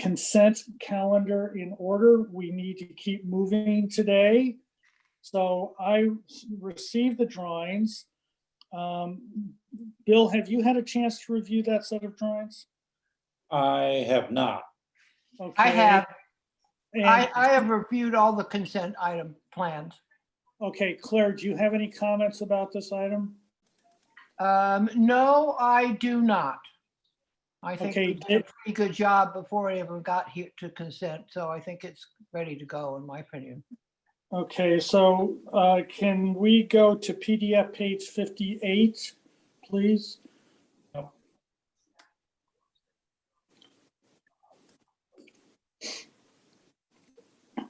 consent calendar in order. We need to keep moving today. So I received the drawings. Bill, have you had a chance to review that set of drawings? I have not. Okay. I have. And, I have reviewed all the consent item plans. okay, Claire, do you have any comments about this item? No, I do not. I think Okay, we did a pretty good job before it ever got here to consent, so I think it's ready to go, in my opinion. Okay, so can we go to PDF page 58, please?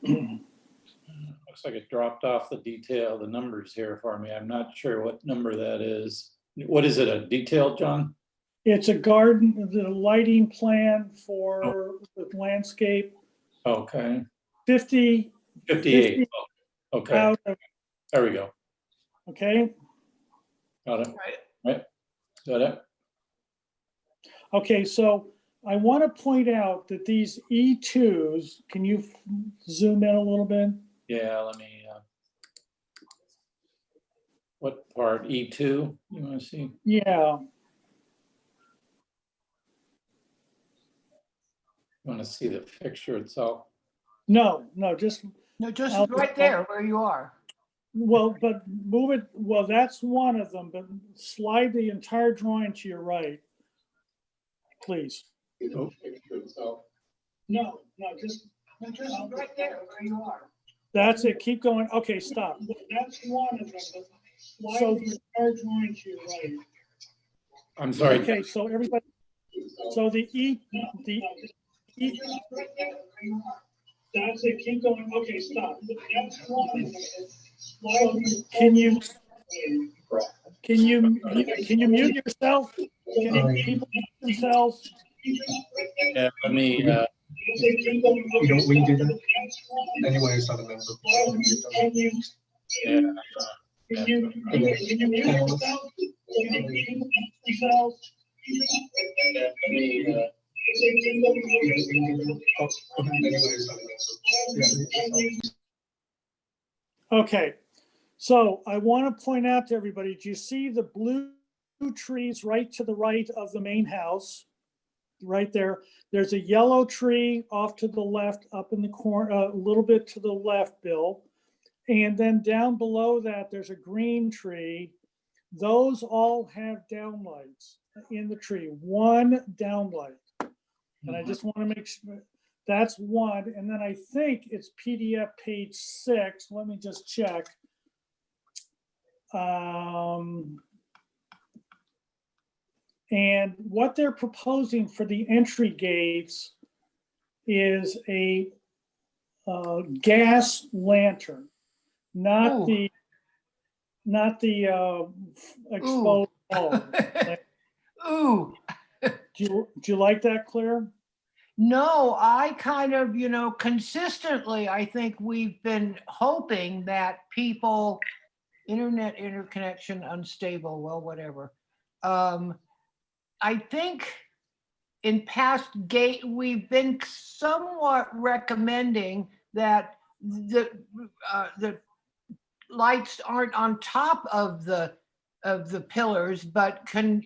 Looks like it dropped off the numbers here for me. I'm not sure what number that is. What is it, a detail, John? It's a garden, the lighting plan for the landscape. Okay. 58. 58. Oh, okay. Out of, There we go. okay. Got it. Right. Got it. Okay, so I want to point out that these E2s, can you zoom in a little bit? Yeah, let me. What part? E2? You want to see? Yeah. You want to see the fixture itself? No, just, No, just I'll- right there where you are. well, but move it, well, that's one of them, but slide the entire drawing to your right, please. Oh. No, just Right there where you are. that's it. Keep going. Okay, stop. That's one of them. But so the entire drawing to your right. I'm sorry. Okay, so everybody. So the E. That's it. Keep going. Okay, stop. That's one of them. Can you mute yourself? Can people mute themselves? Yeah, let me. We don't do that. Anyway, it's not a member. Yeah. Can you mute yourself? Okay, so I want to point out to everybody, do you see the blue trees right to the right of the main house? Right there. There's a yellow tree off to the left, up in the corner, a little bit to the left, Bill. And then down below that, there's a green tree. Those all have downlights in the tree, one downlight. And I just want to make sure that's one. And then I think it's PDF page 6. Let me just check. And what they're proposing for the entry gates is a gas lantern, not the exposed bulb. Ooh. Do you like that, Claire? No, I kind of, consistently, I think we've been hoping that people, internet interconnection unstable, well, whatever. I think in past we've been somewhat recommending that the lights aren't on top of the pillars, but can,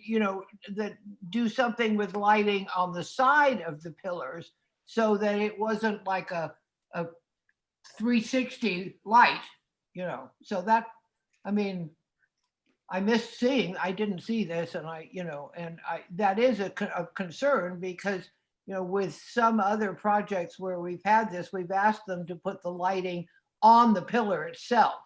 that do something with lighting on the side of the pillars so that it wasn't like a 360 light, so that, I missed seeing, I didn't see this, and that is a concern because, with some other projects where we've had this, we've asked them to put the lighting on the pillar itself.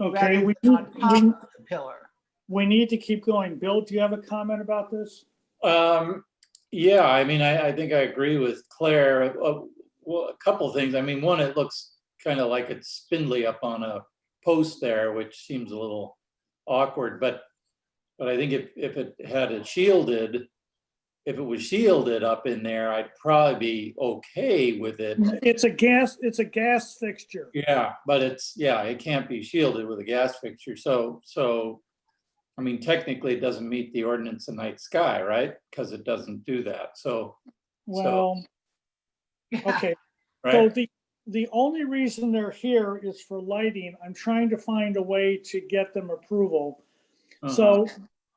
Okay, on top of the pillar. We need to keep going. Bill, do you have a comment about this? Yeah, I think I agree with Claire. Well, a couple of things. One, it looks kind of like it's spindly up on a post there, which seems a little awkward, but I think if it had it shielded, if it was shielded up in there, I'd probably be okay with it. It's a gas fixture. Yeah, but it can't be shielded with a gas fixture. So technically it doesn't meet the ordinance of night sky, right? Because it doesn't do that. So Well, okay. So Right? the only reason they're here is for lighting. I'm trying to find a way to get them approval. Uh-huh. So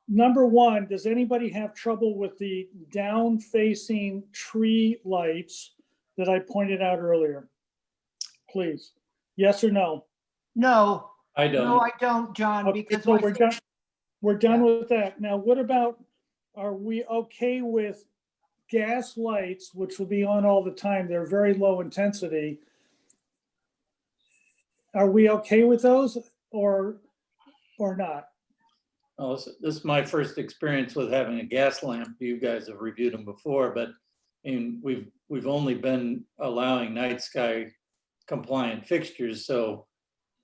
number one, does anybody have trouble with the down facing tree lights that I pointed out earlier? Please, yes or no? No, I no, don't. I don't, John, Okay, because so I we're think- done. We're done with that. Now, what about, are we okay with gas lights, which will be on all the time? They're very low intensity. Are we okay with those or not? Well, this is my first experience with having a gas lamp. You guys have reviewed them before, but we've only been allowing night sky compliant fixtures. So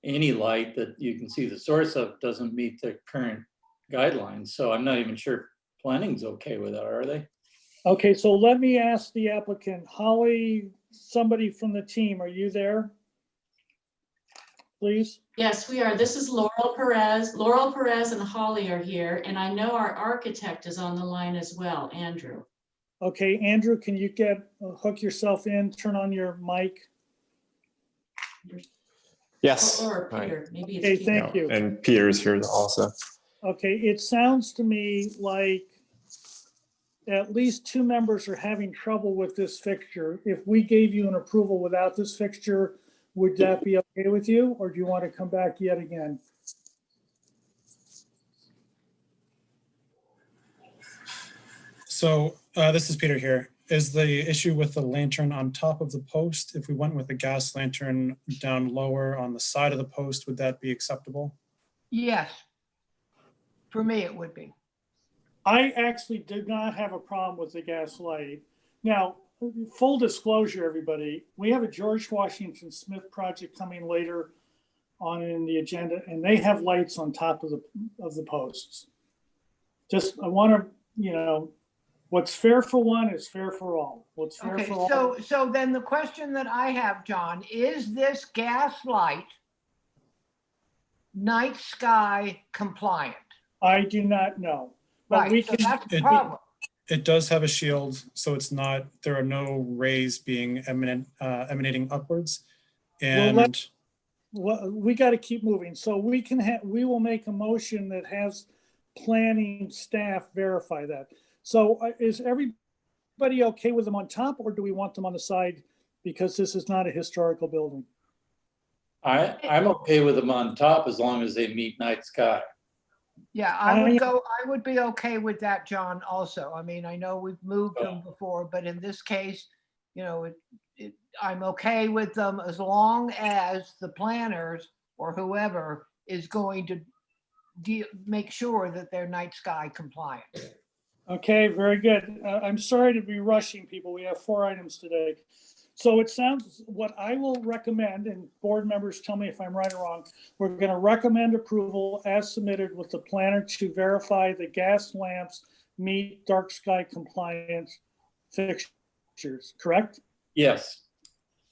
any light that you can see the source of doesn't meet the current guidelines. So I'm not even sure planning's okay with that, are they? Okay, so let me ask the applicant, Holly, somebody from the team, are you there? Please? Yes, we are. This is Laurel Perez. Laurel Perez and Holly are here, and I know our architect is on the line as well, Andrew. Okay, Andrew, can you hook yourself in, turn on your mic? Yes. Or Hi. Peter, maybe Okay, it's Peter. thank you. And Peter's here also. Okay, it sounds to me like at least two members are having trouble with this fixture. If we gave you an approval without this fixture, would that be okay with you, or do you want to come back yet again? So this is Peter here. Is the issue with the lantern on top of the post? If we went with a gas lantern down lower on the side of the post, would that be acceptable? yes. For me, it would be. I actually did not have a problem with the gas light. Now, full disclosure, everybody, we have a George Washington Smith project coming later on in the agenda, and they have lights on top of the posts. Just, I want to, what's fair for one is fair for all. What's fair Okay, for all. so then the question that I have, John, is this gas light night sky compliant? I do not know. But we Right, so can, that's the it- problem. It does have a shield, so it's not, there are no rays being emanating upwards. Well, And well, we got to keep moving. So we will make a motion that has planning staff verify that. So is everybody okay with them on top, or do we want them on the side because this is not a historical building? I'm okay with them on top as long as they meet night sky. Yeah, I would be okay with that, John, also. I mean, I know we've moved them before, but in this case, I'm okay with them as long as the planners or whoever is going to make sure that they're night sky compliant. Okay, very good. I'm sorry to be rushing people. We have 4 items today. So it sounds, what I will recommend, and board members tell me if I'm right or wrong, we're going to recommend approval as submitted with the planner to verify the gas lamps meet dark sky compliance fixtures, correct? Yes.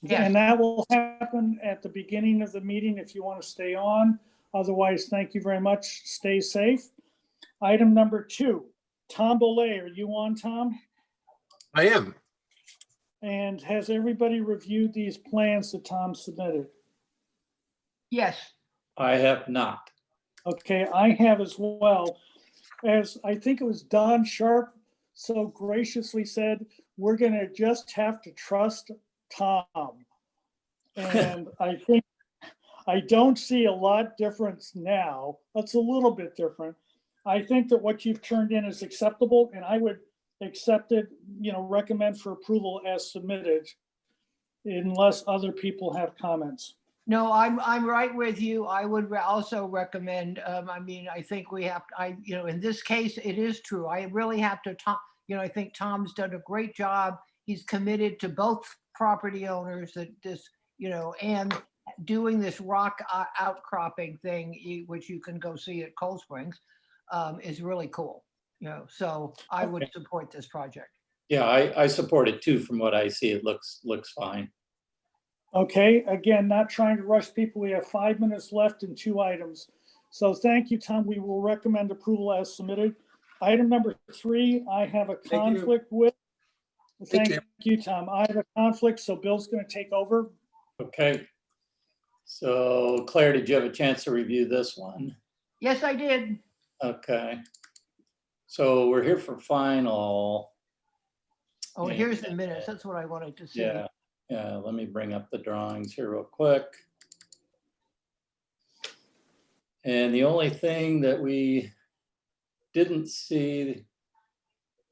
Yes. And that will happen at the beginning of the meeting if you want to stay on. Otherwise, thank you very much. Stay safe. Item number 2, Tom Bolay, are you on, Tom? I am. And has everybody reviewed these plans that Tom submitted? Yes, I have not. Okay, I have as well. As I think it was Don Sharp so graciously said, we're gonna just have to trust Tom. And I think, I don't see a lot difference now. That's a little bit different. I think that what you've turned in is acceptable, and I would accept it, recommend for approval as submitted unless other people have comments. no, I'm right with you. I would also recommend, I think we have, in this case, it is true. I really have to, I think Tom's done a great job. He's committed to both property owners that this, and doing this rock outcropping thing, which you can go see at Cold Springs, is really cool. So I would support this project. Yeah, I support it too. From what I see, it looks fine. Okay, again, not trying to rush people. We have 5 minutes left and 2 items. So thank you, Tom. We will recommend approval as submitted. Item number 3, I have a conflict with. Thank you. you, Tom. I have a conflict, so Bill's going to take over. Okay. So Claire, did you have a chance to review this one? Yes, I did. Okay. So we're here for final. Oh, Yeah. here's the minutes. That's what I wanted to see. Yeah, yeah, let me bring up the drawings here real quick. And the only thing that we didn't see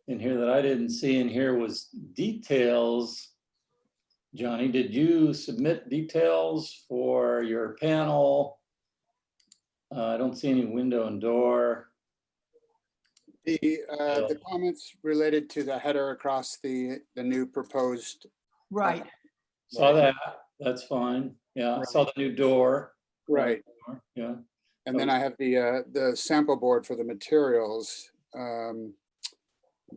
in here that I didn't see in here was details. Johnny, did you submit details for your panel? I don't see any window and door. The comments related to the header across the new proposed. Right. Saw that, that's fine. Yeah, Right. saw the new door. Right. Yeah, And then I have the sample board for the materials. I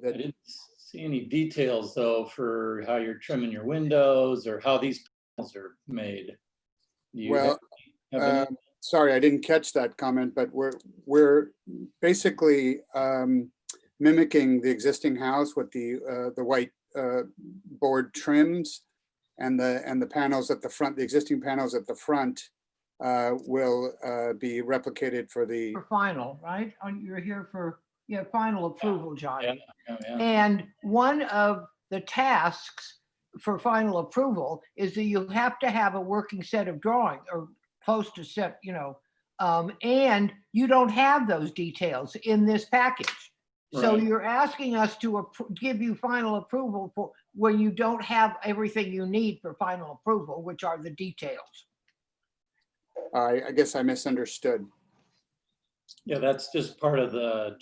That, didn't see any details though for how you're trimming your windows or how these panels are made. Do you well, have any? sorry, I didn't catch that comment, but we're basically mimicking the existing house with the white board trims, and the panels at the front, the existing panels at the front will be replicated for the. For final, right? You're here for, final approval, Johnny. Yeah. And one of the tasks for final approval is that you have to have a working set of drawings or close to set, and you don't have those details in this package. So Right. you're asking us to give you final approval for when you don't have everything you need for final approval, which are the details. I guess I misunderstood. Yeah, that's just part of the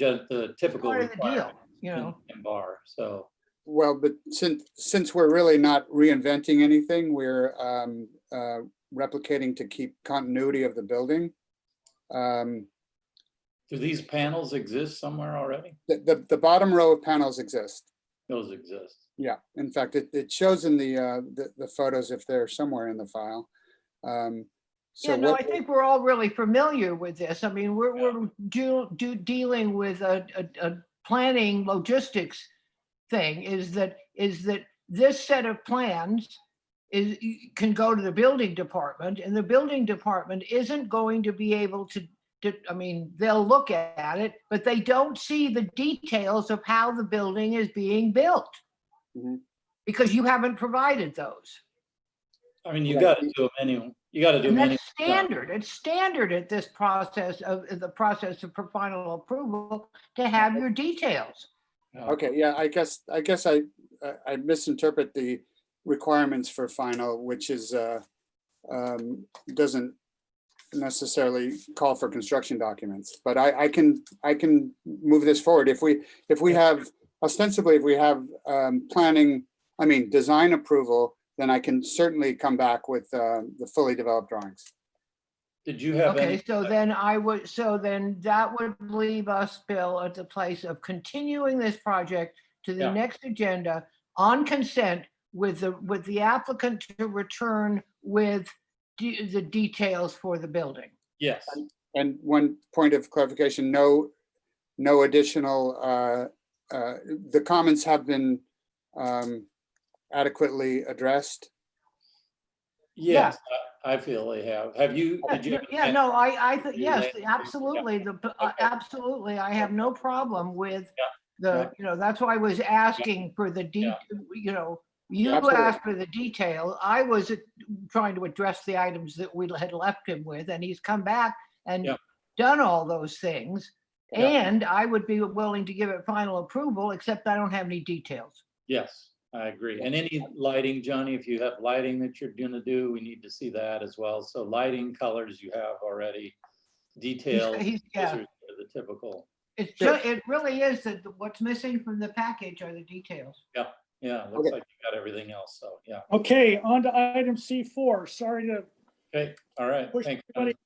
typical Part of the deal, requirement in bar, so. Well, but since we're really not reinventing anything, we're replicating to keep continuity of the building. Do these panels exist somewhere already? The bottom row of panels exist. Those exist. Yeah, in fact, it shows in the photos if they're somewhere in the file. So Yeah, no, what- I think we're all really familiar with this. I mean, we're dealing with a planning logistics thing is that this set of plans can go to the building department, and the building department isn't going to be able to, I mean, they'll look at it, but they don't see the details of how the building is being built. Mhm. Because you haven't provided those. I mean, you Right. got to do them anyway. You got to do And them that's anyway. standard. It's standard at this process of the process of for final approval to have your details. Okay, yeah, I guess I misinterpret the requirements for final, which is doesn't necessarily call for construction documents, but I can move this forward if we have ostensibly if we have design approval, then I can certainly come back with the fully developed drawings. Did you have Okay, any? so then that would leave us, Bill, at the place of continuing this project to the Yeah. next agenda on consent with the applicant to return with the details for the building. Yes, And one point of clarification, no additional, the comments have been adequately addressed. yes, I feel they have. Have you, did you? Yeah, no, You yes, lay- absolutely, Okay. absolutely, I have no problem with Yeah. that's why I was asking for the Yeah. you Absolutely. asked for the detail, I was trying to address the items that we had left him with, and he's come back and Yeah. done all those things. Yeah. And I would be willing to give it final approval, except I don't have any details. Yes, I agree. And any lighting, Johnny, if you have lighting that you're gonna do, we need to see that as well. So lighting, colors you have already, details, Yeah. those are the typical. It really is that what's missing from the package are the details. Yeah, looks Okay. like you got everything else, so, yeah. Okay, on to item C4. Sorry to Okay, all right, push thanks. everybody.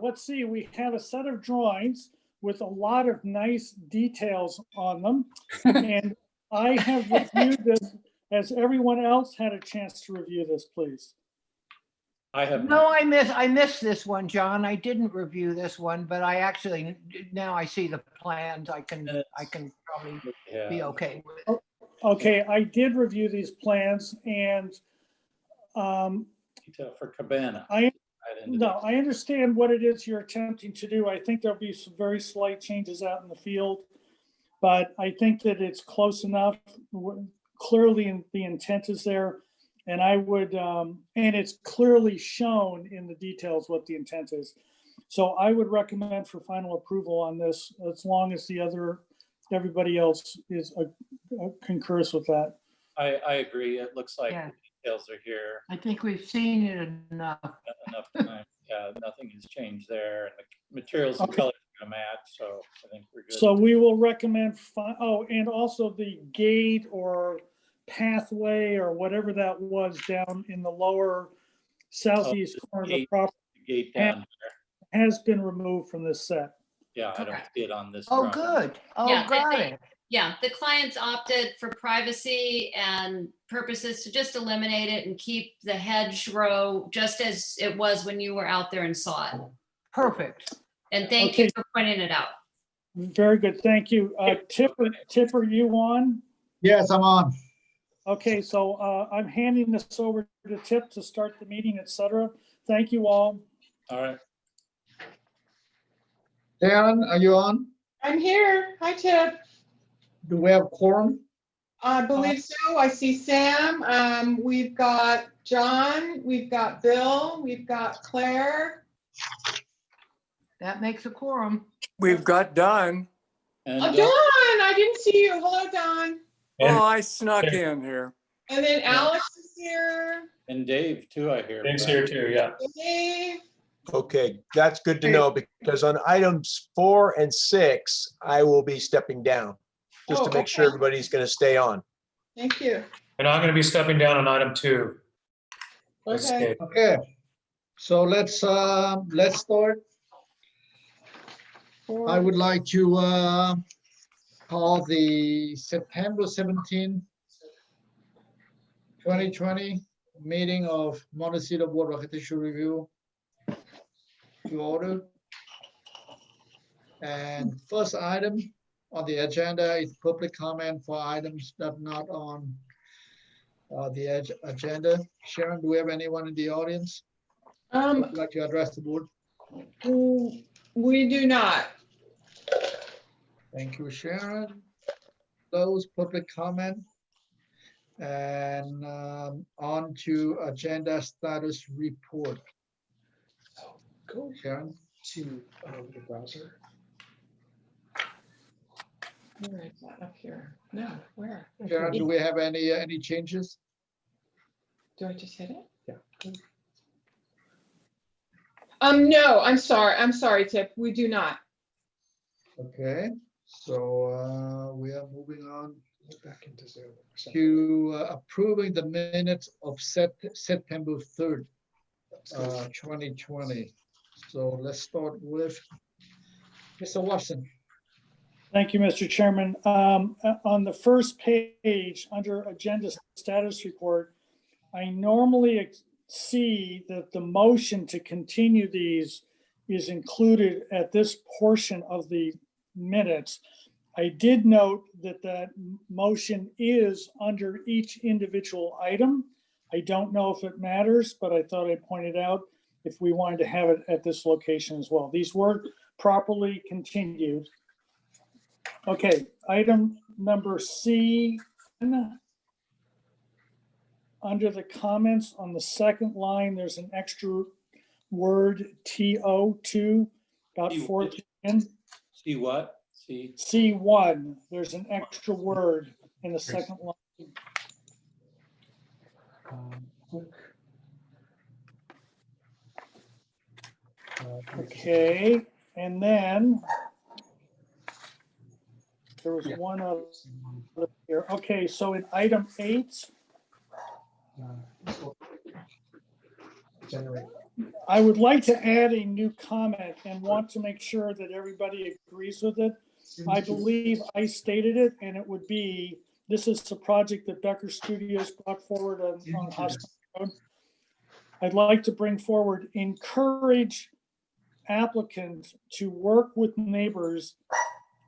Let's see, we have a set of drawings with a lot of nice details on them. And I have reviewed this. Has everyone else had a chance to review this, please? I have. No, I missed this one, John. I didn't review this one, but I actually, now I see the plans, I can probably Yeah. be okay with. Okay, I did review these plans and Detail for Cabana. I Right into no, the- I understand what it is you're attempting to do. I think there'll be some very slight changes out in the field. But I think that it's close enough. Clearly, the intent is there. And I would, and it's clearly shown in the details what the intent is. So I would recommend for final approval on this, as long as everybody else is concurs with that. I agree. It looks like Yeah. the details are here. I think we've seen it enough. Enough time. Yeah, nothing has changed there, and the materials and Okay. colors are gonna match, so I think we're good. So we will recommend, and also the gate or pathway or whatever that was down in the lower southeast corner of the gate. property The gate down there. has been removed from this set. Yeah, I don't Correct. see it on this Oh, drawing. good. Oh, Yeah, got they- it. Yeah, the clients opted for privacy and purposes to just eliminate it and keep the hedge row just as it was when you were out there and saw it. Perfect. And thank you Okay. for pointing it out. Very good, thank you. Tipper, you on? Yes, I'm on. Okay, so I'm handing this over to Tip to start the meeting, et cetera. Thank you all. All right. Darren, are you on? I'm here. Hi, Tip. Do we have quorum? I believe so. I see Sam. We've got John, we've got Bill, we've got Claire. That makes a quorum. We've got Don. And Oh, Don, I didn't see you. Hello, Don. Oh, I snuck in here. And then Alex is here. and Dave too, I hear. Dave's here too, yeah. Dave. Okay, that's good to know because on items 4 and 6, I will be stepping down just Oh, to make sure okay. everybody's going to stay on. Thank you. And I'm gonna be stepping down on item 2. Okay. Okay. So let's start. I would like to call the September 17, 2020 meeting of Montecito Board of Architecture Review to order. And first item on the agenda is public comment for items that are not on the agenda. Sharon, do we have anyone in the audience who would like to address the board? We do not. Thank you, Sharon. Close public comment. And on to agenda status report. Go Sharon, to the browser. Where is that up here? No, where? Sharon, do we have any changes? Do I just hit it? Yeah. No, I'm sorry, Tip. We do not. Okay, so we are moving on Back into Zoom. to approving the minutes of September 3rd, 2020. So let's start with Mr. Watson. Thank you, Mr. Chairman. On the first page, under agenda status report, I normally see that the motion to continue these is included at this portion of the minutes. I did note that that motion is under each individual item. I don't know if it matters, but I thought I'd point it out if we wanted to have it at this location as well. These were properly continued. Okay, item number C. Under the comments on the second line, there's an extra word TO2, about fourth in. See what? See, C1, there's an extra word in the second line. Okay, and then there was one other here. Okay, so in item 8, Generate. I would like to add a new comment and want to make sure that everybody agrees with it. I believe I stated it, and it would be, this is the project that Becker Studios brought forward on Hospital Road. I'd like to bring forward, encourage applicants to work with neighbors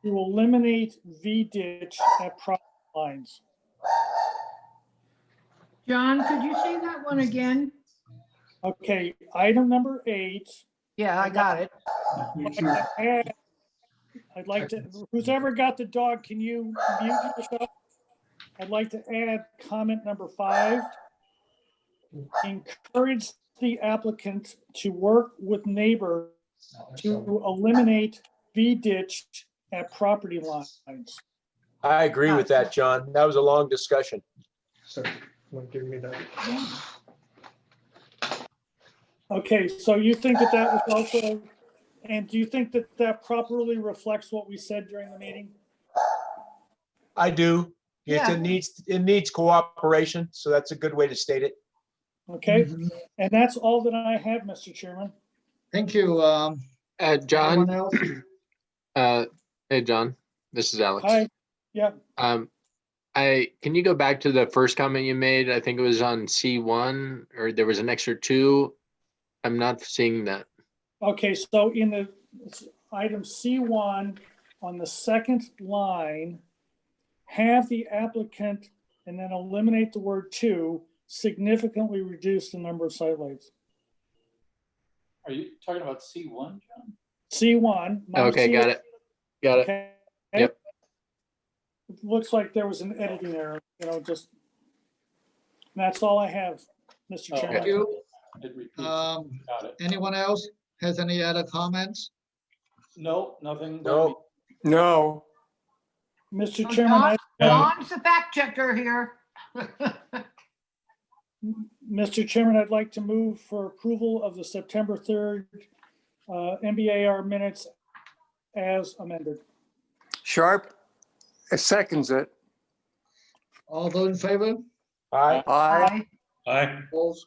to eliminate V-ditch at property lines. John, could you say that one again? Okay, item number 8. Yeah, I got it. I'd like to, who's ever got the dog, can you mute yourself? I'd like to add comment number 5. Encourage the applicant to work with neighbors to eliminate V-ditch at property lines. I agree with that, John. That was a long discussion. So, want to give me that? Okay, so you think that that was also, and do you think that that properly reflects what we said during the meeting? I do. Yeah. It needs cooperation, so that's a good way to state it. Okay, Mhm. and that's all that I have, Mr. Chairman. Thank you. Anyone John, else? hey, John, this is Alex. Hi, yeah, Can you go back to the first comment you made? I think it was on C1, or there was an extra 2. I'm not seeing that. okay, so in the item C1, on the second line, have the applicant, and then eliminate the word "to," significantly reduce the number of site lights. Are you talking about C1, John? C1. Okay, got it. Got it. Okay. Yep. It looks like there was an editing error, just, that's all I have, Mr. Oh, Chairman. Thank you. It repeats. Um, Got it. Anyone else has any other comments? No, nothing. No. No. Mr. So Chairman, John's the fact checker here. Mr. Chairman, I'd like to move for approval of the September 3rd MBAR minutes as amended. Sharp seconds it. All those in favor? Aye. Aye. Aye. Opposed?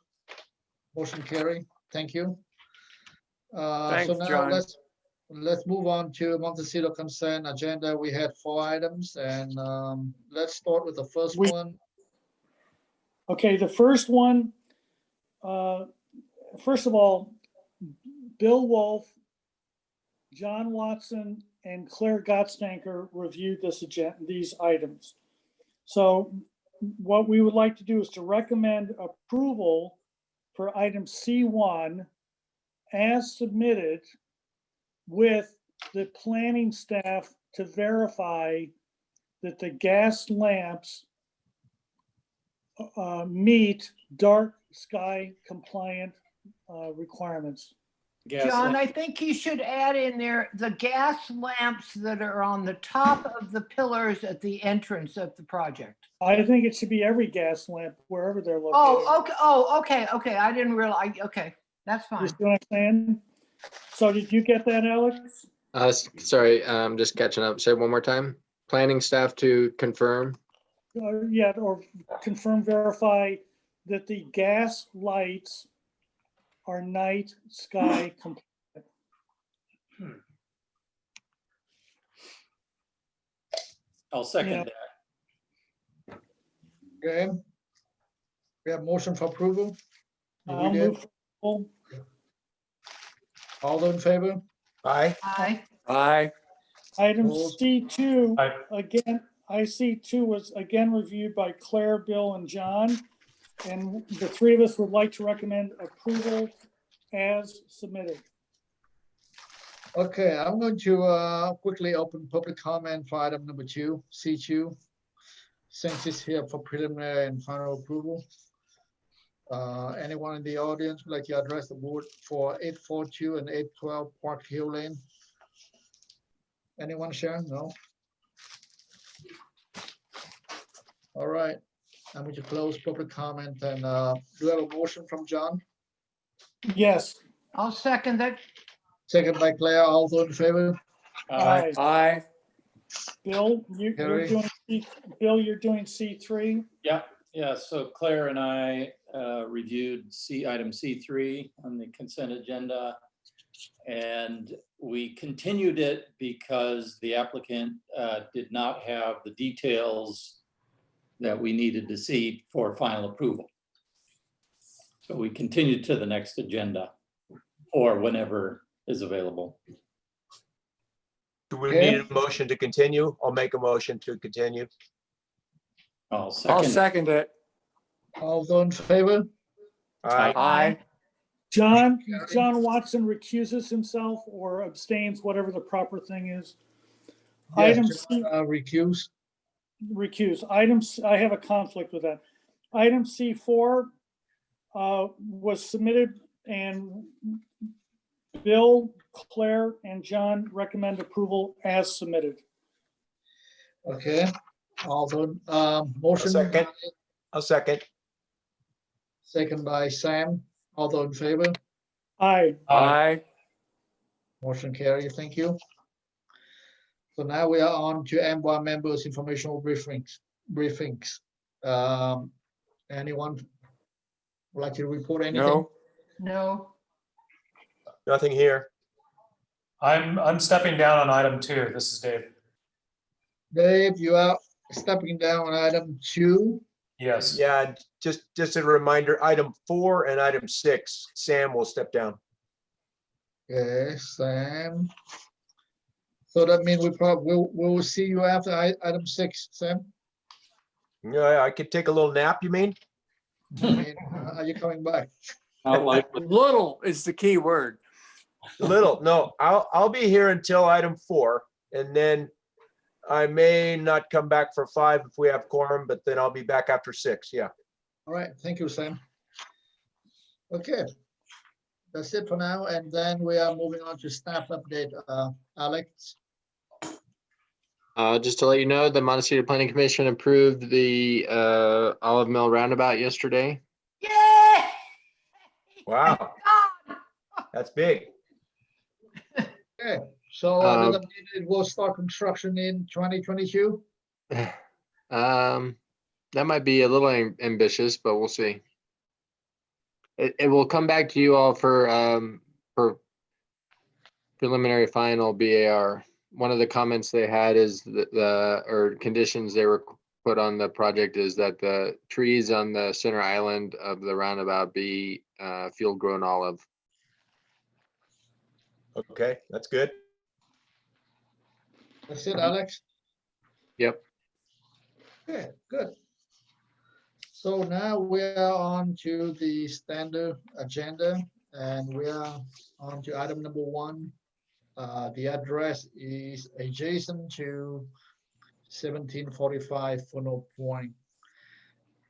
Motion carry. Thank you. So Thanks, now John. let's move on to Montecito consent agenda. We had 4 items, and let's start with the first one. Okay, the first one, first of all, Bill Wolf, John Watson, and Claire Gottstanker reviewed these items. So what we would like to do is to recommend approval for item C1 as submitted, with the planning staff to verify that the gas lamps meet dark sky compliant requirements. John, I think you should add in there the gas lamps that are on the top of the pillars at the entrance of the project. I think it should be every gas lamp wherever they're located. Okay. I didn't realize. Okay, that's You fine. see what I'm saying? So did you get that, Alex? Sorry, just catching up. Say it one more time. Planning staff to confirm. Yeah, or confirm, verify that the gas lights are night sky compliant. I'll second Yeah. that. Okay. We have motion for approval. I'll We did. move. For All those in favor? Aye. Aye. Aye. item Opposed? C2, Aye. again, IC2 was again reviewed by Claire, Bill, and John. And the 3 of us would like to recommend approval as submitted. Okay, I'm going to quickly open public comment for item number 2, C2. Since it's here for preliminary and final approval. Anyone in the audience would like to address the board for 842 and 812 Park Hill Lane? Anyone, Sharon? No? All right, I'm going to close public comment and do I have a motion from John? Yes. I'll second that. Second by Claire, all those in favor? Aye. Aye. Bill, you're Carry. doing you're doing C3. Yeah, so Claire and I reviewed item C3 on the consent agenda. And we continued it because the applicant did not have the details that we needed to see for final approval. So we continued to the next agenda or whenever is available. Do we Okay. need a motion to continue? I'll make a motion to continue. I'll I'll second. second it. All those in favor? Aye. Aye. John Carried. Watson recuses himself or abstains, whatever the proper thing is. Yes, Item just, C, recuse. recuse. Items, I have a conflict with that. Item C4 was submitted, and Bill, Claire, and John recommend approval as submitted. Okay, also, I'll motion. second. I'll second. Second by Sam. All those in favor? Aye. Aye. Motion carried. Thank you. So now we are on to M1 members' informational briefings. Anyone would like to report anything? No. No, Nothing here. I'm stepping down on item 2. This is Dave. Dave, you are stepping down on item 2. Yes. Yeah, just a reminder, item 4 and item 6, Sam will step down. Okay, Sam. So that means we'll see you after item 6, Sam. Yeah, I could take a little nap, you mean? I mean, are you coming back? Little is the key word. Little, no, I'll be here until item 4, and then I may not come back for 5 if we have quorum, but then I'll be back after 6, yeah. All right, thank you, Sam. Okay, that's it for now, and then we are moving on to staff update. Alex, Just to let you know, the Montecito Planning Commission approved the Olive Mill Roundabout yesterday. yay! Wow, that's big. okay, so does that mean it will start construction in 2022? That might be a little ambitious, but we'll see. It will come back to you all for preliminary final BAR. One of the comments they had is that or conditions they were put on the project is that the trees on the center island of the roundabout be field grown olive. Okay, that's good. That's it, Alex? Yep. Okay, good. So now we are on to the standard agenda, and we are on to item number 1. The address is adjacent to 1745 Funnel Point.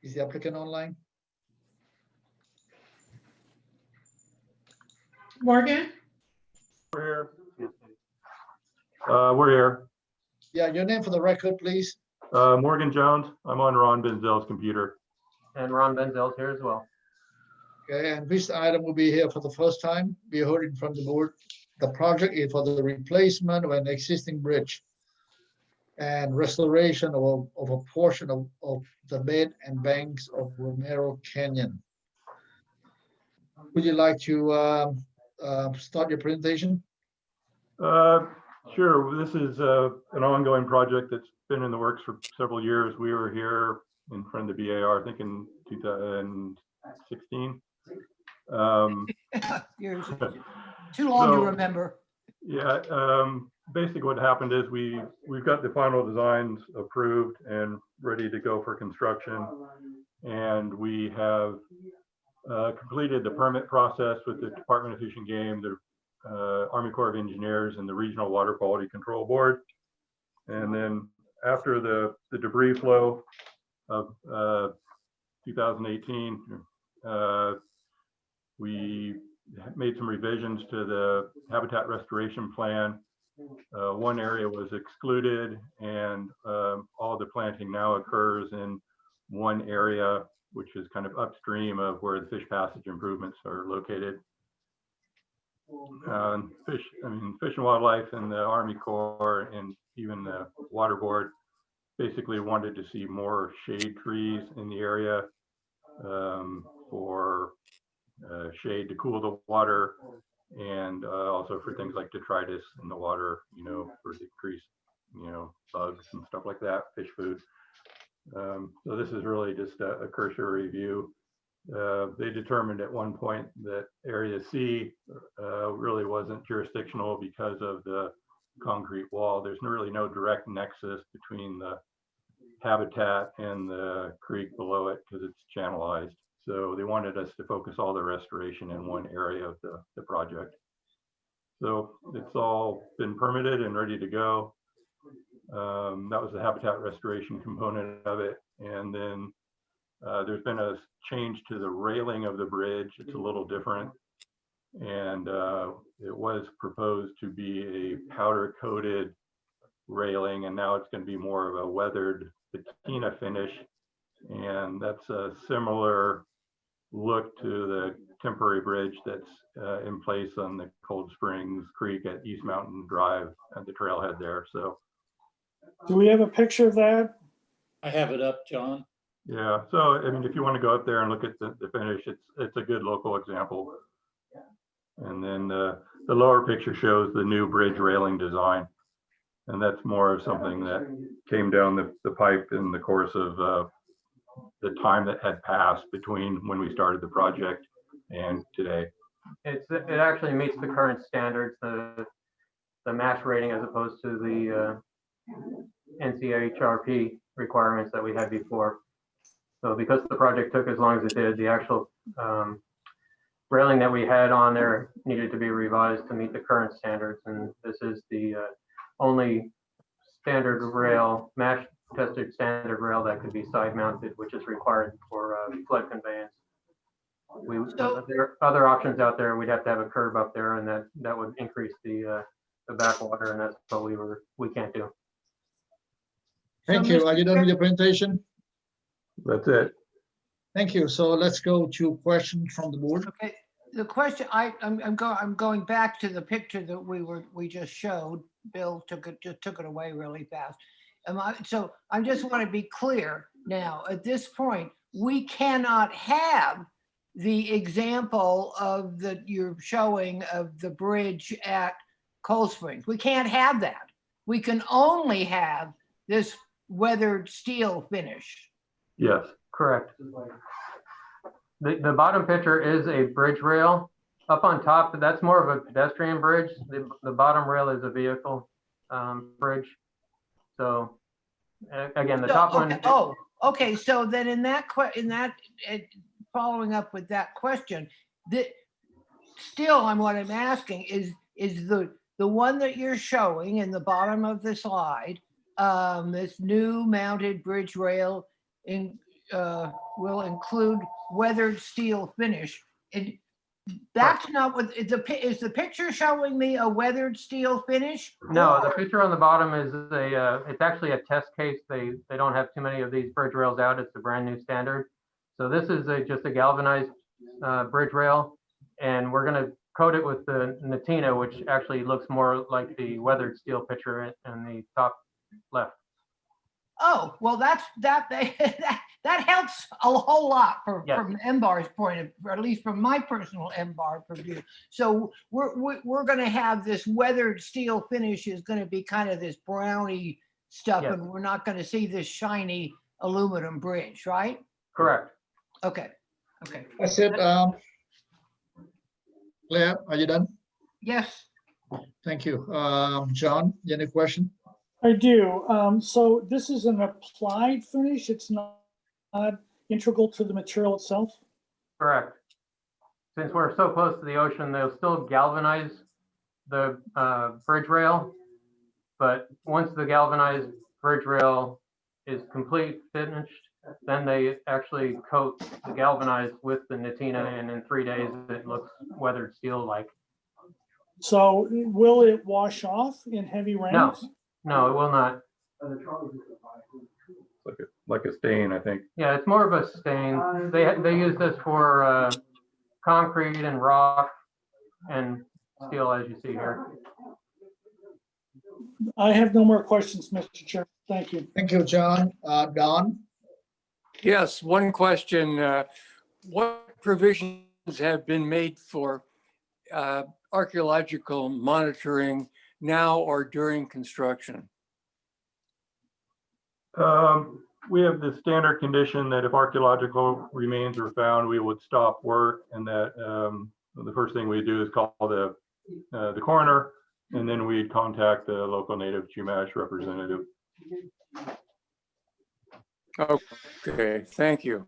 Is the applicant online? Morgan? We're here. We're here. Yeah, your name for the record, please. Morgan Jones. I'm on Ron Benzel's computer. And Ron Benzel's here as well. Okay, and this item will be here for the first time. We heard it from the board. The project is for the replacement of an existing bridge and restoration of a portion of the bed and banks of Romero Canyon. Would you like to start your presentation? Sure. This is an ongoing project that's been in the works for several years. We were here in front of the BAR, I think in 2016. Years. Too long to remember. Yeah, basically what happened is we've got the final designs approved and ready to go for construction. And we have completed the permit process with the Department of Fish and Game, the Army Corps of Engineers, and the Regional Water Quality Control Board. And then after the debris flow of 2018, we made some revisions to the habitat restoration plan. One area was excluded, and all the planting now occurs in one area, which is kind of upstream of where the fish passage improvements are located. Fish and Wildlife and the Army Corps and even the Water Board basically wanted to see more shade trees in the area for shade to cool the water, and also for things like detritus in the water, for decreased, bugs and stuff like that, fish food. So this is really just a cursory review. They determined at one point that Area C really wasn't jurisdictional because of the concrete wall. There's really no direct nexus between the habitat and the creek below it because it's channelized. So they wanted us to focus all the restoration in one area of the project. So it's all been permitted and ready to go. That was the habitat restoration component of it. And then there's been a change to the railing of the bridge. It's a little different. And it was proposed to be a powder coated railing, and now it's going to be more of a weathered patina finish. And that's a similar look to the temporary bridge that's in place on the Cold Springs Creek at East Mountain Drive at the trailhead there. So Do we have a picture of that? I have it up, John. yeah, so I mean, if you want to go up there and look at the finish, it's a good local example. And then the lower picture shows the new bridge railing design. And that's more of something that came down the pipe in the course of the time that had passed between when we started the project and today. It actually meets the current standards, the MASH rating as opposed to the NCHRP requirements that we had before. So because the project took as long as it did, the actual railing that we had on there needed to be revised to meet the current standards. And this is the only standard rail, MASH tested standard rail that could be side mounted, which is required for flood conveyance. There are other options out there. We'd have to have a curb up there, and that would increase the backwater, and that's what we can't do. Thank you. Are you done with your presentation? That's it. Thank you. So let's go to questions from the board. Okay, the question, I'm going back to the picture that we just showed. Bill just took it away really fast. So I just want to be clear now, at this point, we cannot have the example of you're showing of the bridge at Cold Springs. We can't have that. We can only have this weathered steel finish. Yes. Correct. The bottom picture is a bridge rail. Up on top, that's more of a pedestrian bridge. The bottom rail is a vehicle bridge. So again, the top one. Oh, okay. So then following up with that question, still what I'm asking is the one that you're showing in the bottom of the slide, this new mounted bridge rail will include weathered steel finish. That's not what is the picture showing me, a weathered steel finish? No, the picture on the bottom is it's actually a test case. They don't have too many of these bridge rails out. It's a brand new standard. So this is just a galvanized bridge rail, and we're going to coat it with the Natina, which actually looks more like the weathered steel picture in the top left. Oh, well, that helps a whole lot from MBAR's point of view, or at least from my personal MBAR view. So we're going to have this weathered steel finish is going to be kind of this browny stuff, and we're not going to see this shiny aluminum bridge, right? Correct. Okay. Okay. That's it. Claire, are you done? Yes. Thank you. John, any question? I do. So this is an applied finish. It's not integral to the material itself? Correct. Since we're so close to the ocean, they'll still galvanize the bridge rail. But once the galvanized bridge rail is complete, finished, then they actually coat the galvanized with the Natina, and in 3 days, it looks weathered steel-like. So will it wash off in heavy rains? No, it will not. Like a stain, I think. Yeah, it's more of a stain. They use this for concrete and rock and steel, as you see here. I have no more questions, Mr. Chair. Thank you. Thank you, John. Don? Yes, one question. What provisions have been made for archaeological monitoring now or during construction? We have the standard condition that if archaeological remains are found, we would stop work, and that the first thing we do is call the coroner, and then we'd contact the local native Chumash representative. Okay, thank you.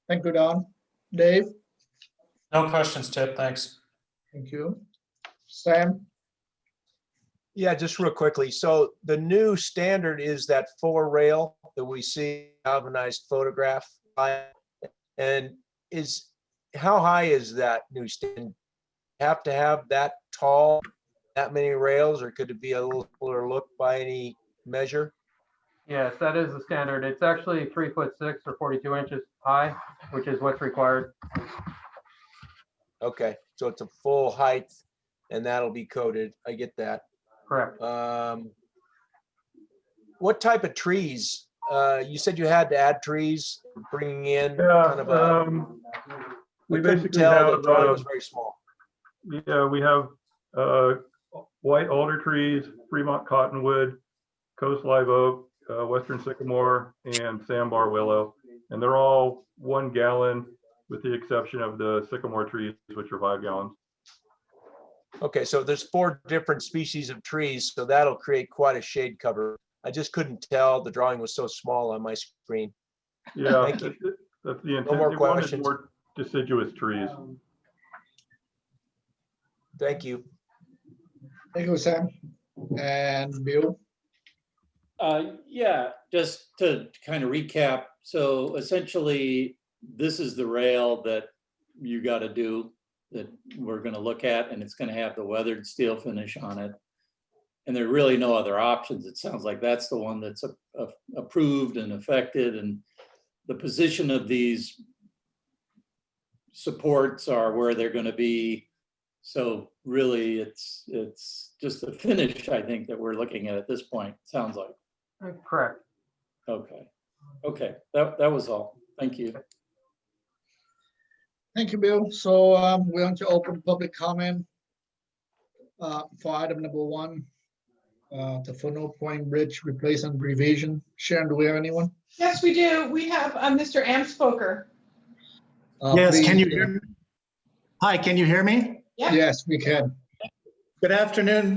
Thank you, Don. Dave, No questions, Tip. Thanks. thank you. Sam, Yeah, just real quickly. So the new standard is that 4 rail that we see galvanized photograph. And how high is that new standard? Have to have that tall, that many rails, or could it be a little fuller look by any measure? Yes, that is the standard. It's actually 3'6" or 42 inches high, which is what's required. Okay, so it's a full height and that'll be coated. I get that. Correct. What type of trees? You said you had to add trees, bringing in Yeah, kind of a. we I couldn't basically tell, have, the drawing was very small. Yeah, we have white alder trees, Fremont cottonwood, coast live oak, western sycamore, and sandbar willow. And they're all 1 gallon with the exception of the sycamore trees, which are 5 gallons. Okay, so there's 4 different species of trees, so that'll create quite a shade cover. I just couldn't tell. The drawing was so small on my screen. Yeah, Thank you. that's the intent. No more They wanted questions. more deciduous trees. Thank you. thank you, Sam. And Bill, Yeah, just to kind of recap. So essentially, this is the rail that you got to do, that we're going to look at, and it's going to have the weathered steel finish on it. And there are really no other options. It sounds like that's the one that's approved and affected. And the position of these supports are where they're going to be. So really, it's just the finish, I think, that we're looking at this point, sounds like. Correct. Okay. Okay, that was all. Thank you. thank you, Bill. So we're going to open public comment for item number 1, the Funnel Point Bridge replacement revision. Sharon, do we have anyone? Yes, we do. We have Mr. Amspoker. Yes, can you Please, hear me? Hi, can you hear me? Yeah. Yes, we can. Good afternoon,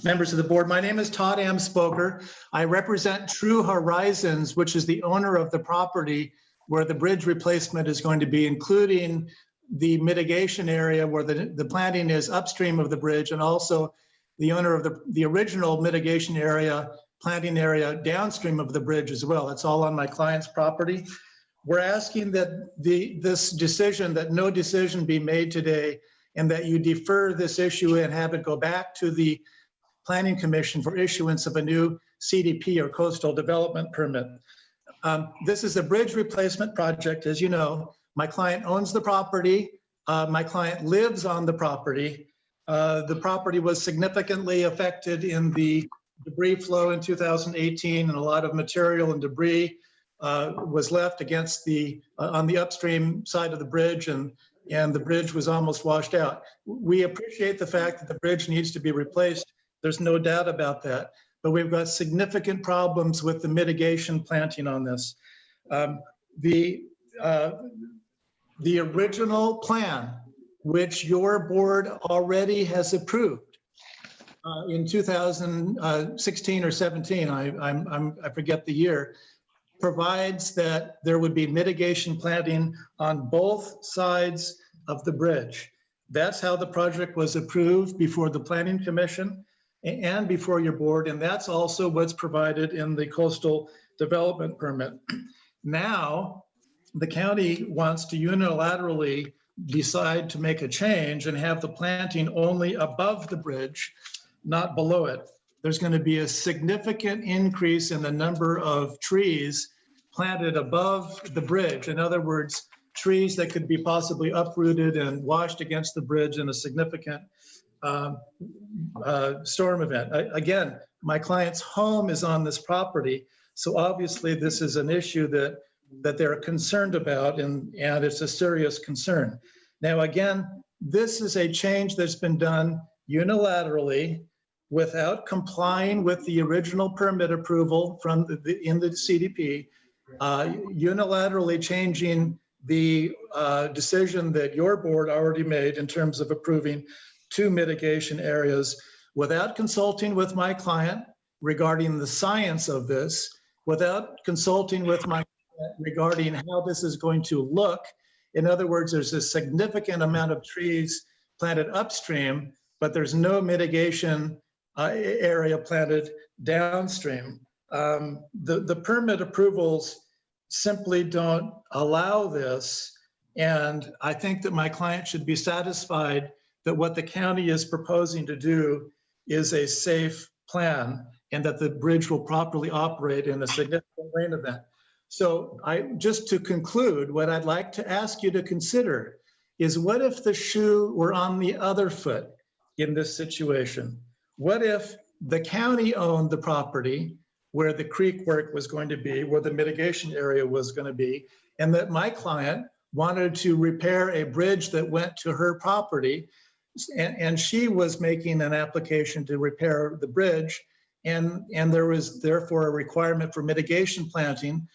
members of the board. My name is Todd Amspoker. I represent True Horizons, which is the owner of the property where the bridge replacement is going to be, including the mitigation area where the planting is upstream of the bridge, and also the owner of the original mitigation area, planting area downstream of the bridge as well. It's all on my client's property. We're asking that this decision, that no decision be made today, and that you defer this issue and have it go back to the Planning Commission for issuance of a new CDP or coastal development permit. This is a bridge replacement project, as you know. My client owns the property. My client lives on the property. The property was significantly affected in the debris flow in 2018, and a lot of material and debris was left against on the upstream side of the bridge, and the bridge was almost washed out. We appreciate the fact that the bridge needs to be replaced. There's no doubt about that. But we've got significant problems with the mitigation planting on this. The original plan, which your board already has approved in 2016 or 17, I forget the year, provides that there would be mitigation planting on both sides of the bridge. That's how the project was approved before the Planning Commission and before your board, and that's also what's provided in the coastal development permit. Now, the county wants to unilaterally decide to make a change and have the planting only above the bridge, not below it. There's going to be a significant increase in the number of trees planted above the bridge. In other words, trees that could be possibly uprooted and washed against the bridge in a significant storm event. Again, my client's home is on this property, so obviously this is an issue that they're concerned about, and it's a serious concern. Now, again, this is a change that's been done unilaterally without complying with the original permit approval from in the CDP, unilaterally changing the decision that your board already made in terms of approving 2 mitigation areas without consulting with my client regarding the science of this, without consulting with my client regarding how this is going to look. In other words, there's a significant amount of trees planted upstream, but there's no mitigation area planted downstream. The permit approvals simply don't allow this. And I think that my client should be satisfied that what the county is proposing to do is a safe plan and that the bridge will properly operate in a significant rain event. So just to conclude, what I'd like to ask you to consider is, what if the shoe were on the other foot in this situation? What if the county owned the property where the creek work was going to be, where the mitigation area was going to be, and that my client wanted to repair a bridge that went to her property, and she was making an application to repair the bridge, and there was therefore a requirement for mitigation planting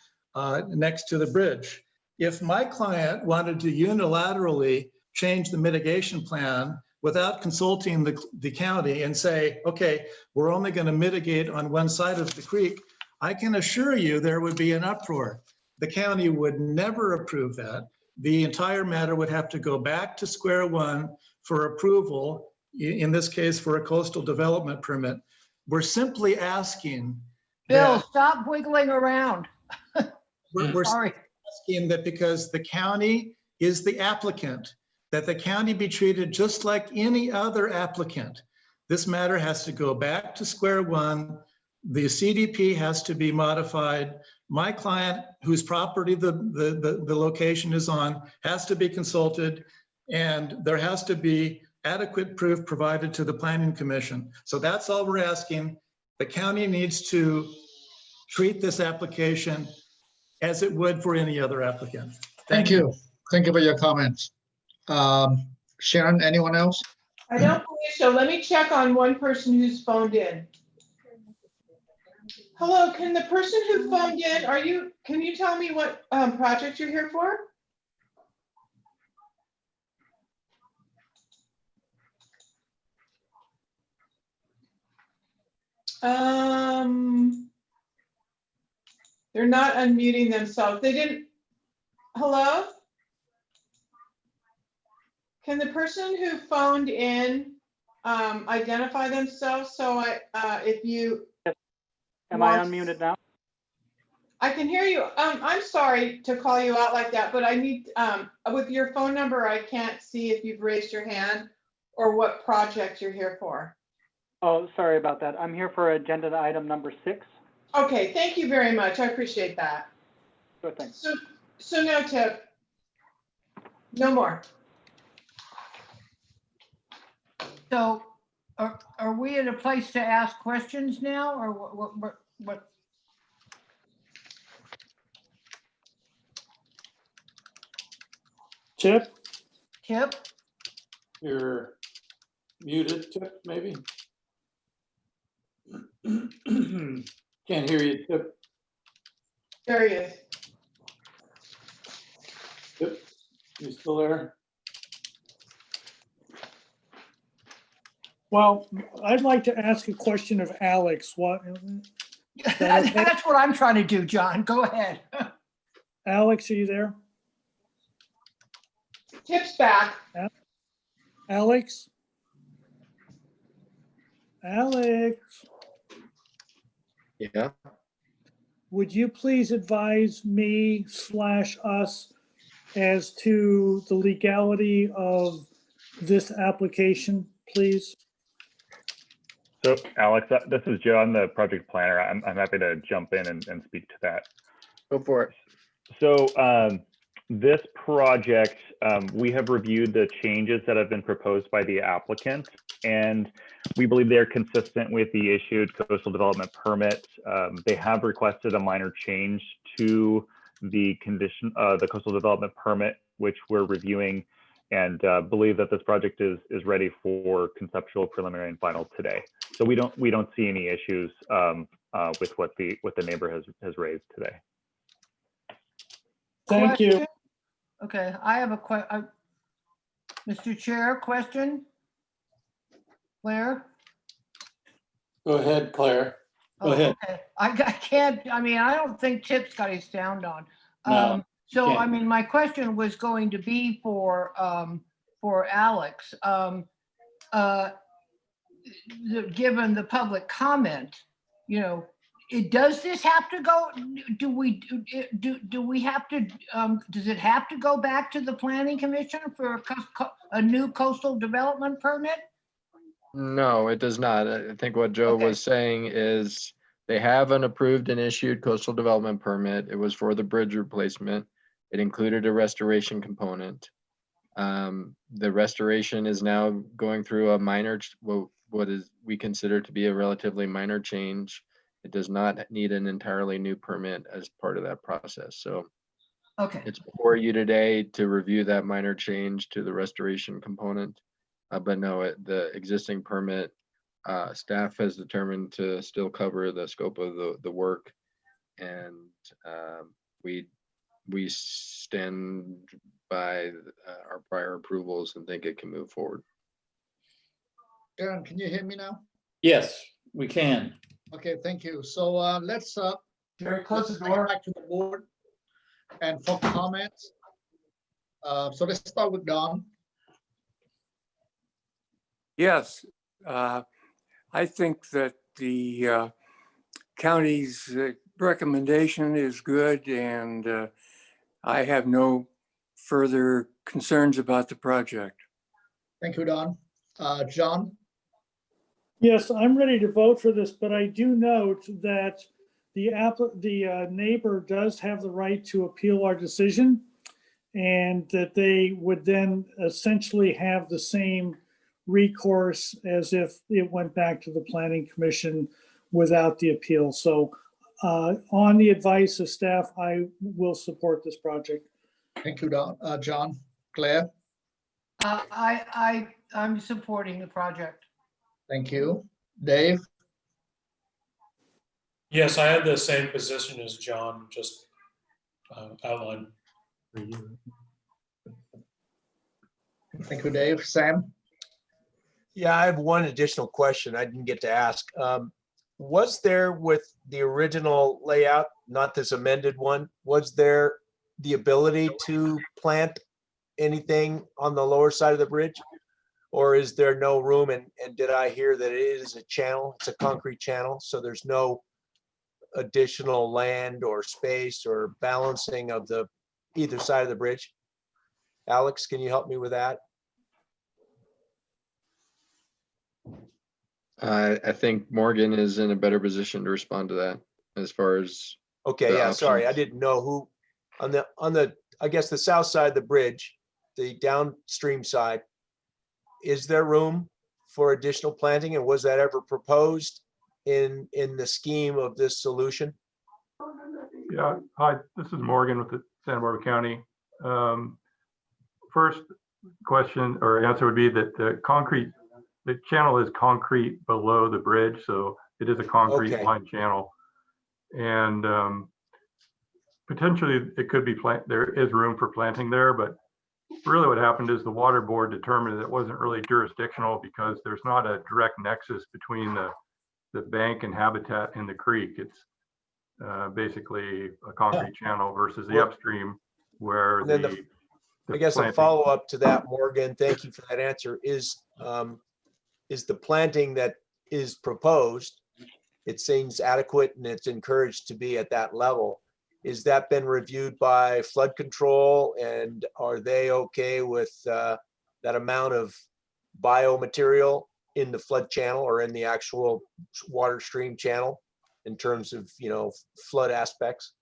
next to the bridge. If my client wanted to unilaterally change the mitigation plan without consulting the county and say, okay, we're only going to mitigate on one side of the creek, I can assure you there would be an uproar. The county would never approve that. The entire matter would have to go back to square one for approval, in this case for a coastal development permit. We're simply asking. Bill, stop wiggling around. We're Sorry. asking that because the county is the applicant, that the county be treated just like any other applicant. This matter has to go back to square one. The CDP has to be modified. My client, whose property the location is on, has to be consulted, and there has to be adequate proof provided to the Planning Commission. So that's all we're asking. The county needs to treat this application as it would for any other applicant. Thank you. Thank you for your comments. Sharon, anyone else? I don't believe so. Let me check on one person who's phoned in. Hello, can the person who phoned in, can you tell me what project you're here for? They're not unmuting themselves. They didn't, hello? Can the person who phoned in identify themselves? So if you. Am I unmuted now? I can hear you. I'm sorry to call you out like that, but I need, with your phone number, I can't see if you've raised your hand or what project you're here for. Oh, sorry about that. I'm here for agenda item number 6. Okay, thank you very much. I appreciate that. Sure thing. So no tip. No more. So are we in a place to ask questions now, or what? Tip? Tip? You're muted, Tip, maybe? Can't hear you, Tip. There he is. Tip, you still there? Well, I'd like to ask a question of Alex. That's what I'm trying to do, John. Go ahead. Alex, are you there? Tip's back. Alex? Alex? Yeah. Would you please advise me / us as to the legality of this application, please? So Alex, this is Joe. I'm the project planner. I'm happy to jump in and speak to that. Go for it. So this project, we have reviewed the changes that have been proposed by the applicant, and we believe they're consistent with the issued coastal development permit. They have requested a minor change to the condition, the coastal development permit, which we're reviewing, and believe that this project is ready for conceptual, preliminary, and final today. So we don't see any issues with what the neighbor has raised today. Thank you. Okay, I have a question. Mr. Chair, question? Claire? Go ahead, Claire. Go ahead. Okay. I can't, I mean, I don't think Chip's got his sound on. No, So, I can't. mean, my question was going to be for Alex. Given the public comment, you know, does this have to go, do we have to, does it have to go back to the planning commission for a new coastal development permit? No, it does not. I think what Joe Okay. was saying is they have an approved and issued coastal development permit. It was for the bridge replacement. It included a restoration component. The restoration is now going through a minor, what is we consider to be a relatively minor change. It does not need an entirely new permit as part of that process. So Okay. it's before you today to review that minor change to the restoration component. But no, the existing permit, staff has determined to still cover the scope of the work. And we stand by our prior approvals and think it can move forward. Aaron, can you hear me now? Yes, we can. Okay, thank you. So let's Jerry, close the bring it door. back to the board and for comments. So let's start with Don. Yes, I think that the county's recommendation is good, and I have no further concerns about the project. Thank you, Don. John? Yes, I'm ready to vote for this, but I do note that the neighbor does have the right to appeal our decision, and that they would then essentially have the same recourse as if it went back to the planning commission without the appeal. So on the advice of staff, I will support this project. Thank you, Don. John? Claire? I'm supporting the project. Thank you. Dave? Yes, I had the same position as John just outlined. Thank you, Dave. Sam? Yeah, I have one additional question I didn't get to ask. Was there with the original layout, not this amended one, was there the ability to plant anything on the lower side of the bridge? Or is there no room? And did I hear that it is a channel? It's a concrete channel, so there's no additional land or space or balancing of the either side of the bridge? Alex, can you help me with that? I think Morgan is in a better position to respond to that as far as. Okay, the yeah, sorry, I options. didn't know who, on the, I guess the south side of the bridge, the downstream side, is there room for additional planting, and was that ever proposed in the scheme of this solution? Yeah, hi, this is Morgan with the Santa Barbara County. First question or answer would be that the channel is concrete below the bridge, so it is a concrete Okay. line channel. And potentially it could be there is room for planting there, but really what happened is the water board determined that it wasn't really jurisdictional because there's not a direct nexus between the bank and habitat and the creek. It's basically a concrete channel versus the Well, upstream where and then the I guess a planting- follow-up to that, Morgan, thank you for that answer, is the planting that is proposed, it seems adequate and it's encouraged to be at that level. Is that been reviewed by flood control, and are they okay with that amount of biomaterial in the flood channel or in the actual water stream channel in terms of, flood aspects?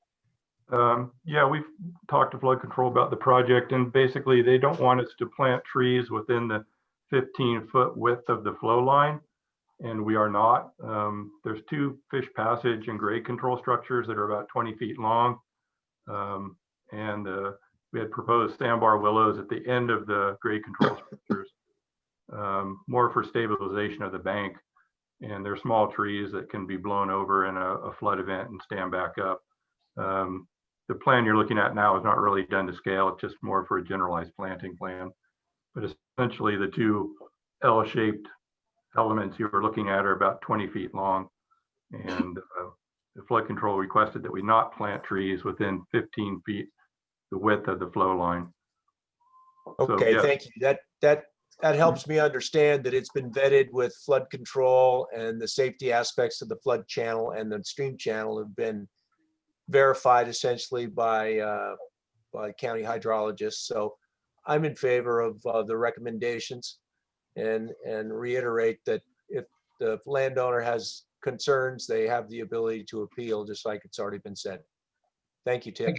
Yeah, we've talked to flood control about the project, and basically they don't want us to plant trees within the 15-foot width of the flow line, and we are not. There's 2 fish passage and grade control structures that are about 20 feet long. And we had proposed sandbar willows at the end of the grade control structures, more for stabilization of the bank. And they're small trees that can be blown over in a flood event and stand back up. The plan you're looking at now is not really done to scale. It's just more for a generalized planting plan. But essentially the 2 L-shaped elements you were looking at are about 20 feet long. And the flood control requested that we not plant trees within 15 feet the width of the flow line. So, Okay, yes. thank you. That helps me understand that it's been vetted with flood control, and the safety aspects of the flood channel and the stream channel have been verified essentially by county hydrologists. So I'm in favor of the recommendations, and reiterate that if the landowner has concerns, they have the ability to appeal, just like it's already been said. Thank you, Tim.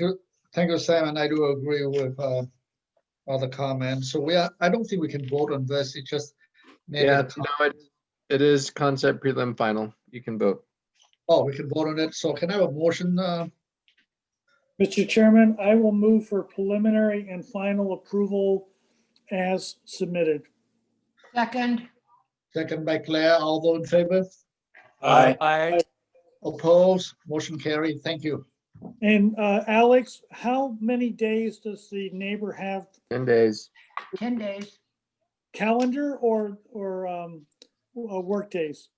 Thank you, Simon. I do agree with all the comments. So I don't think we can vote on this. It just. Yeah, no, it is concept prelim final. You can vote. Oh, we can vote on it. So can I have a motion? Mr. Chairman, I will move for preliminary and final approval as submitted. Second. Second by Claire. All those in favor? Aye. Opposed? Motion carried. Thank you. And Alex, how many days does the neighbor have? 10 days. 10 days. Calendar or work days?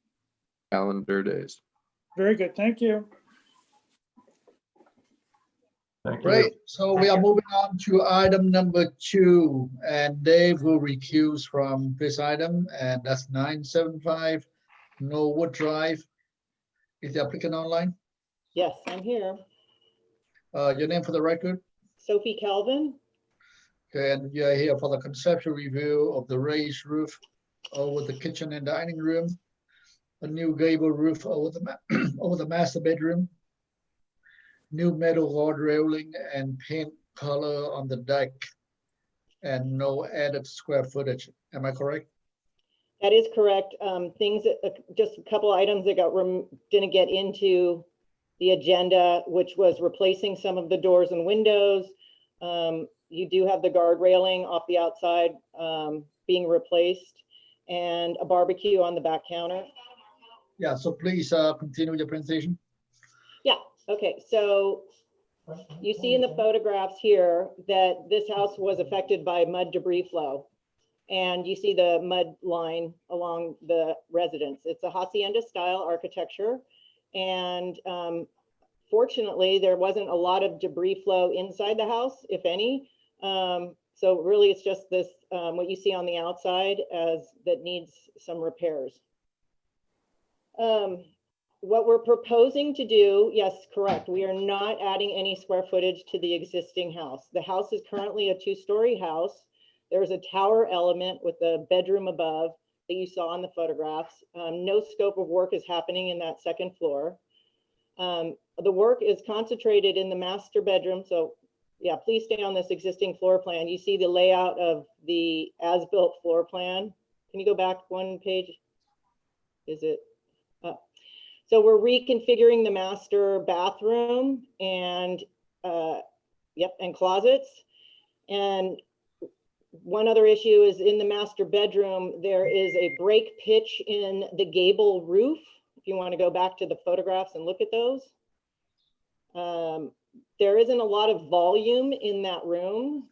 Calendar days. Very good. Thank you. Thank you. Great. So we are moving on to item number 2, and Dave will recuse from this item, and that's 975 Norwood Drive. Is the applicant online? Yes, I'm here. Your name for the record? Sophie Calvin. Okay, and you're here for the conceptual review of the raised roof over the kitchen and dining room, a new gable roof over the master bedroom, new metal guard railing and paint color on the deck, and no added square footage. Am I correct? That is correct. Just a couple items that didn't get into the agenda, which was replacing some of the doors and windows. You do have the guard railing off the outside being replaced, and a barbecue on the back counter. Yeah, so please continue your presentation. Yeah, okay, so you see in the photographs here that this house was affected by mud debris flow. And you see the mud line along the residence. It's a hacienda style architecture. And fortunately, there wasn't a lot of debris flow inside the house, if any. So really it's just this, what you see on the outside that needs some repairs. What we're proposing to do, yes, correct. We are not adding any square footage to the existing house. The house is currently a 2-story house. There's a tower element with a bedroom above that you saw in the photographs. No scope of work is happening in that second floor. The work is concentrated in the master bedroom. So yeah, please stay on this existing floor plan. You see the layout of the as-built floor plan. Can you go back one page? Is it? So we're reconfiguring the master bathroom and and closets. And one other issue is in the master bedroom, there is a break pitch in the gable roof. If you want to go back to the photographs and look at those. There isn't a lot of volume in that room.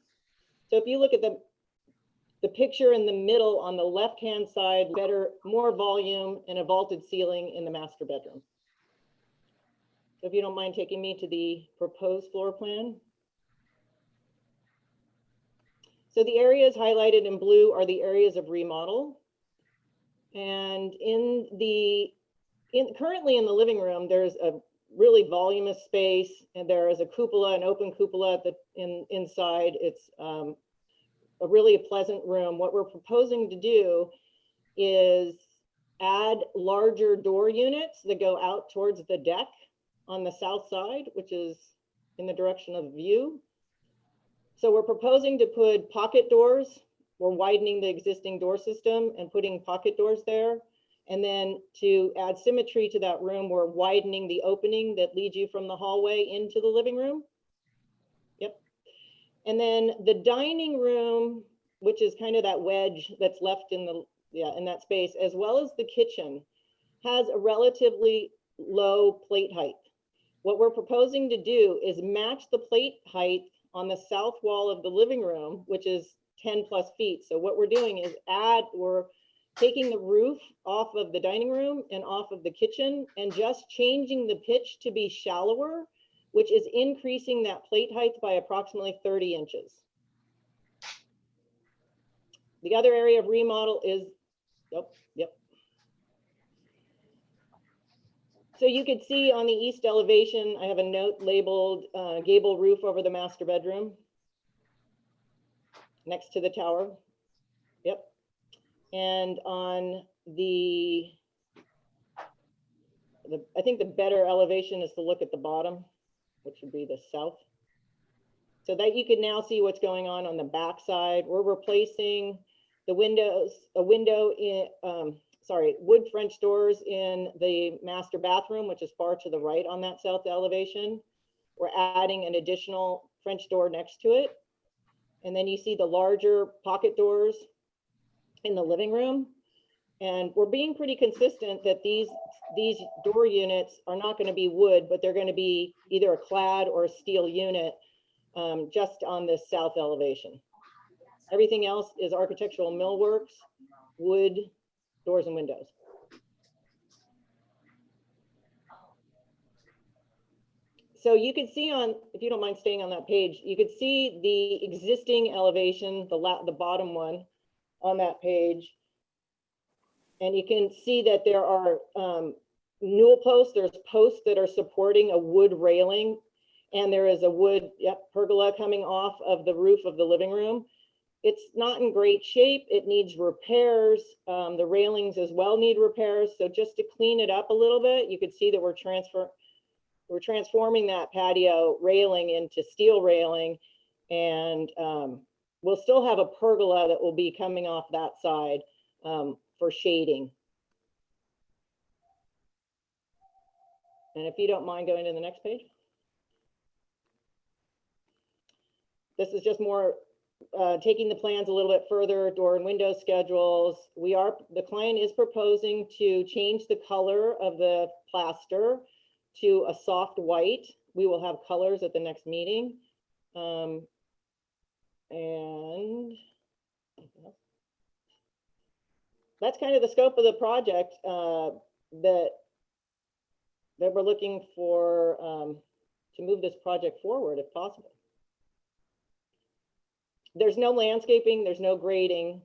So if you look at the picture in the middle on the left-hand side, more volume and a vaulted ceiling in the master bedroom. So if you don't mind taking me to the proposed floor plan. So the areas highlighted in blue are the areas of remodel. And currently in the living room, there's a really voluminous space, and there is a cupola, an open cupola inside. It's a really pleasant room. What we're proposing to do is add larger door units that go out towards the deck on the south side, which is in the direction of view. So we're proposing to put pocket doors. We're widening the existing door system and putting pocket doors there. And then to add symmetry to that room, we're widening the opening that leads you from the hallway into the living room. Yep. And then the dining room, which is kind of that wedge that's left in that space, as well as the kitchen, has a relatively low plate height. What we're proposing to do is match the plate height on the south wall of the living room, which is 10+ feet. So what we're doing is we're taking the roof off of the dining room and off of the kitchen and just changing the pitch to be shallower, which is increasing that plate height by approximately 30 inches. The other area of remodel is, yep. So you could see on the east elevation, I have a note labeled gable roof over the master bedroom next to the tower. Yep. And on I think the better elevation is to look at the bottom, which would be the south. So that you can now see what's going on the back side. We're replacing the windows, wood French doors in the master bathroom, which is far to the right on that south elevation. We're adding an additional French door next to it. And then you see the larger pocket doors in the living room. And we're being pretty consistent that these door units are not going to be wood, but they're going to be either a clad or a steel unit just on this south elevation. Everything else is architectural millworks, wood, doors and windows. So you could see if you don't mind staying on that page, you could see the existing elevation, the bottom one on that page. And you can see that there are newel posts, there's posts that are supporting a wood railing, and there is a wood pergola coming off of the roof of the living room. It's not in great shape. It needs repairs. The railings as well need repairs. So just to clean it up a little bit, you could see that we're transforming that patio railing into steel railing, and we'll still have a pergola that will be coming off that side for shading. And if you don't mind going to the next page. This is just more taking the plans a little bit further, door and window schedules. The client is proposing to change the color of the plaster to a soft white. We will have colors at the next meeting. And that's kind of the scope of the project that we're looking for to move this project forward if possible. There's no landscaping, there's no grading.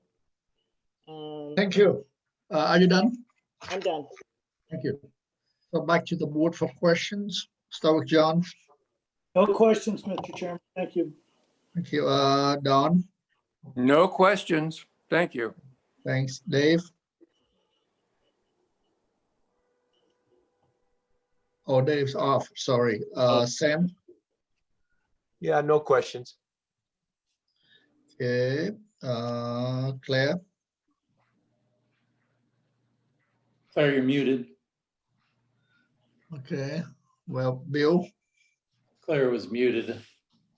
Thank you. Are you done? I'm done. Thank you. So back to the board for questions. Start with John. No questions, Mr. Chairman. Thank you. Thank you. Don. No questions. Thank you. Thanks. Dave. Oh, Dave's off. Sorry. Sam. Yeah, no questions. Okay. Claire. Claire, you're muted. Okay. Well, Bill. Claire was muted.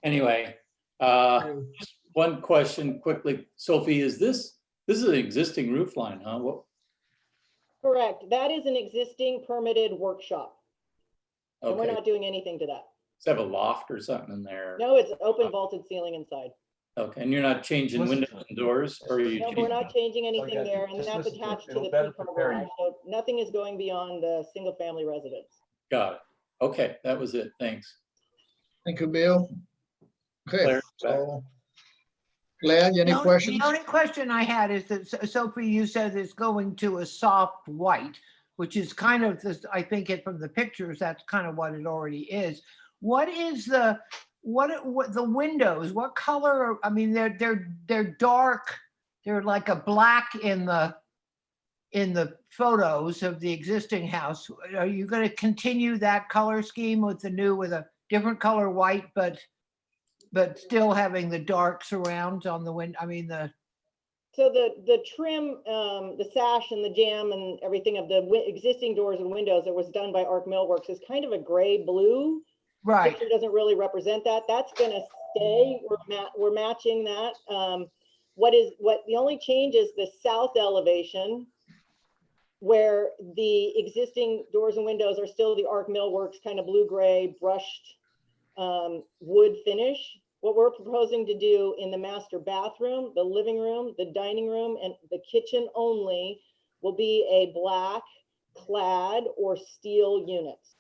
Anyway, just one question quickly. Sophie, this is an existing roof line, huh? Correct. That is an existing permitted workshop. And we're Okay. not doing anything to that. Does it have a loft or something in there? No, it's open vaulted ceiling inside. Okay, and you're not changing windows and doors, or are you No, we're changing? not changing anything there, and Just that's listen to it. attached to It'll the better P-card prepare garage. you. So nothing is going beyond the single family residence. Got it. Okay, that was it. Thanks. Thank you, Bill. Okay. Claire, So Claire, any questions? The only question I had is that, Sophie, you said it's going to a soft white, which is kind of this, I think from the pictures, that's kind of what it already is. What is what the windows, what color? I mean, they're dark. They're like a black in the photos of the existing house. Are you going to continue that color scheme with a different color white, but still having the dark surrounds on the window? I mean, So the trim, the sash and the jamb and everything of the existing doors and windows that was done by Arc Millworks is kind of a gray blue. Right. Picture doesn't really represent that. That's going to stay. We're matching that. The only change is the south elevation, where the existing doors and windows are still the Arc Millworks kind of blue-gray brushed wood finish. what we're proposing to do in the master bathroom, the living room, the dining room, and the kitchen only will be a black clad or steel units.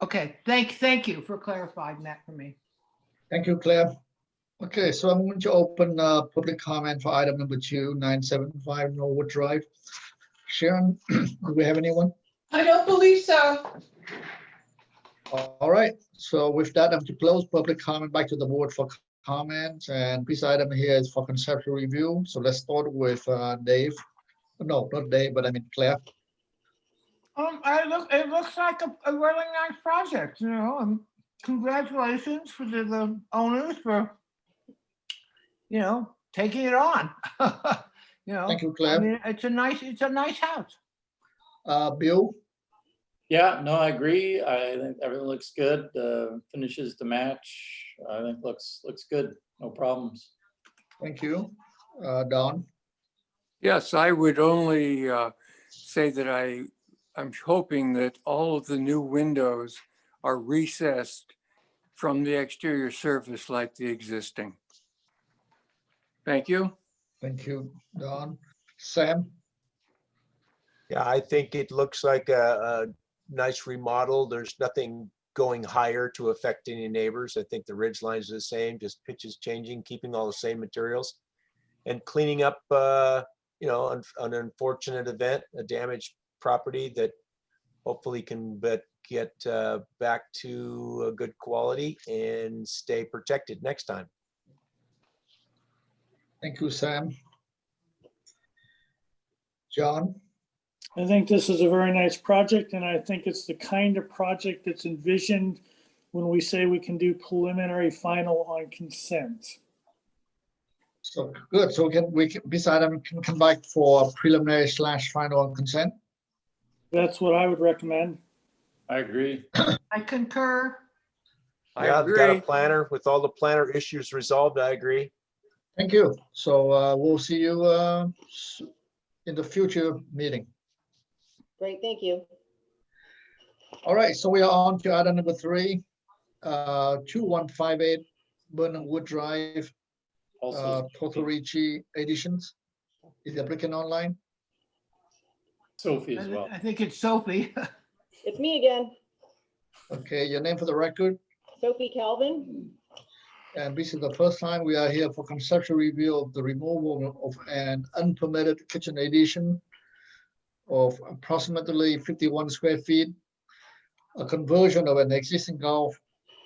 Okay, thank you for clarifying that for me. Thank you, Claire. Okay, so I'm going to open public comment for item number 2, 975 Norwood Drive. Sharon, do we have anyone? I don't believe so. All right, so with that, I'm to close public comment back to the board for comments. And this item here is for conceptual review. So let's start with Dave. No, not Dave, but I mean Claire. It looks like a really nice project, you know, and congratulations for the owners for, you know, taking it on. You know, Thank you, Claire. I mean, it's a nice house. Bill? Yeah, no, I agree. I think everything looks good. Finishes to match. I think looks good. No problems. Thank you. Don? Yes, I would only say that I'm hoping that all of the new windows are recessed from the exterior surface like the existing. Thank you. Thank you, Don. Sam? Yeah, I think it looks like a nice remodel. There's nothing going higher to affect any neighbors. I think the ridge lines are the same, just pitches changing, keeping all the same materials and cleaning up, you know, an unfortunate event, a damaged property that hopefully can get back to a good quality and stay protected next time. Thank you, Sam. John? I think this is a very nice project, and I think it's the kind of project that's envisioned when we say we can do preliminary final on consent. So good. So this item can come back for preliminary / final on consent. That's what I would recommend. I agree. I concur. Yeah, I've got a planner with all the planner issues resolved. I agree. Thank you. So we'll see you in the future meeting. Great, thank you. All right, so we are on to item number 3, 2158 Burnham Wood Drive, Totorici Editions. Is the applicant online? Sophie as well. I think it's Sophie. It's me again, Okay, your name for the record. Sophie Calvin. And this is the first time we are here for conceptual review of the removal of an unpermitted kitchen addition of approximately 51 square feet, a conversion of an existing golf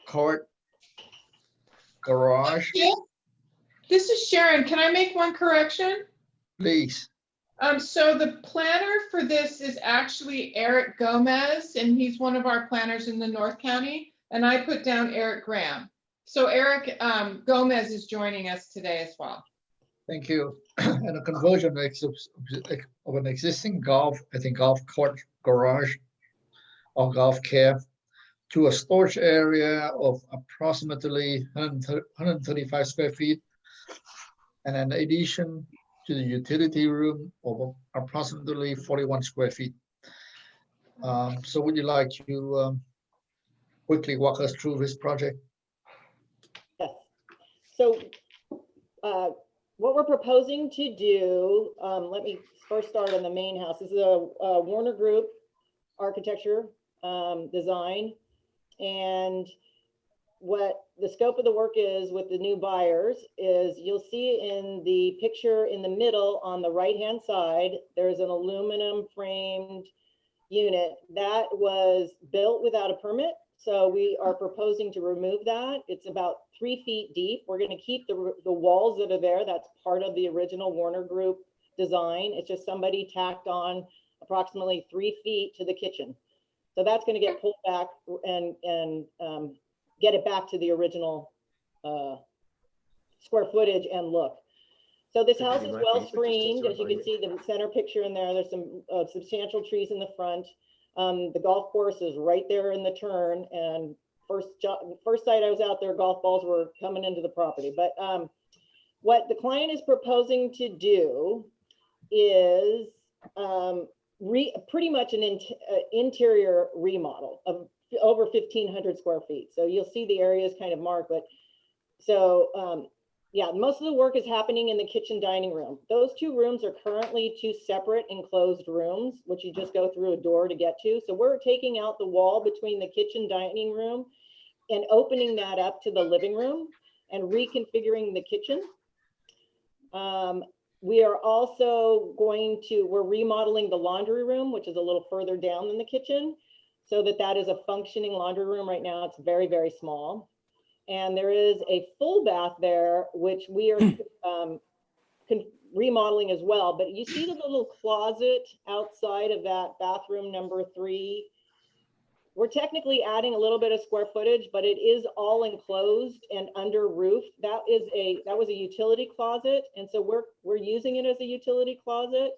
cart garage. Yeah. This is Sharon. Can I make one correction? Please. So the planner for this is actually Eric Gomez, and he's one of our planners in the North County, and I put down Eric Graham. So Eric Gomez is joining us today as well. Thank you. And a conversion of an existing golf cart garage or golf cab to a storage area of approximately 135 square feet and an addition to the utility room of approximately 41 square feet. So would you like to quickly walk us through this project? Yes. So what we're proposing to do, let me first start on the main house. This is a Warner Group architecture design. And what the scope of the work is with the new buyers is you'll see in the picture in the middle on the right-hand side, there's an aluminum framed unit that was built without a permit. So we are proposing to remove that. It's about 3 feet deep. We're going to keep the walls that are there. That's part of the original Warner Group design. It's just somebody tacked on approximately 3 feet to the kitchen. So that's going to get pulled back and get it back to the original square footage and look. So this house is well screened. As you can see, the center picture in there, there's some substantial trees in the front. The golf course is right there in the turn. And first sight I was out there, golf balls were coming into the property. But what the client is proposing to do is pretty much an interior remodel of over 1,500 square feet. So you'll see the areas kind of marked, but So yeah, most of the work is happening in the kitchen dining room. Those two rooms are currently two separate enclosed rooms, which you just go through a door to get to. So we're taking out the wall between the kitchen dining room and opening that up to the living room and reconfiguring the kitchen. We are also we're remodeling the laundry room, which is a little further down than the kitchen, so that is a functioning laundry room. Right now, it's very, very small. And there is a full bath there, which we are remodeling as well. But you see the little closet outside of that bathroom number 3. We're technically adding a little bit of square footage, but it is all enclosed and under roof. That was a utility closet, and so we're using it as a utility closet.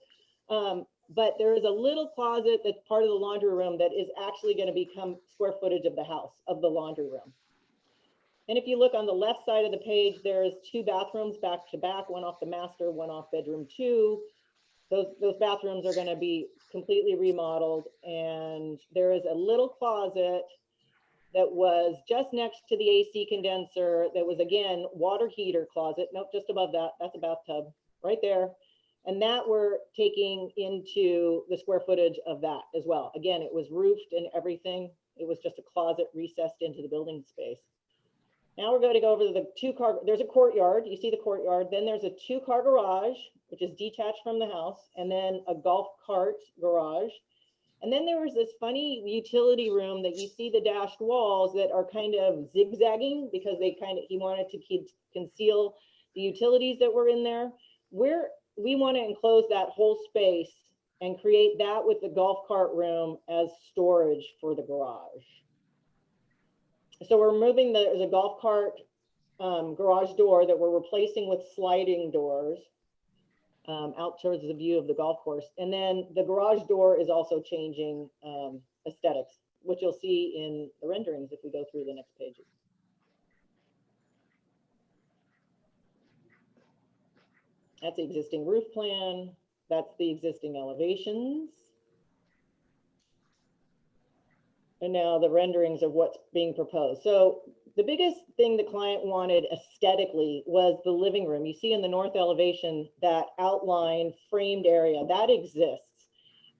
But there is a little closet that's part of the laundry room that is actually going to become square footage of the house, of the laundry room. And if you look on the left side of the page, there's 2 bathrooms back to back, one off the master, one off bedroom 2. Those bathrooms are going to be completely remodeled, and there is a little closet that was just next to the AC condenser that was, again, water heater closet. Nope, just above that, that's a bathtub right there. And that we're taking into the square footage of that as well. Again, it was roofed and everything. It was just a closet recessed into the building space. Now we're going to go over to the 2-car, there's a courtyard, you see the courtyard, then there's a 2-car garage, which is detached from the house, and then a golf cart garage. And then there was this funny utility room that you see the dashed walls that are kind of zigzagging because he wanted to conceal the utilities that were in there. We want to enclose that whole space and create that with the golf cart room as storage for the garage. So we're moving there's a golf cart garage door that we're replacing with sliding doors out towards the view of the golf course. And then the garage door is also changing aesthetics, which you'll see in the renderings if we go through the next pages. That's the existing roof plan. That's the existing elevations. And now the renderings of what's being proposed. So the biggest thing the client wanted aesthetically was the living room. You see in the north elevation, that outline framed area, that exists.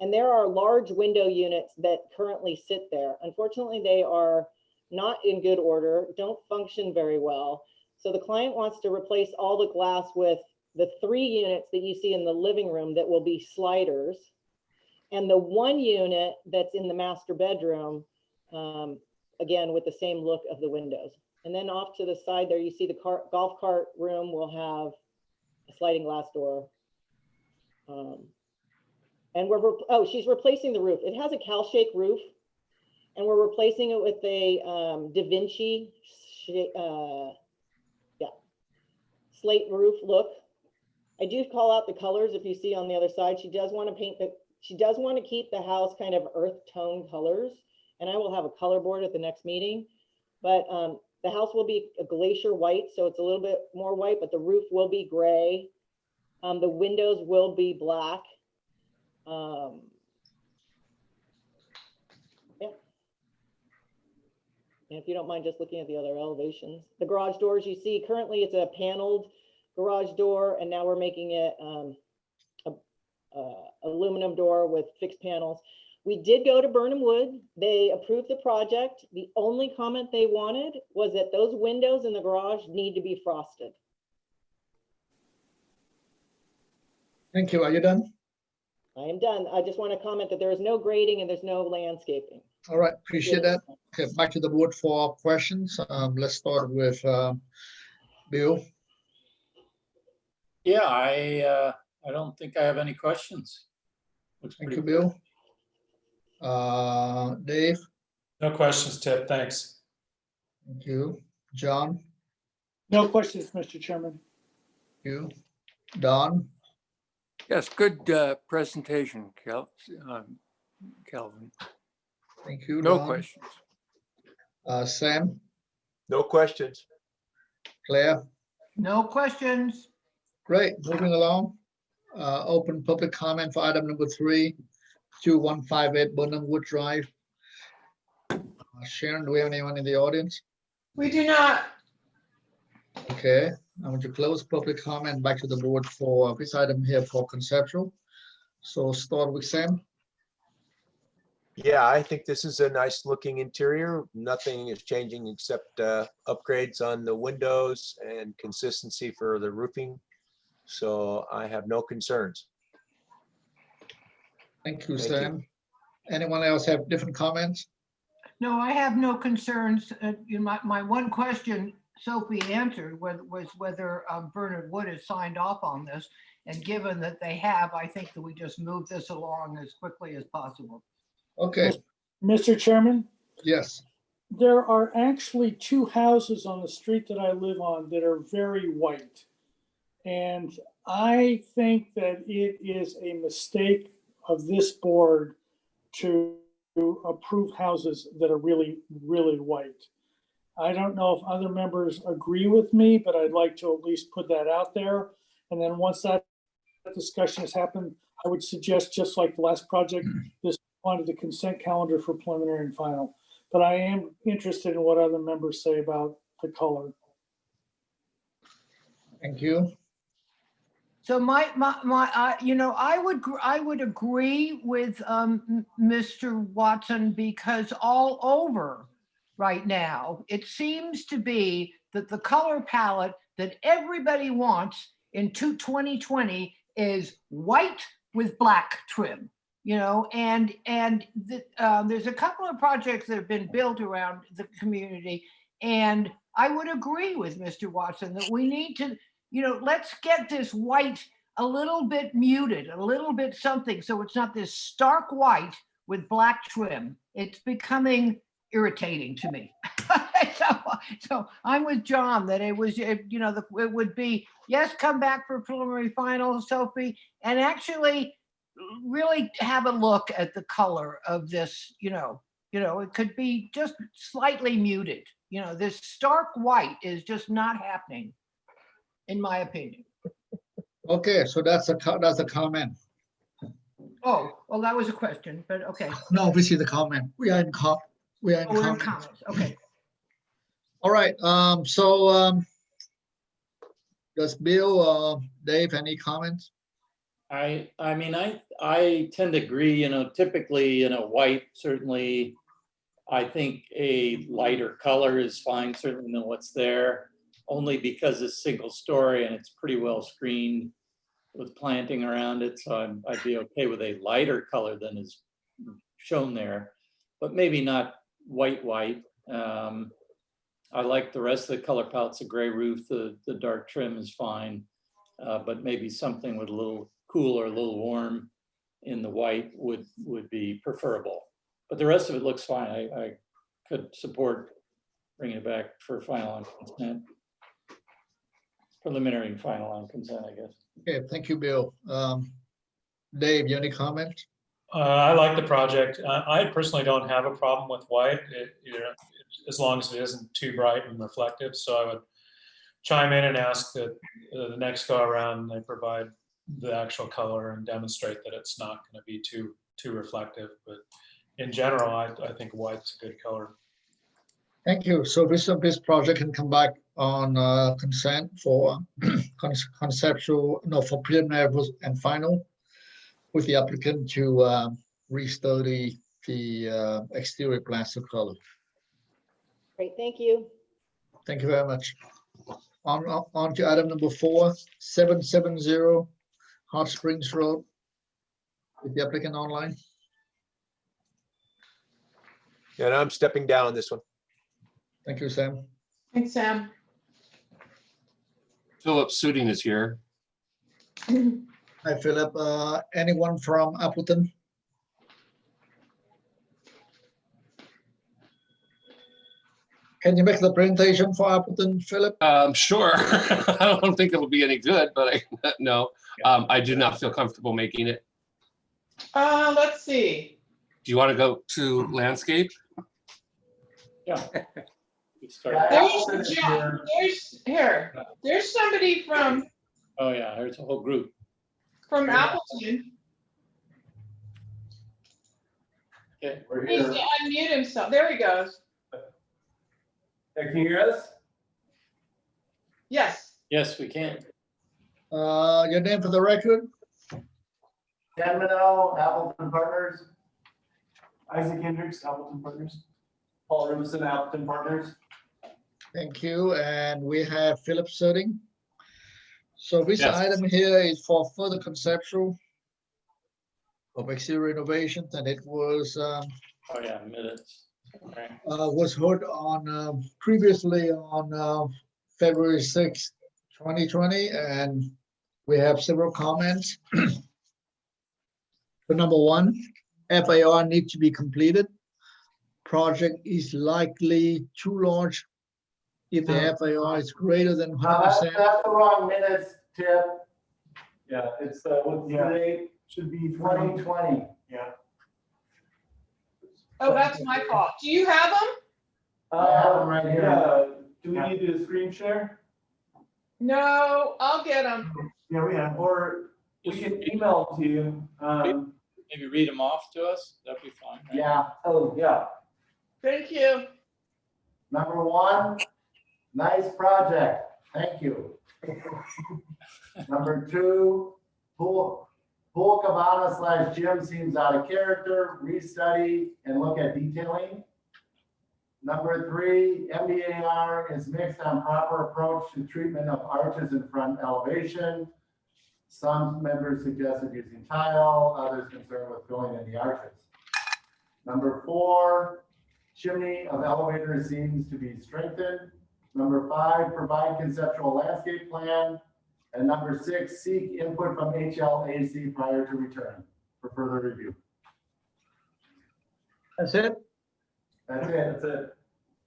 And there are large window units that currently sit there. Unfortunately, they are not in good order, don't function very well. So the client wants to replace all the glass with the 3 units that you see in the living room that will be sliders. And the 1 unit that's in the master bedroom, again, with the same look of the windows. And then off to the side there, you see the golf cart room will have a sliding glass door. And she's replacing the roof. It has a cow shake roof, and we're replacing it with a Da Vinci slate roof look. I do call out the colors if you see on the other side. She does want to keep the house kind of earth tone colors, and I will have a color board at the next meeting. But the house will be a glacier white, so it's a little bit more white, but the roof will be gray. The windows will be black. Yeah. And if you don't mind just looking at the other elevations. The garage doors you see, currently it's a paneled garage door, and now we're making it aluminum door with fixed panels. We did go to Burnham Wood. They approved the project. The only comment they wanted was that those windows in the garage need to be frosted. Thank you. Are you done? I am done. I just want to comment that there is no grading and there's no landscaping. All right, appreciate that. Okay, back to the board for questions. Let's start with Bill. Yeah, I don't think I have any questions. Thank you, Bill. Dave? No questions, Tip. Thanks. Thank you. John? No questions, Mr. Chairman. Thank you. Don? Yes, good presentation, Kelvin. Thank you. No Don. questions. Sam? No questions. Claire? No questions. Great, moving along. Open public comment for item number 3, 2158 Burnham Wood Drive. Sharon, do we have anyone in the audience? We do not. Okay, I'm going to close public comment back to the board for this item here for conceptual. So start with Sam. Yeah, I think this is a nice looking interior. Nothing is changing except upgrades on the windows and consistency for the roofing. So I have no concerns. Thank you, Thank you. Sam. Anyone else have different comments? No, I have no concerns. My one question Sophie answered was whether Bernard Wood has signed off on this. And given that they have, I think that we just move this along as quickly as possible. Okay, Mr. Chairman, yes. there are actually two houses on the street that I live on that are very white. And I think that it is a mistake of this board to approve houses that are really, really white. I don't know if other members agree with me, but I'd like to at least put that out there. And then once that discussion has happened, I would suggest, just like the last project, this onto the consent calendar for preliminary and final. But I am interested in what other members say about the color. Thank you. So I would agree with Mr. Watson, because all over right now, it seems to be that the color palette that everybody wants in 2020 is white with black trim. And there's a couple of projects that have been built around the community, and I would agree with Mr. Watson that we need to, let's get this white a little bit muted, a little bit something, so it's not this stark white with black trim. It's becoming irritating to me. So I'm with John that it was, it would be, yes, come back for preliminary final, Sophie, and actually really have a look at the color of this. It could be just slightly muted. This stark white is just not happening, in my opinion. Okay, so that's a comment. Oh, well, that was a question, but okay. No, we see the comment. We are in We're in comments. comments. Okay. All right, does Bill or Dave, any comments? I mean, I tend to agree, typically, white, certainly, I think a lighter color is fine, certainly than what's there, only because it's single story and it's pretty well screened with planting around it. So I'd be okay with a lighter color than is shown there, but maybe not white. I like the rest of the color palettes, a gray roof, the dark trim is fine, but maybe something with a little cool or a little warm in the white would be preferable. But the rest of it looks fine. I could support bringing it back for final on consent. Preliminary and final on consent, I guess. Okay, thank you, Bill. Dave, you any comment? I like the project. I personally don't have a problem with white, as long as it isn't too bright and reflective. So I would chime in and ask that the next go around they provide the actual color and demonstrate that it's not going to be too reflective. But in general, I think white's a good color. Thank you. So this project can come back on consent for conceptual, no, for preliminary and final, with the applicant to restore the exterior plaster color. Great, thank you. Thank you very much. On to item number 4, 770 Hot Springs Road. Is the applicant online? Yeah, and I'm stepping down on this one. Thank you, Sam. Thanks, Sam. Philip Suding is here. Hi, Philip. Anyone from Appleton? Can you make the presentation for Appleton, Philip? Sure. I don't think it'll be any good, but no, I do not feel comfortable making it. Let's see. Do you want to go to landscape? Yeah. There's somebody from Oh yeah, there's a whole group. Appleton. Okay. He needs to unmute himself. There he goes. Can you hear us? Yes. Yes, we can. Your name for the record? Dan Minow, Appleton Partners. Isaac Hendricks, Appleton Partners. Paul Rumson, Appleton Partners. Thank you. And we have Philip Sitting. So this Yes. item here is for further conceptual of exterior renovations, and it was Oh, yeah, minutes. Okay. was heard on previously on February 6th, 2020, and we have several comments. So number one, FAR needs to be completed. Project is likely too large if the FAR is greater than 100%. That's the wrong minutes, Tip. Yeah, it's what's the date? Should be 2020. Yeah. Oh, that's my fault. Do you have them? I have them right here. Do we need to screen share? No, I'll get them. Yeah, we have, or we can email them to you. Maybe read them off to us. That'd be fine. Right? Yeah. Oh, yeah. Thank you. Number one, nice project. Thank you. Number two, pool cabana / gym seems out of character. Restudy and look at detailing. Number three, MBAR is mixed on proper approach to treatment of arches in front elevation. Some members suggested using tile, others concerned with filling in the arches. Number four, chimney of elevator seems to be strengthened. Number five, provide conceptual landscape plan. And number six, seek input from HLAC prior to return for further review. That's it? That's it. That's it.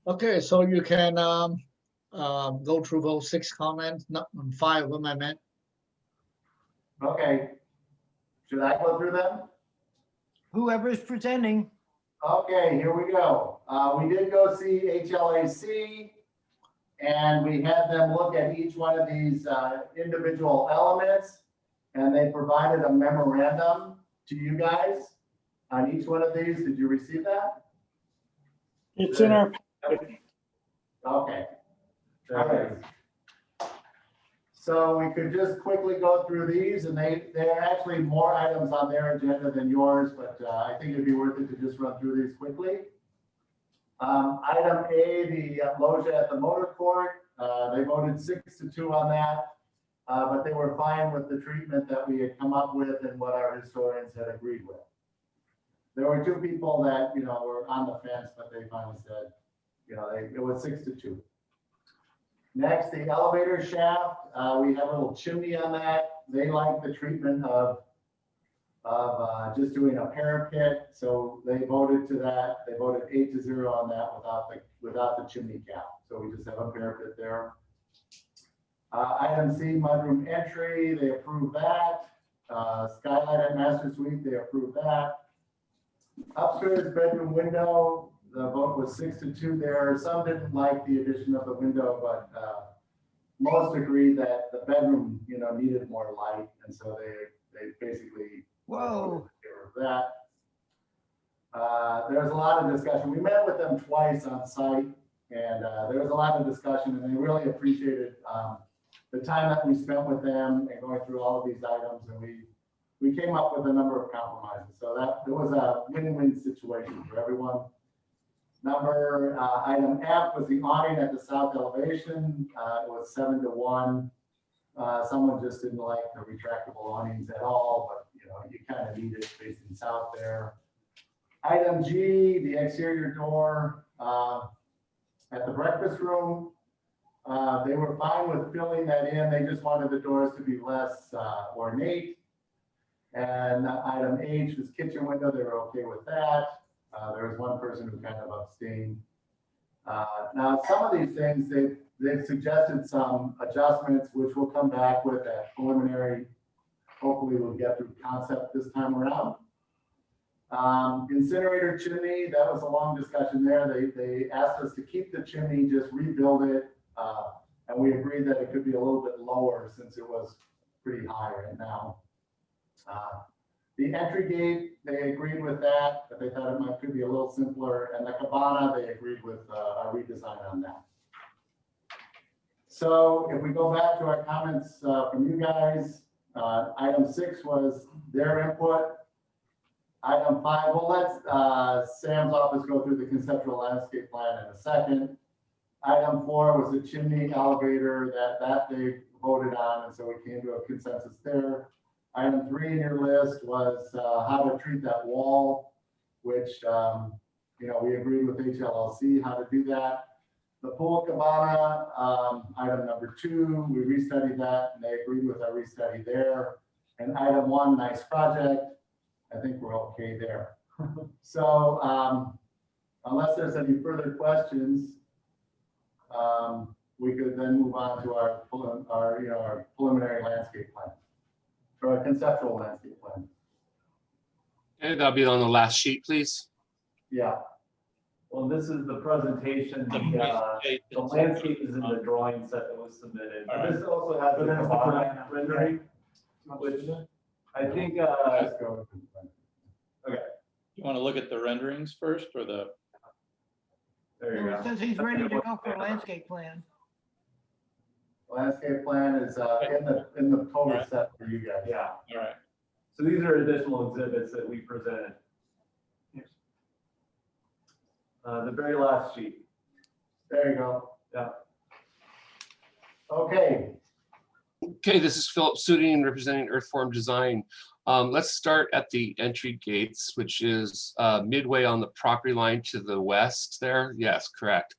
Okay, so you can go through those 6 comments, not 5 of them I meant. Okay. Should I go through them? Whoever's presenting. Okay, here we go. We did go see HLAC, and we had them look at each one of these individual elements, and they provided a memorandum to you guys on each one of these. Did you receive that? It's in our, Okay. All right. So we could just quickly go through these, and there are actually more items on their agenda than yours, but I think it'd be worth it to just run through these quickly. Item A, the loggia at the motor court, they voted 6-2 on that, but they were fine with the treatment that we had come up with and what our historians had agreed with. There were 2 people that, were on the fence, but they finally said, it was 6-2. Next, the elevator shaft, we have a little chimney on that. They like the treatment of just doing a parapet, so they voted to that. They voted 8-0 on that without the chimney cap. So we just have a parapet there. Item C, mudroom entry, they approved that. Skylight at master suite, they approved that. Upstairs bedroom window, the vote was 6-2 there. Some didn't like the addition of the window, but most agreed that the bedroom, needed more light, and so they basically Whoa. that. There was a lot of discussion. We met with them twice on site, and there was a lot of discussion, and they really appreciated the time that we spent with them and going through all of these items, and we came up with a number of compromises. So that it was a win-win situation for everyone. Item F was the awning at the south elevation. It was 7-1. Someone just didn't like the retractable awnings at all, but you kind of need it facing south there. Item G, the exterior door at the breakfast room. They were fine with filling that in. They just wanted the doors to be less ornate. And item H was kitchen window. They were okay with that. There was one person who kind of abstained. Now, some of these things, they've suggested some adjustments, which we'll come back with at preliminary. Hopefully we'll get through concept this time around. Incinerator chimney, that was a long discussion there. They asked us to keep the chimney, just rebuild it. And we agreed that it could be a little bit lower since it was pretty high right now. The entry gate, they agreed with that, but they thought it could be a little simpler. And the cabana, they agreed with our redesign on that. So if we go back to our comments from you guys, item 6 was their input. Item 5, we'll let Sam's office go through the conceptual landscape plan in a second. Item 4 was the chimney elevator that they voted on, and so we came to a consensus there. Item 3 in your list was how to treat that wall, which we agreed with HLLC how to do that. The pool cabana, item number 2, we restudied that and they agreed with our restudy there. And item 1, nice project. I think we're okay there. So unless there's any further questions, we could then move on to our preliminary landscape plan, or our conceptual landscape plan. And that'll be on the last sheet, please. Yeah. Well, this is the presentation. The landscape is in the drawing set that was submitted. Right. This also has the cabana rendering, which I think. Okay. You want to look at the renderings first or the? There you go. Since he's ready to go for a landscape plan. Landscape plan is in the total set for you guys. Yeah. All right. So these are additional exhibits that we presented. The very last sheet. There you go. Yeah. Okay. Okay, this is Philip Suding representing Earthform Design. Let's start at the entry gates, which is midway on the property line to the west there. Yes, correct.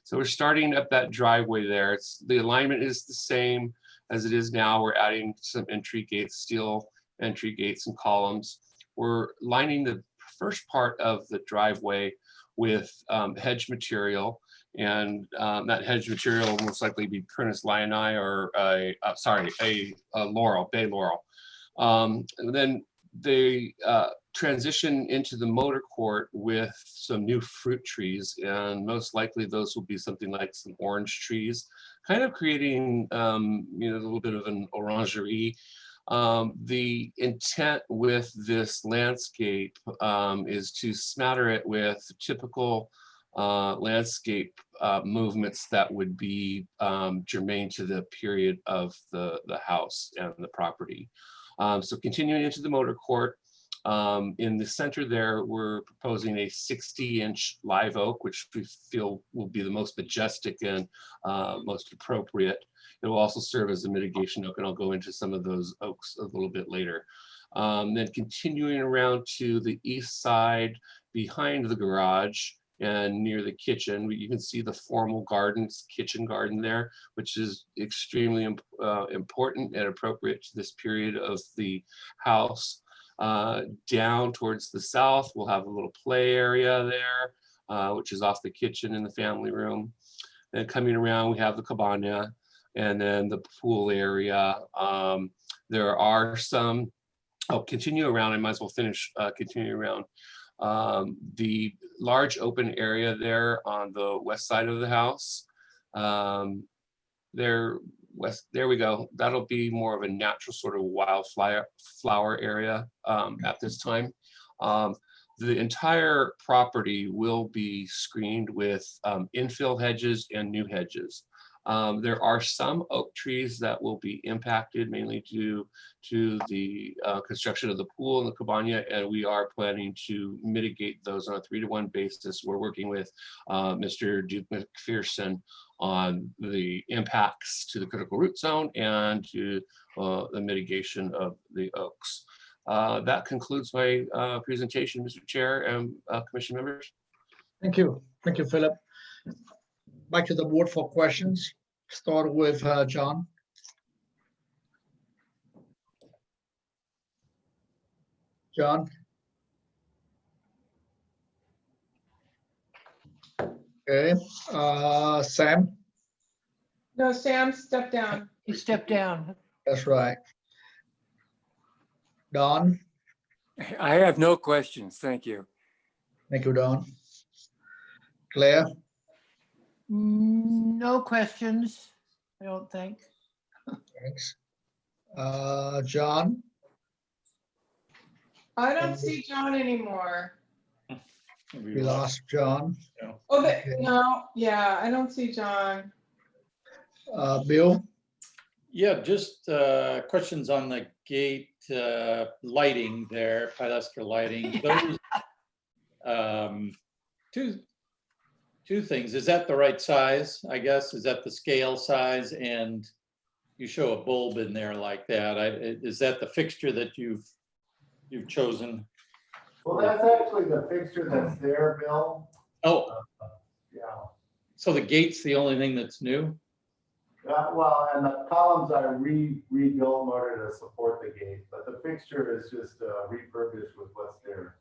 So we're starting up that driveway there. The alignment is the same as it is now. We're adding some entry gates, steel entry gates and columns. We're lining the first part of the driveway with hedge material, and that hedge material will most likely be Prunus lioni or a laurel, bay laurel. And then they transition into the motor court with some new fruit trees, and most likely those will be something like some orange trees, kind of creating a little bit of an orangerie. The intent with this landscape is to smatter it with typical landscape movements that would be germane to the period of the house and the property. So continuing into the motor court, in the center there, we're proposing a 60-inch live oak, which we feel will be the most majestic and most appropriate. It will also serve as a mitigation oak, and I'll go into some of those oaks a little bit later. Then continuing around to the east side behind the garage and near the kitchen, you can see the formal gardens, kitchen garden there, which is extremely important and appropriate to this period of the house. Down towards the south, we'll have a little play area there, which is off the kitchen and the family room. Then coming around, we have the cabana and then the pool area. There are some, I'll continue around, I might as well finish continuing around. The large open area there on the west side of the house. There we go. That'll be more of a natural sort of wildflower area at this time. The entire property will be screened with infill hedges and new hedges. There are some oak trees that will be impacted mainly due to the construction of the pool and the cabana, and we are planning to mitigate those on a 3-to-1 basis. We're working with Mr. Duke McPherson on the impacts to the critical root zone and to the mitigation of the oaks. That concludes my presentation, Mr. Chair and Commission members. Thank you. Thank you, Philip. Back to the board for questions. Start with John. John? Okay, Sam? No, Sam stepped down. He stepped down. That's right. Don? I have no questions. Thank you. Thank you, Don. Claire? No questions, I don't think. Thanks. John? I don't see John anymore. We lost John. Oh, no, yeah, I don't see John. Bill? Yeah, just questions on the gate lighting there, pilaster lighting. Those two things. Is that the right size, I guess? Is that the scale size? And you show a bulb in there like that. Is that the fixture that you've chosen? Well, that's actually the fixture that's there, Bill. Oh, Yeah. so the gate's the only thing that's new? Well, and the columns are rebuilt in order to support the gate, but the fixture is just refurbished with what's there.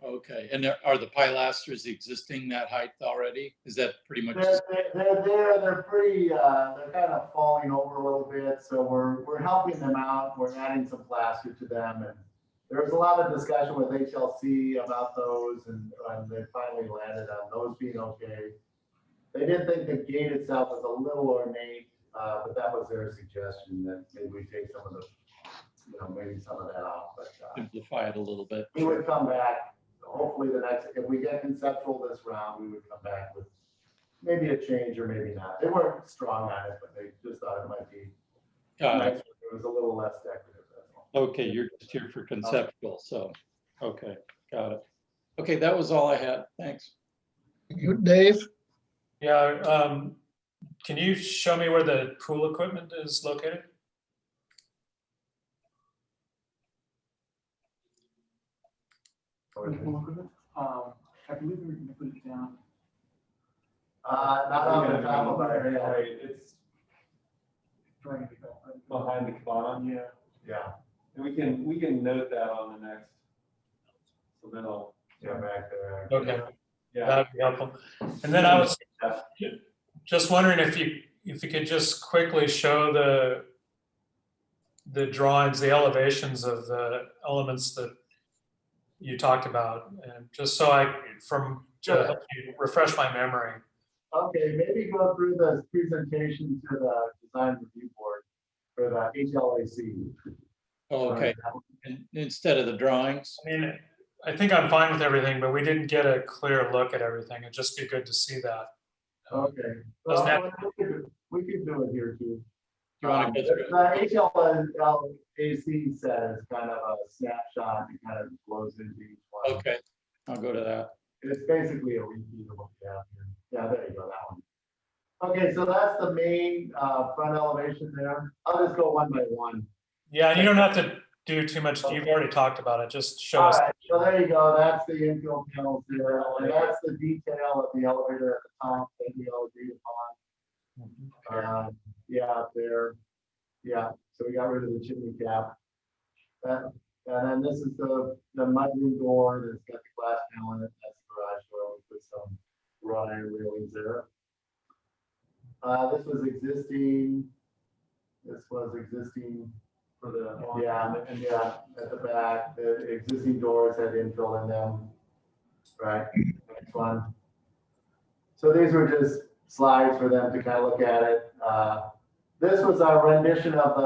Okay, and are the pilasters existing that height already? Is that pretty much? They're there. They're pretty. They're kind of falling over a little bit, so we're helping them out. We're adding some plaster to them, and there was a lot of discussion with HLC about those, and they finally landed on those being okay. They did think the gate itself was a little ornate, but that was their suggestion that maybe we take some of the, maybe some of that off. But Simplify it a little bit. we would come back. Hopefully, if we get conceptual this round, we would come back with maybe a change or maybe not. They weren't strong on it, but they just thought it might be nice. It was a little less decorative. That's all. Okay, you're just here for conceptual, so, okay, got it. Okay, that was all I had. Thanks. Thank you, Dave. Yeah, can you show me where the pool equipment is located? I believe we were gonna put it down. Not on the top of our head. It's behind the cabana. Yeah. Yeah. And we can note that on the next. So then I'll. Yeah, back there. Okay, Yeah. that'd be helpful. And then I was just wondering if you could just quickly show the drawings, the elevations of the elements that you talked about, and just so to help you refresh my memory. Okay, maybe go through the presentation to the design review board for the HLAC. Oh, okay, instead of the drawings? I mean, I think I'm fine with everything, but we didn't get a clear look at everything. It'd just be good to see that. Okay. Doesn't have- We could do it here too. You want to go through? The HLAC set is kind of a snapshot that kind of flows into each one. Okay, I'll go to that. It's basically a repeat of what we have here. Yeah, there you go, that one. Okay, so that's the main front elevation there. I'll just go one by one. Yeah, and you don't have to do too much. You've already talked about it. Just show All us. right, so there you go. That's the infill panels there, and that's the detail of the elevator at the top that we all agreed upon. Yeah, up there. Yeah, so we got rid of the chimney cap. And then this is the mudroom door that's got the glass panel in it. That's the garage door. We put some wrought iron railings there. This was existing. This was existing. For the. Yeah, and yeah, at the back, the existing doors had infill in them. Right, next one. So these were just slides for them to kind of look at it. This was our rendition of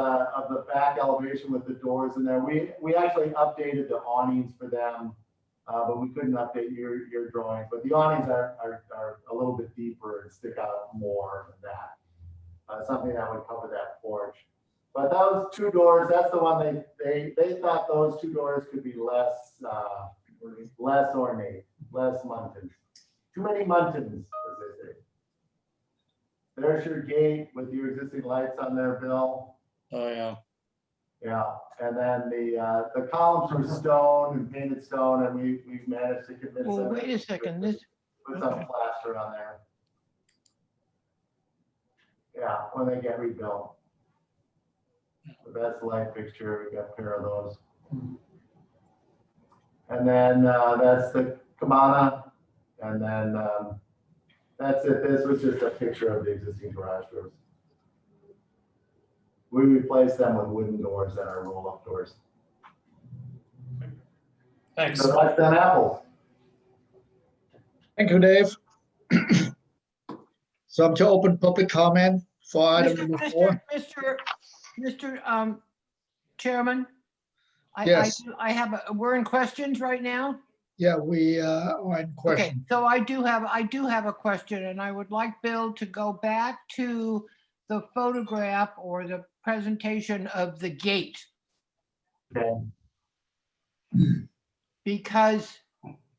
the back elevation with the doors in there. We actually updated the awnings for them, but we couldn't update your drawings. But the awnings are a little bit deeper and stick out more than that. Something that would cover that porch. But those two doors, that's the one they thought those two doors could be less ornate, less muntins. Too many muntins, as they say. There's your gate with your existing lights on there, Bill. Oh, yeah. Yeah, and then the columns were stone and painted stone, and we managed to convince them. Well, wait a second, this. Put some plaster on there. Yeah, when they get rebuilt. But that's the light fixture, we got a pair of those. And then that's the cabana, and then that's it. This was just a picture of the existing garage doors. We replaced them with wooden doors that are roll-up doors. Thanks. So that's them apples. Thank you, Dave. So I'm to open public comment for item number 4. Mr. Chairman, Yes. we're in questions right now? Yeah, we are in Okay, question. so I do have a question, and I would like Bill to go back to the photograph or the presentation of the gate. Okay. Because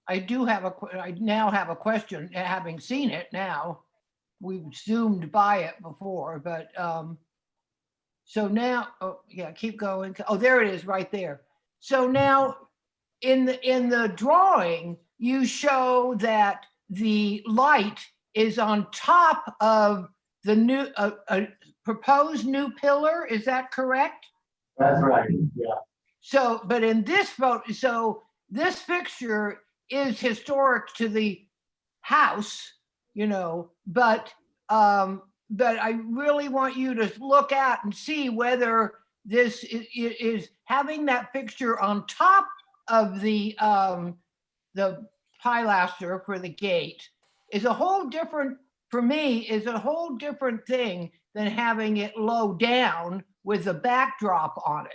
I do have I now have a question, having seen it now. We've zoomed by it before, but so now, oh yeah, keep going. Oh, there it is right there. So now in the drawing, you show that the light is on top of the new proposed new pillar. Is that correct? That's right, yeah. So, but in this photo, so this fixture is historic to the house, you know, but I really want you to look at and see whether this is having that fixture on top of the pilaster for the gate is a whole different, for me, is a whole different thing than having it low down with a backdrop on it.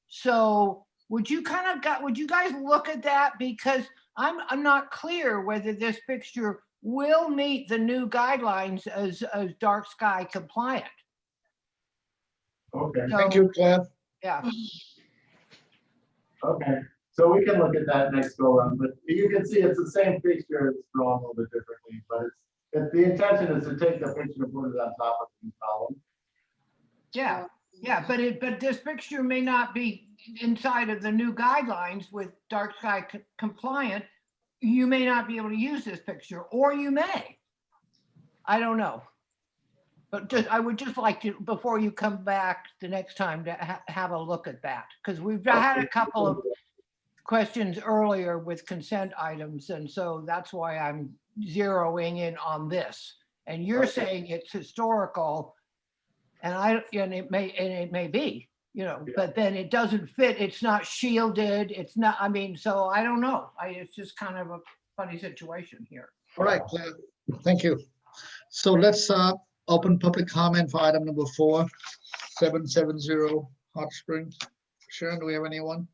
So would you guys look at that? Because I'm not clear whether this fixture will meet the new guidelines as dark sky compliant. Okay. So, Thank you, Claire. yeah. Okay, so we can look at that next go around, but you can see it's the same fixture, it's drawn a little bit differently, but the intention is to take the picture and put it on top of the column. Yeah, yeah, but this fixture may not be inside of the new guidelines with dark sky compliant. You may not be able to use this picture, or you may. I don't know. But I would just like to, before you come back the next time, to have a look at that, because we've had a couple of questions earlier with consent items, and so that's why I'm zeroing in on this. And you're saying it's historical, and it may be, you know, but then it doesn't fit. It's not shielded. It's not. I mean, so I don't know. It's just kind of a funny situation here. All right, Claire, thank you. So let's open public comment for item number 4, 770 Hot Springs. Sharon, do we have anyone?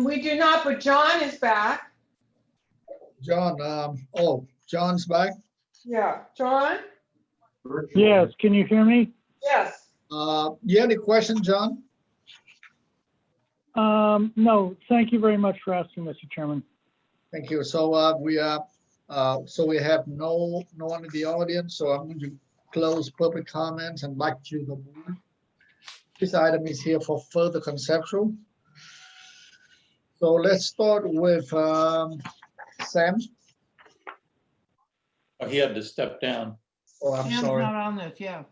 We do not, but John is back. John, oh, John's back. Yeah, John? Yes, can you hear me? Yes. You have any question, John? No, thank you very much for asking, Mr. Chairman. Thank you. So we have no one in the audience, so I'm going to close public comments and back to the board. This item is here for further conceptual. So let's start with Sam. Oh, he had to step down. Oh, I'm Sam's sorry. not on this, yeah.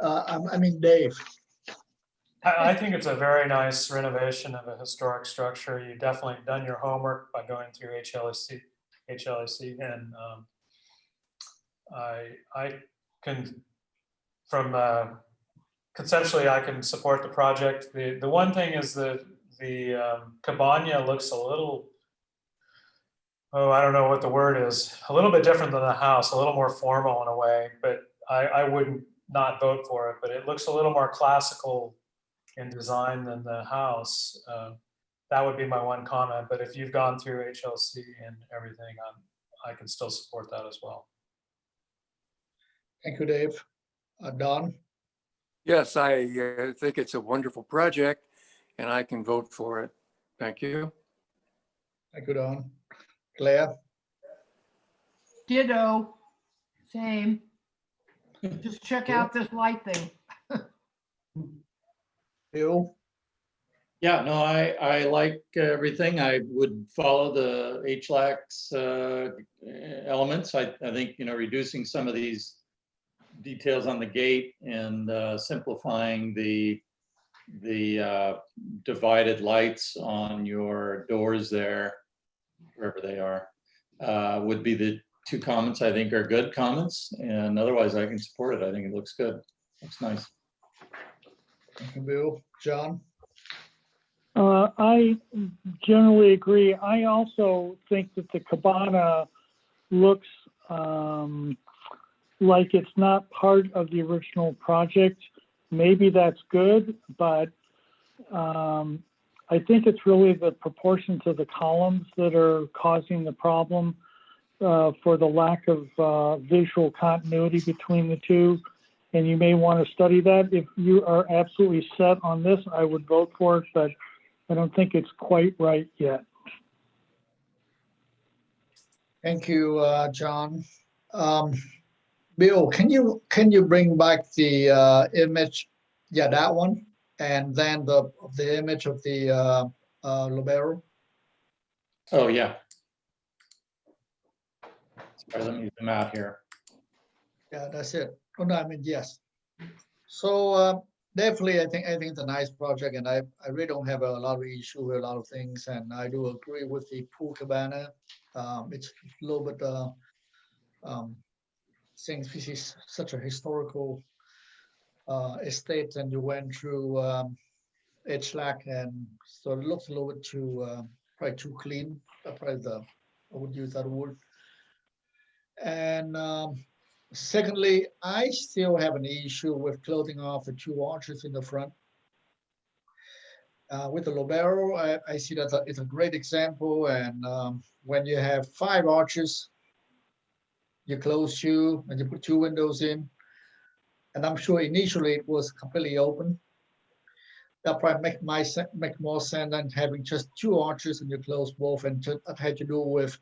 I mean, Dave. I think it's a very nice renovation of a historic structure. You've definitely done your homework by going through HLSC, and I can, from conceptually, I can support the project. The one thing is the cabana looks a little, oh, I don't know what the word is, a little bit different than the house, a little more formal in a way, but I wouldn't not vote for it, but it looks a little more classical in design than the house. That would be my one comment, but if you've gone through HLC and everything, I can still support that as well. Thank you, Dave. Don? Yes, I think it's a wonderful project and I can vote for it. Thank you. Thank you, Don. Claire? Ditto, same. Just check out this light thing. Bill? Yeah, no, I like everything. I would follow the HLAC's elements. I think, you know, reducing some of these details on the gate and simplifying the divided lights on your doors there, wherever they are, would be the 2 comments I think are good comments, and otherwise I can support it. I think it looks good. Looks nice. Thank you, Bill. John? I generally agree. I also think that the cabana looks like it's not part of the original project. Maybe that's good, but I think it's really the proportions of the columns that are causing the problem for the lack of visual continuity between the two. and you may want to study that. If you are absolutely set on this, I would vote for it, but I don't think it's quite right yet. Thank you, John. Bill, can you bring back the image? Yeah, that one, and then the image of the Lobero. Oh, yeah. Sorry, let me zoom out here. Yeah, that's it. Oh, no, I mean, yes. So definitely, I think it's a nice project, and I really don't have a lot of issue with a lot of things, and I do agree with the pool cabana. It's a little bit since this is such a historical estate, and you went through HLAC, and so it looks a little bit too probably too clean. Probably I would use that word. And secondly, I still have an issue with closing off the 2 arches in the front. With the Lobero, I see that it's a great example. And when you have 5 arches, you close 2 and you put 2 windows in. And I'm sure initially it was completely open. That probably make more sense than having just 2 arches and you close both. And that had to do with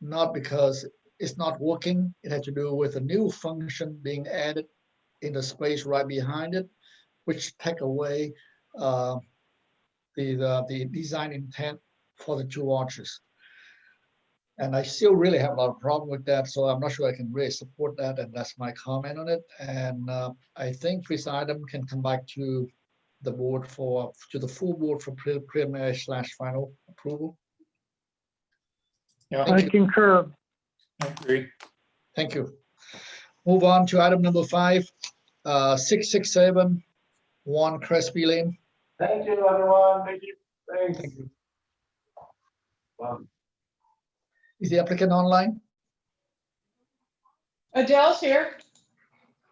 not because it's not working. It had to do with a new function being added in the space right behind it, which take away the design intent for the 2 arches. And I still really have a lot of problem with that, so I'm not sure I can really support that, and that's my comment on it. And I think this item can come back to the board to the full board for preliminary/final approval. Yeah, I concur. I agree. Thank you. Move on to item number 5, 667 1 Crespi Lane. Thank you, everyone. Thank you. Thanks. Thank you. Wow. Is the applicant online? Adele's here.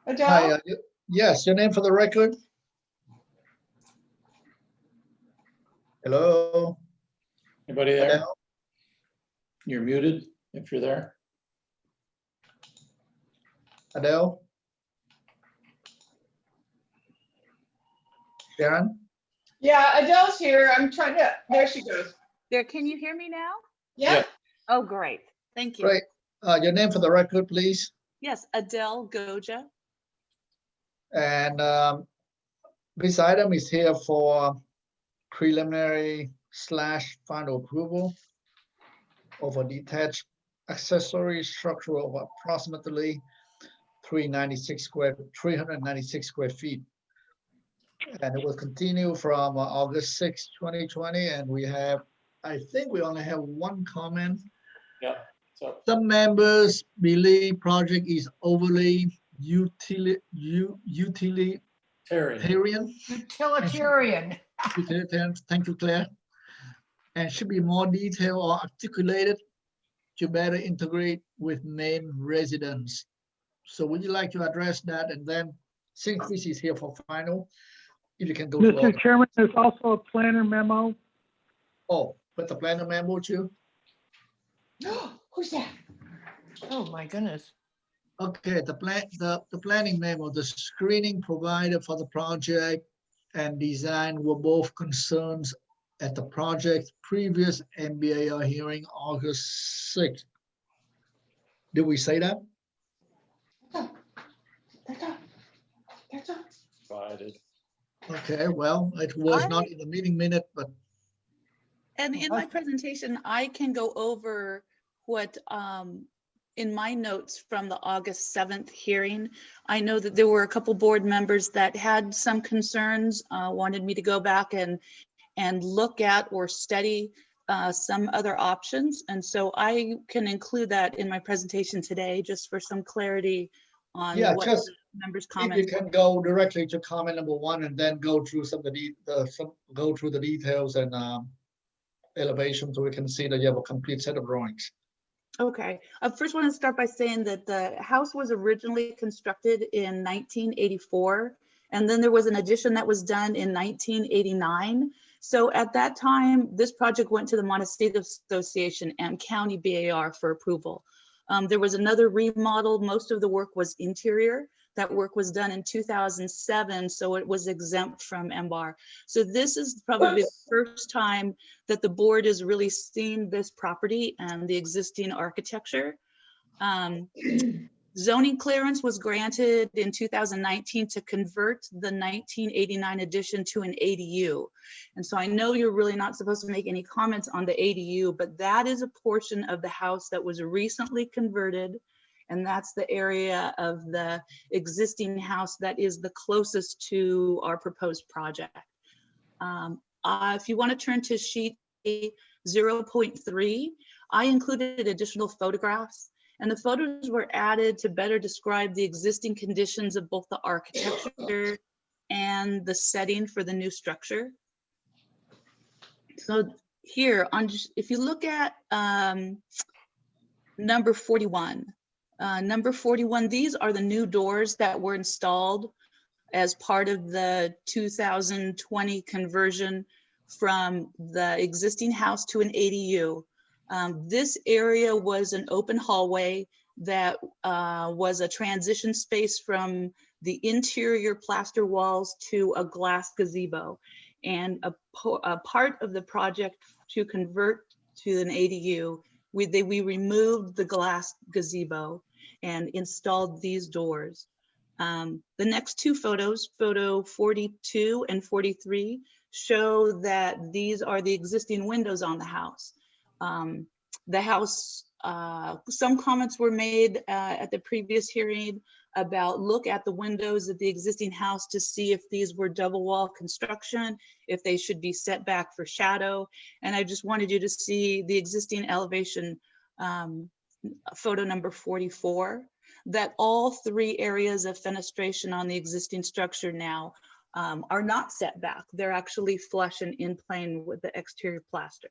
Adele? Hi, yes, your name for the record? Hello? Anybody there? Adele? You're muted if you're there. Adele? Sharon? Yeah, Adele's here. I'm trying to, there she goes. There, can you hear me now? Yeah. Oh, great. Thank you. Great. Your name for the record, please. Yes, Adele Goja. And this item is here for preliminary/final approval of a detached accessory structure of approximately 396 square feet. And it will continue from August 6, 2020. And we have, I think we only have 1 comment. Yeah. So Some members believe project is overly utilitarian. Utilitarian. Thank you, Claire. And should be more detailed or articulated to better integrate with main residents. So would you like to address that? And then, since this is here for final, if you can go to all. Mr. Chairman, there's also a planner memo. Oh, but the planner memo too? Who's that? Oh, my goodness. Okay, the planning memo, the screening provided for the project and design were both concerns at the project's previous MBAR hearing, August 6th. Did we say that? provided. Okay, well, it was not in the meeting minute, but. And in my presentation, I can go over what, in my notes from the August 7th hearing, I know that there were a couple board members that had some concerns, wanted me to go back and look at or study some other options. And so I can include that in my presentation today, just for some clarity on what just the members' if comments. you can go directly to comment number 1 and then go through some of go through the details and elevation, so we can see that you have a complete set of drawings. Okay, I first want to start by saying that the house was originally constructed in 1984, and then there was an addition that was done in 1989. So at that time, this project went to the Montecito Association and County BAR for approval. There was another remodel. Most of the work was interior. That work was done in 2007, so it was exempt from MBAR. So this is probably the first time that the board has really seen this property and the existing architecture. Zoning clearance was granted in 2019 to convert the 1989 addition to an ADU. And so I know you're really not supposed to make any comments on the ADU, but that is a portion of the house that was recently converted. And that's the area of the existing house that is the closest to our proposed project. If you want to turn to sheet 0.3, I included additional photographs. And the photos were added to better describe the existing conditions of both the architecture and the setting for the new structure. So here, if you look at number 41, these are the new doors that were installed as part of the 2020 conversion from the existing house to an ADU. This area was an open hallway that was a transition space from the interior plaster walls to a glass gazebo. And a part of the project to convert to an ADU, we removed the glass gazebo and installed these doors. The next two photos, photo 42 and 43, show that these are the existing windows on the house. The house, some comments were made at the previous hearing about look at the windows of the existing house to see if these were double wall construction, if they should be set back for shadow. And I just wanted you to see the existing elevation, photo number 44, that all three areas of fenestration on the existing structure now are not set back. They're actually flush and in plane with the exterior plaster.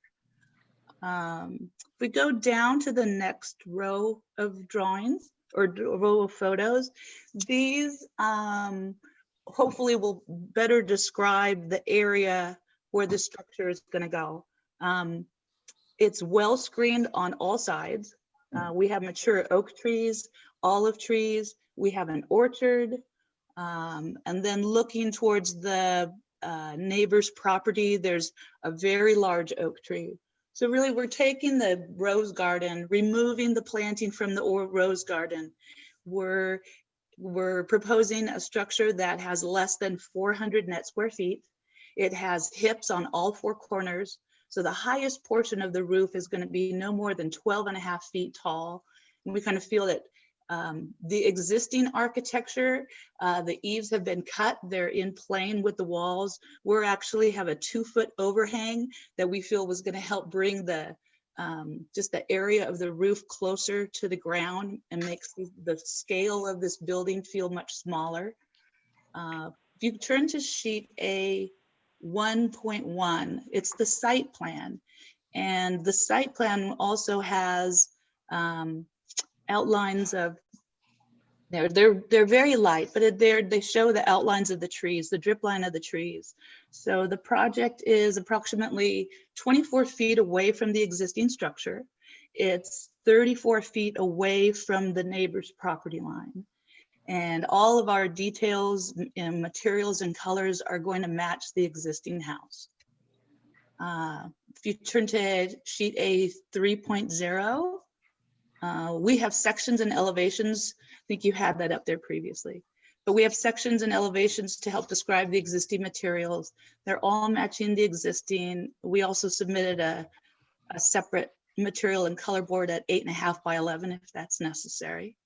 If we go down to the next row of drawings or row of photos, these hopefully will better describe the area where the structure is going to go. It's well screened on all sides. We have mature oak trees, olive trees, we have an orchard, and then looking towards the neighbor's property, there's a very large oak tree. So really we're taking the rose garden, removing the planting from the rose garden. We're proposing a structure that has less than 400 net square feet. It has hips on all four corners. So the highest portion of the roof is going to be no more than 12.5 feet tall. And we kind of feel that the existing architecture, the eaves have been cut. They're in plane with the walls. We're actually have a 2-foot overhang that we feel was going to help bring the just the area of the roof closer to the ground and makes the scale of this building feel much smaller. If you turn to sheet A 1.1, it's the site plan. And the site plan also has outlines of, they're very light, but they show the outlines of the trees, the drip line of the trees. So the project is approximately 24 feet away from the existing structure. It's 34 feet away from the neighbor's property line. And all of our details and materials and colors are going to match the existing house. If you turn to sheet A 3.0, we have sections and elevations. I think you had that up there previously, but we have sections and elevations to help describe the existing materials. They're all matching the existing. We also submitted a separate material and color board at 8.5 by 11 if that's necessary.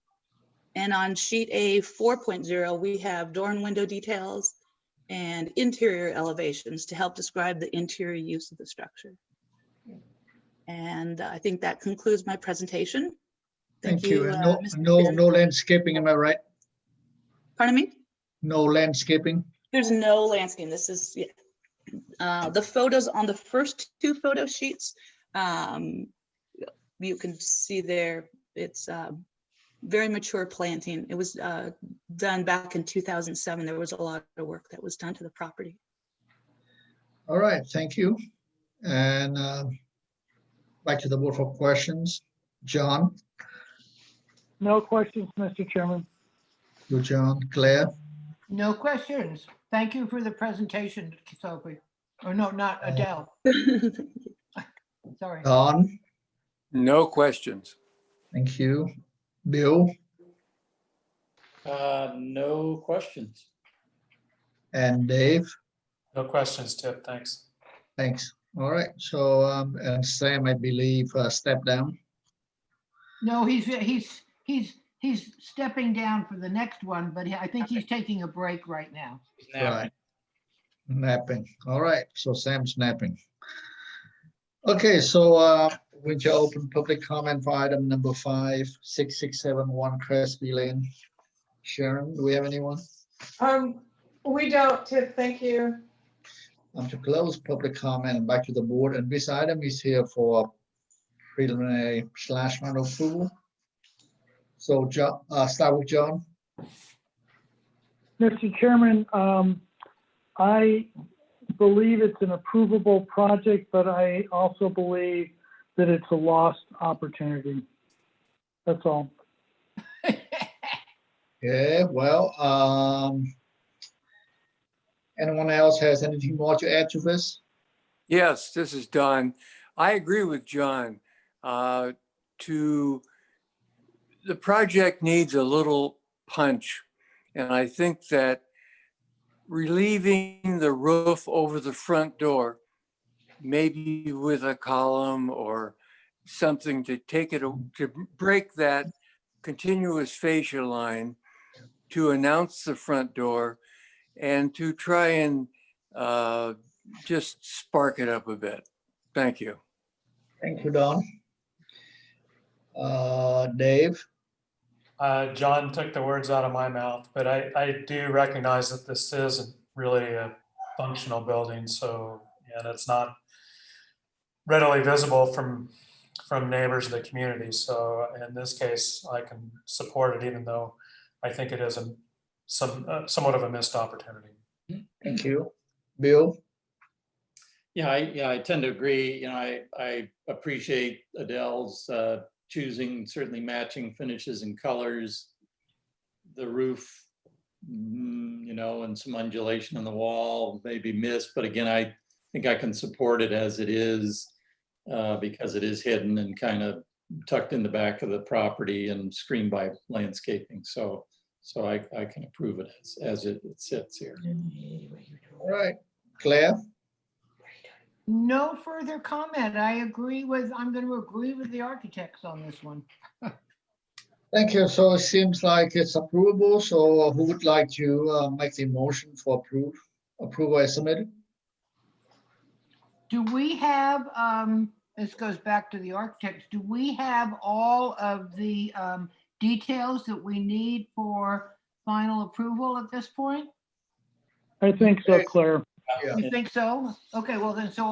And on sheet A 4.0, we have door and window details and interior elevations to help describe the interior use of the structure. And I think that concludes my presentation. Thank you. And no, Mr. no, Chair. no landscaping, am I right? Pardon me? No landscaping? There's no landscaping. This is, yeah. The photos on the first two photo sheets, you can see there, it's very mature planting. It was done back in 2007. There was a lot of work that was done to the property. All right, thank you. And back to the board for questions. John? No questions, Mr. Chairman. You, John. Claire? No questions. Thank you for the presentation, Sophie. Or no, not Adele. Sorry. Don? No questions. Thank you. Bill? No questions. And Dave? No questions, Tip, thanks. Thanks. All right, so, and Sam, I believe, stepped down. No, he's stepping down for the next one, but I think he's taking a break right now. Right. Napping. All right, so Sam's napping. Okay, so we can open public comment for item number 5, 6671 Crespi Lane. Sharon, do we have anyone? We don't, Tip, thank you. To close public comment and back to the board, and this item is here for preliminary / final approval. So John, start with John. Mr. Chairman, I believe it's an approvable project, but I also believe that it's a lost opportunity. That's all. Yeah, well, anyone else has anything more to add to this? Yes, this is Don. I agree with John. The project needs a little punch. And I think that relieving the roof over the front door, maybe with a column or something to take it, to break that continuous fascia line, to announce the front door, and to try and just spark it up a bit. Thank you. Thank you, Don. Dave? John took the words out of my mouth, but I do recognize that this isn't really a functional building, so, and it's not readily visible from neighbors of the community. So in this case, I can support it, even though I think it is somewhat of a missed opportunity. Thank you. Bill? Yeah, I tend to agree. You know, I appreciate Adele's choosing certainly matching finishes and colors, the roof, you know, and some undulation on the wall may be missed, but again, I think I can support it as it is because it is hidden and kind of tucked in the back of the property and screened by landscaping. So I can approve it as it sits here. All right, Claire? No further comment. I'm going to agree with the architects on this one. Thank you. So it seems like it's approvable. So who would like to make the motion for approval as submitted? Do we have, this goes back to the architects, do we have all of the details that we need for final approval at this point? I think so, Claire. You think so? Okay, well then, so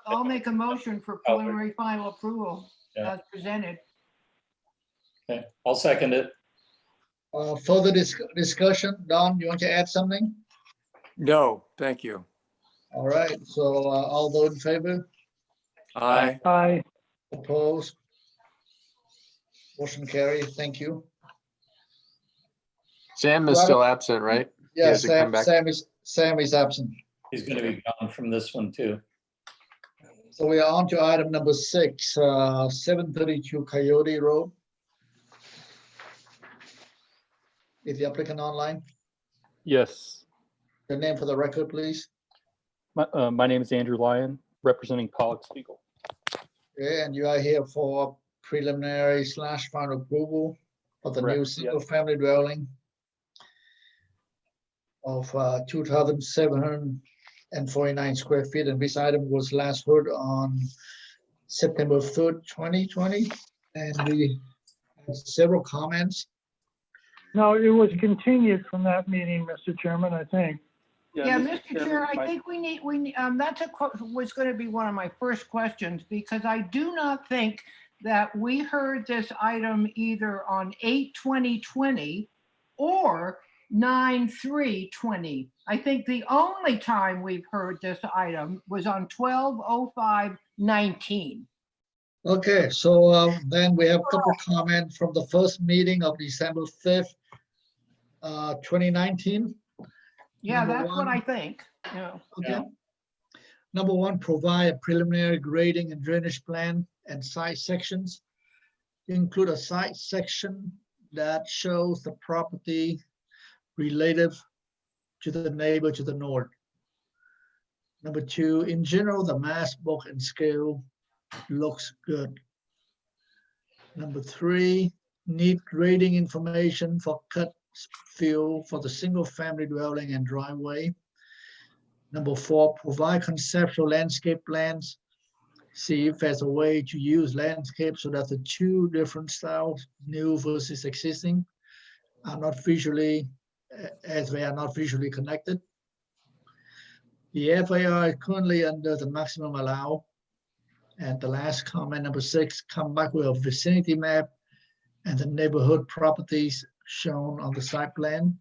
I'll make a motion for preliminary final approval as presented. Okay, I'll second it. Further discussion. Don, you want to add something? No, thank you. All right, so all those in favor? Aye. Aye. Opposed? Motion carried. Thank you. Sam is still absent, right? He Yeah, hasn't come back. Sam is absent. He's going to be gone from this one too. So we are on to item number 6, 732 Coyote Road. Is the applicant online? Yes, Your name for the record, please. my name is Andrew Lyon, representing Pollock Spiegel. Okay, and you are here for preliminary / final approval of the new Correct, single-family dwelling of 2,749 square feet, and this item was last heard on September 3rd, 2020, and we had several comments. No, it was continued from that meeting, Mr. Chairman, I think. Yeah, Mr. Chair, I think we need, was going to be one of my first questions, because I do not think that we heard this item either on 8/20/20 or 9/3/20. I think the only time we've heard this item was on 12/05/19. Okay, so then we have a couple of comments from the first meeting of December 5th. 2019. Yeah, Number that's what one. I think, you know. Okay. Number one, provide a preliminary grading and drainage plan and site sections. Include a site section that shows the property relative to the neighbor to the north. Number two, in general, the mass, bulk, and scale looks good. Number three, need grading information for cut fill for the single family dwelling and driveway. Number four, provide conceptual landscape plans. See if there's a way to use landscape so that the two different styles, new versus existing, are not visually, as they are not visually connected. The FAR is currently under the maximum allow. And the last comment, number six, come back with a vicinity map and the neighborhood properties shown on the site plan.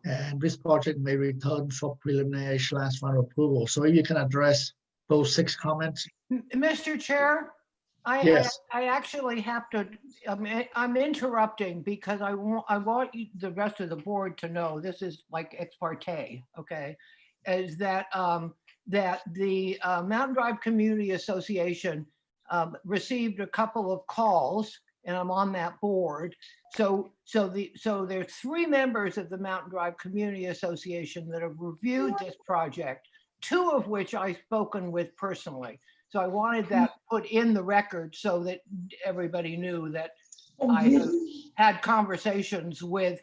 And this project may return for preliminary / final approval. So if you can address those 6 comments. Mr. Chair, Yes. I actually have to, I'm interrupting because I want you, the rest of the board to know, this is like ex parte, okay? Is that, that the Mountain Drive Community Association received a couple of calls, and I'm on that board. So there's 3 members of the Mountain Drive Community Association that have reviewed this project, 2 of which I've spoken with personally. So I wanted that put in the record so that everybody knew that I have had conversations with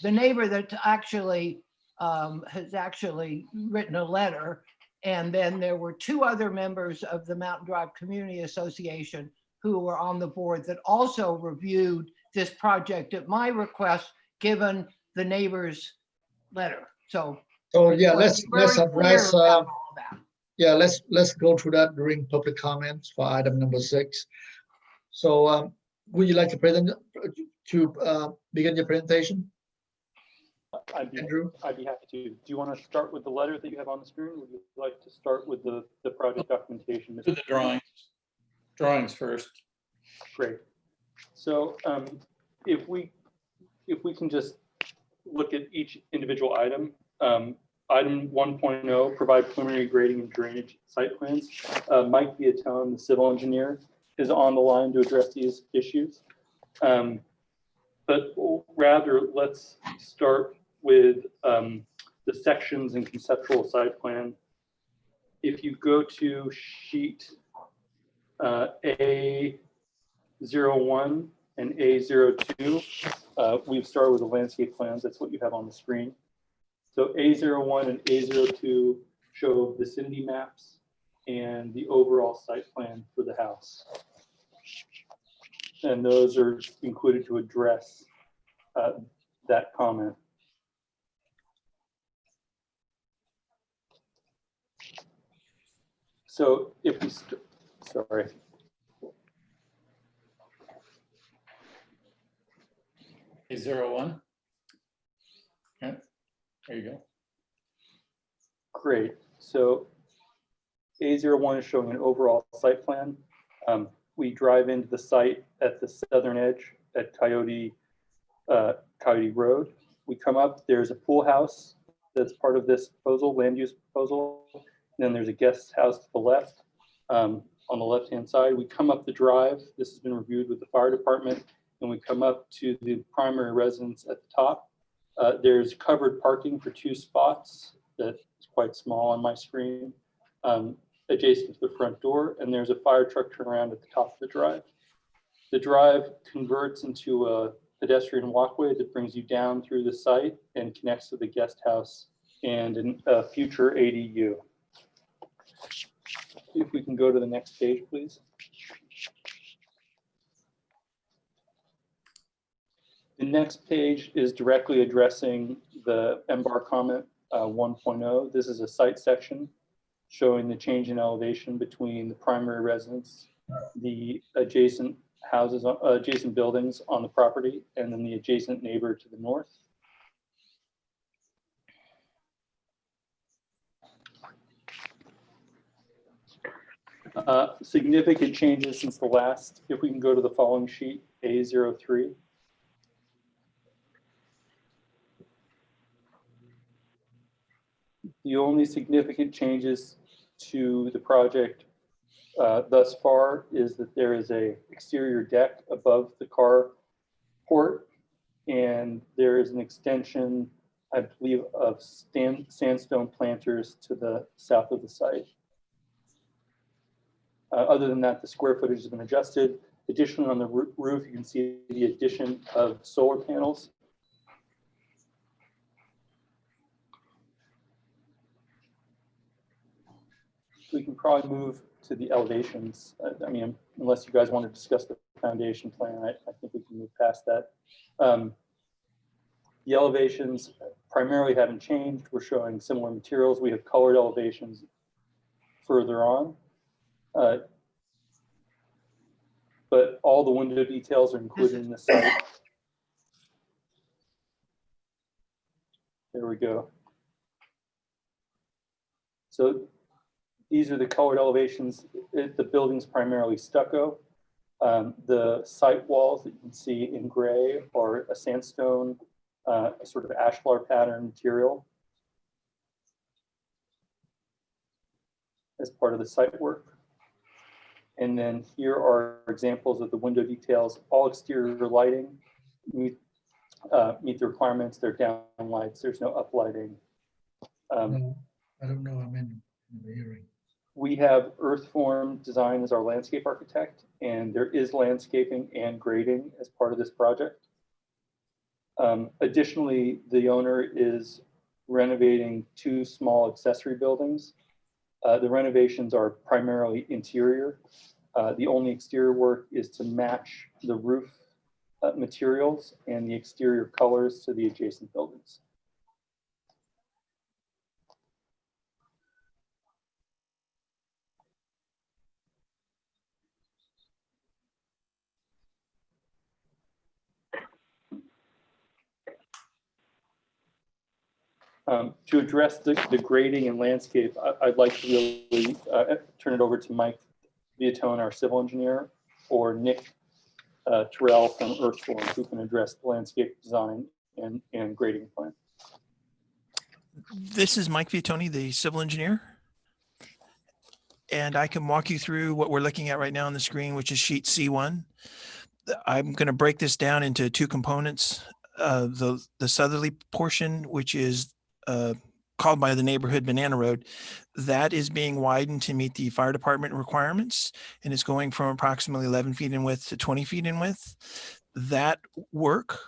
the neighbor that actually has actually written a letter. And then there were 2 other members of the Mountain Drive Community Association who were on the board that also reviewed this project at my request, given the neighbor's letter. So yeah, let's address. Yeah, let's go through that during public comments for item number 6. So would you like to present begin your presentation? I'd be Andrew? happy to. Do you want to start with the letter that you have on the screen? Would you like to start with the project documentation? Do the drawings first. Great. So if we can just look at each individual item. Item 1.0, provide preliminary grading and drainage site plans. Mike Viatone, the civil engineer, is on the line to address these issues. But rather, let's start with the sections and conceptual site plan. If you go to sheet A01 and A02, we've started with the landscape plans. That's what you have on the screen. So A01 and A02 show vicinity maps and the overall site plan for the house. And those are included to address that comment. So if we, sorry. A01. Okay, there you go. Great. So A01 is showing an overall site plan. We drive into the site at the southern edge at Coyote Road. We come up, there's a pool house that's part of this proposal, land use proposal. And then there's a guest house to the left. On the left-hand side, we come up the drive. This has been reviewed with the fire department. And we come up to the primary residence at the top. There's covered parking for 2 spots that's quite small on my screen, adjacent to the front door. And there's a fire truck turnaround at the top of the drive. The drive converts into a pedestrian walkway that brings you down through the site and connects to the guest house and a future ADU. If we can go to the next page, please. The next page is directly addressing the MBAR comment 1.0. This is a site section showing the change in elevation between the primary residence, the adjacent houses, adjacent buildings on the property, and then the adjacent neighbor to the north. Significant changes since the last, if we can go to the following sheet, A03. The only significant changes to the project thus far is that there is a exterior deck above the carport, and there is an extension, I believe, of sandstone planters to the south of the site. Other than that, the square footage has been adjusted. Additionally, on the roof, you can see the addition of solar panels. We can probably move to the elevations. I mean, unless you guys want to discuss the foundation plan, I think we can move past that. The elevations primarily haven't changed. We're showing similar materials. We have colored elevations further on. But all the window details are included in the site. There we go. So these are the colored elevations. The building's primarily stucco. The site walls that you can see in gray are a sandstone, a sort of ashlar pattern material as part of the site work. And then here are examples of the window details. All exterior lighting meet the requirements. They're down lights. There's no up lighting. No, I don't know. I'm in the hearing. We have Earthform Design as our landscape architect, and there is landscaping and grading as part of this project. Additionally, the owner is renovating 2 small accessory buildings. The renovations are primarily interior. The only exterior work is to match the roof materials and the exterior colors to the adjacent buildings. To address the grading and landscape, I'd like to really turn it over to Mike Viatone, our civil engineer, or Nick Terrell from Earthform, who can address the landscape design and grading plan. This is Mike Viatone, the civil engineer. And I can walk you through what we're looking at right now on the screen, which is sheet C1. I'm going to break this down into 2 components. The southerly portion, which is called by the neighborhood Banana Road, that is being widened to meet the fire department requirements, and it's going from approximately 11 feet in width to 20 feet in width. That work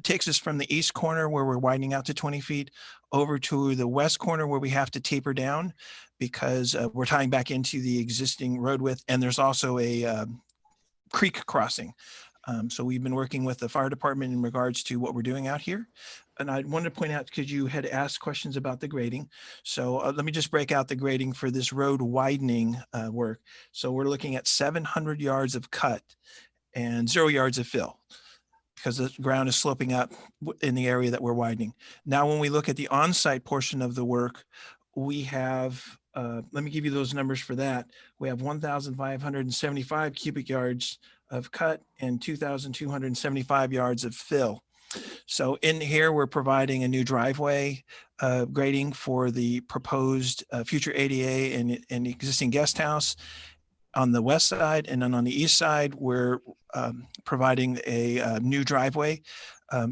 takes us from the east corner, where we're widening out to 20 feet, over to the west corner, where we have to taper down because we're tying back into the existing road width, and there's also a creek crossing. So we've been working with the fire department in regards to what we're doing out here. And I wanted to point out, because you had asked questions about the grading. So let me just break out the grading for this road widening work. So we're looking at 700 yards of cut and 0 yards of fill, because the ground is sloping up in the area that we're widening. Now, when we look at the on-site portion of the work, we have, let me give you those numbers for that. We have 1,575 cubic yards of cut and 2,275 yards of fill. So in here, we're providing a new driveway grading for the proposed future ADA and existing guest house on the west side. And then on the east side, we're providing a new driveway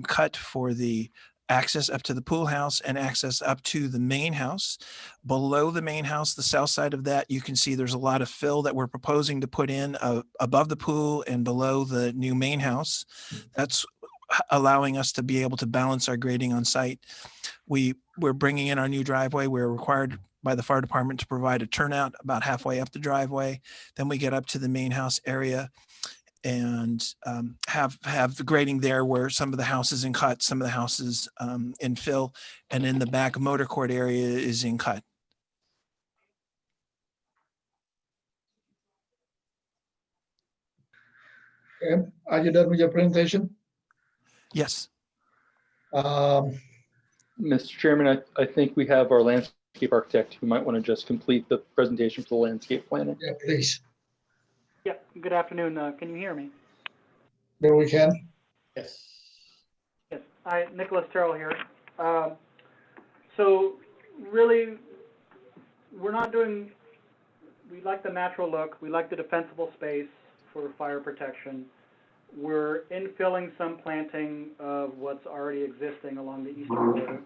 cut for the access up to the pool house and access up to the main house. Below the main house, the south side of that, you can see there's a lot of fill that we're proposing to put in above the pool and below the new main house. That's allowing us to be able to balance our grading on site. We're bringing in our new driveway. We're required by the fire department to provide a turnout about halfway up the driveway. Then we get up to the main house area and have the grading there, where some of the houses in cut, some of the houses in fill, and in the back motor court area is in cut. Okay, are you done with your presentation? Yes. Mr. Chairman, I think we have our landscape architect who might want to just complete the presentation for the landscape planning. Yeah, please. Yeah, good afternoon. Can you hear me? There we can. Yes. Yes. Hi, Nicholas Terrell here. So really, we're not doing, we like the natural look, we like the defensible space for fire protection. We're infilling some planting of what's already existing along the eastern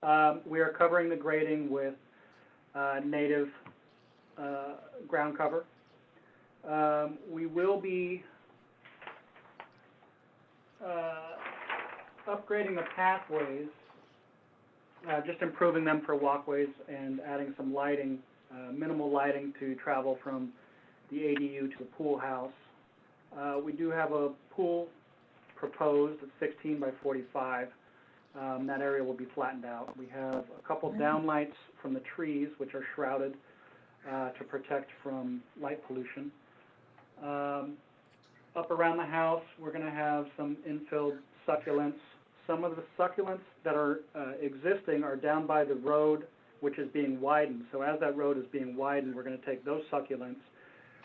border. We are covering the grading with native ground cover. We will be upgrading the pathways, just improving them for walkways and adding some lighting, minimal lighting to travel from the ADU to the pool house. We do have a pool proposed at 16 by 45. That area will be flattened out. We have a couple downlights from the trees, which are shrouded to protect from light pollution. Up around the house, we're going to have some infilled succulents. Some of the succulents that are existing are down by the road, which is being widened. So as that road is being widened, we're going to take those succulents,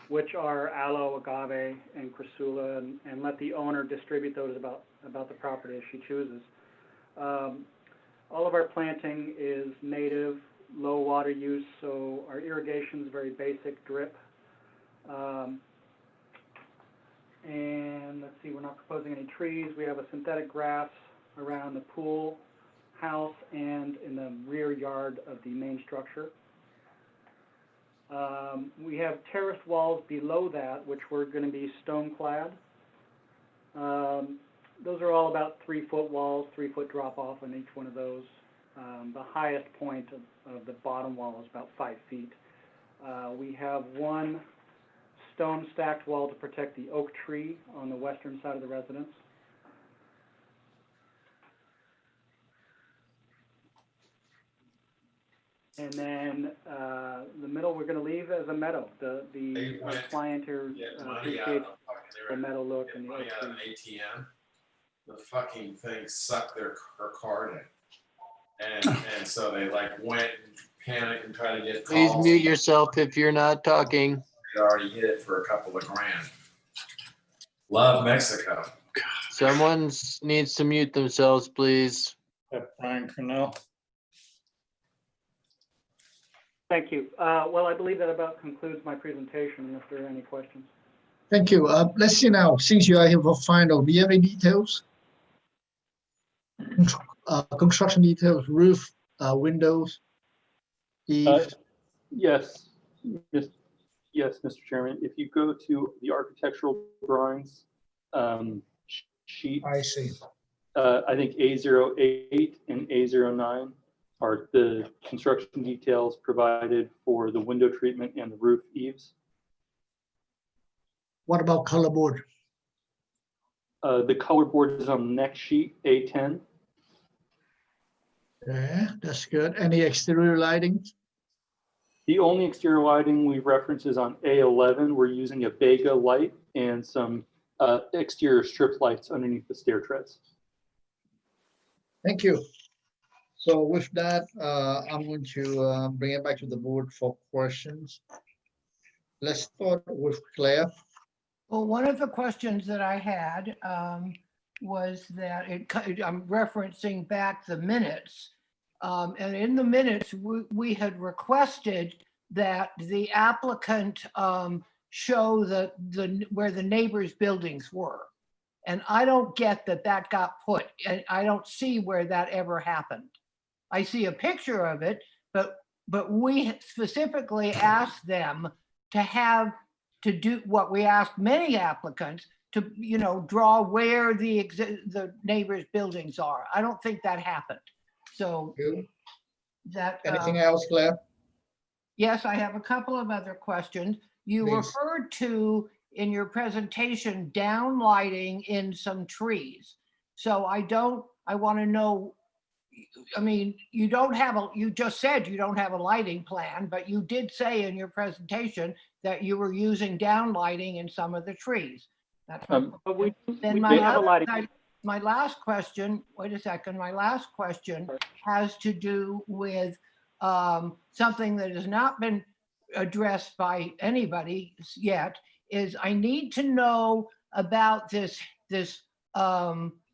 which are aloe, agave, and crassula, and let the owner distribute those about the property as she chooses. All of our planting is native, low water use, so our irrigation is very basic, drip. And let's see, we're not proposing any trees. We have a synthetic grass around the pool house and in the rear yard of the main structure. We have terraced walls below that, which we're going to be stone clad. Those are all about 3-foot walls, 3-foot drop off on each one of those. The highest point of the bottom wall is about 5 feet. We have one stone stacked wall to protect the oak tree on the western side of the residence. And then the middle we're going to leave as a meadow. The client here appreciates the meadow look and the oak tree. ATM, the fucking thing sucked her card in, and so they like went and panicked and tried to get calls. Please mute yourself if you're not talking. They already hit it for a couple of grand. Love Mexico. Someone needs to mute themselves, please. Brian Cornell. Thank you. Well, I believe that about concludes my presentation, unless there are any questions. Thank you. Let's see now, since you are here for final, do you have any details? Construction details, roof, windows, eaves? Yes, Mr. Chairman. If you go to the architectural drawings sheet, I see. I think A08 and A09 are the construction details provided for the window treatment and the roof eaves. What about color board? The color board is on the next sheet, A10. Yeah, that's good. Any exterior lighting? The only exterior lighting we reference is on A11. We're using a Vega light and some exterior strip lights underneath the stair treads. Thank you. So with that, I'm going to bring it back to the board for questions. Let's start with Claire. Well, one of the questions that I had was that I'm referencing back the minutes. And in the minutes, we had requested that the applicant show where the neighbors' buildings were. And I don't get that got put, and I don't see where that ever happened. I see a picture of it, but we specifically asked them to do what we asked many applicants to, draw where the neighbors' buildings are. I don't think that happened. So that. Anything else, Claire? Yes, I have a couple of other questions. You Please. referred to in your presentation down lighting in some trees. So I want to know, I mean, you just said you don't have a lighting plan, but you did say in your presentation that you were using down lighting in some of the trees. That's my last question, wait a second, my last question has to do with something that has not been addressed by anybody yet, is I need to know about this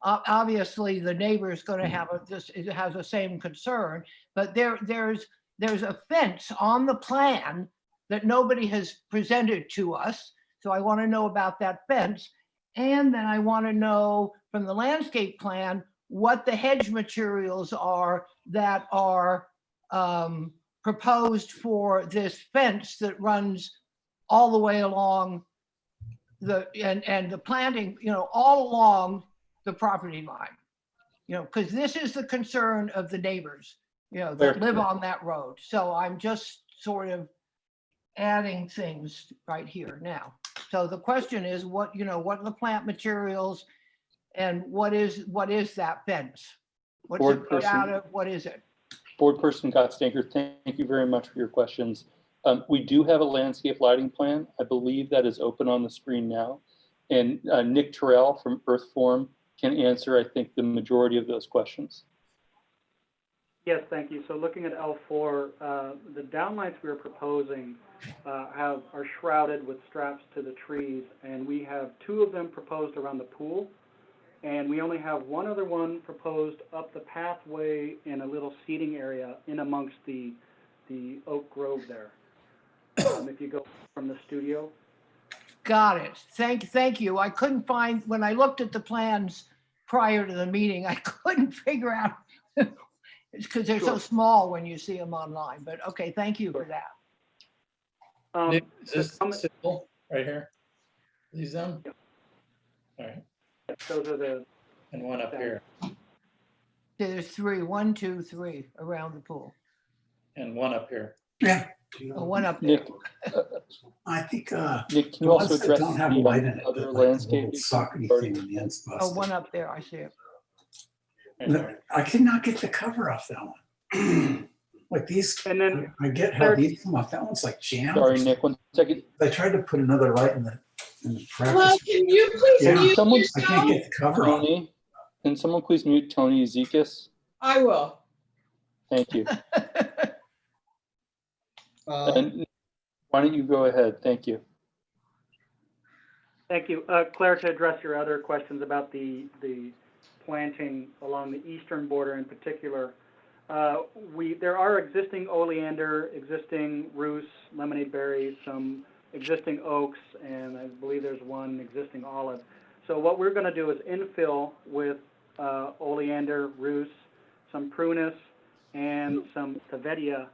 Obviously, the neighbor is going to have it has the same concern, but there's a fence on the plan that nobody has presented to us. So I want to know about that fence. And then I want to know from the landscape plan what the hedge materials are that are proposed for this fence that runs all the way along and the planting, all along the property line. Because this is the concern of the neighbors, that live on that road. So I'm just sort of adding things right here now. So the question is what are the plant materials and what is that fence? What's Board it put out person. of? What is it? Board Person Gottstinker, thank you very much for your questions. We do have a landscape lighting plan. I believe that is open on the screen now. And Nick Terrell from Earthform can answer, I think, the majority of those questions. Yes, thank you. So looking at L4, the downlights we are proposing are shrouded with straps to the trees, and we have 2 of them proposed around the pool, and we only have one other one proposed up the pathway in a little seating area in amongst the oak grove there. If you go from the studio. Got it. Thank you. I couldn't find, when I looked at the plans prior to the meeting, I couldn't figure out, it's because they're so small when you see them online, but okay, thank you for that. Nick, is this simple right here? These them? Yeah. All right. Those are the. And one up here. There's 3, 1, 2, 3 around the pool. And one up here. Yeah. Oh, one up there. Nick, I think Nick, can the you also ones that address don't have the light in it, other that like the landscape little issues soccer regarding- thing on the end's Oh, busted. one up there, I see it. But I could not get the cover off that one. Like these, And then I get how these come off. That one's like jam. Sorry, Nick, 1 second. I tried to put another light in the Hello, practice. can you please Yeah. mute Someone- I can't yourself? get the cover off. Tony, can someone please mute Tony Zekis? I will. Thank you. Uh, And why don't you go ahead? Thank you. Thank you. Claire, to address your other questions about the planting along the eastern border in particular, there are existing oleander, existing rhubarb, lemonade berries, some existing oaks, and I believe there's one existing olive. So what we're going to do is infill with oleander, rhubarb, some prunus, and some tavetia,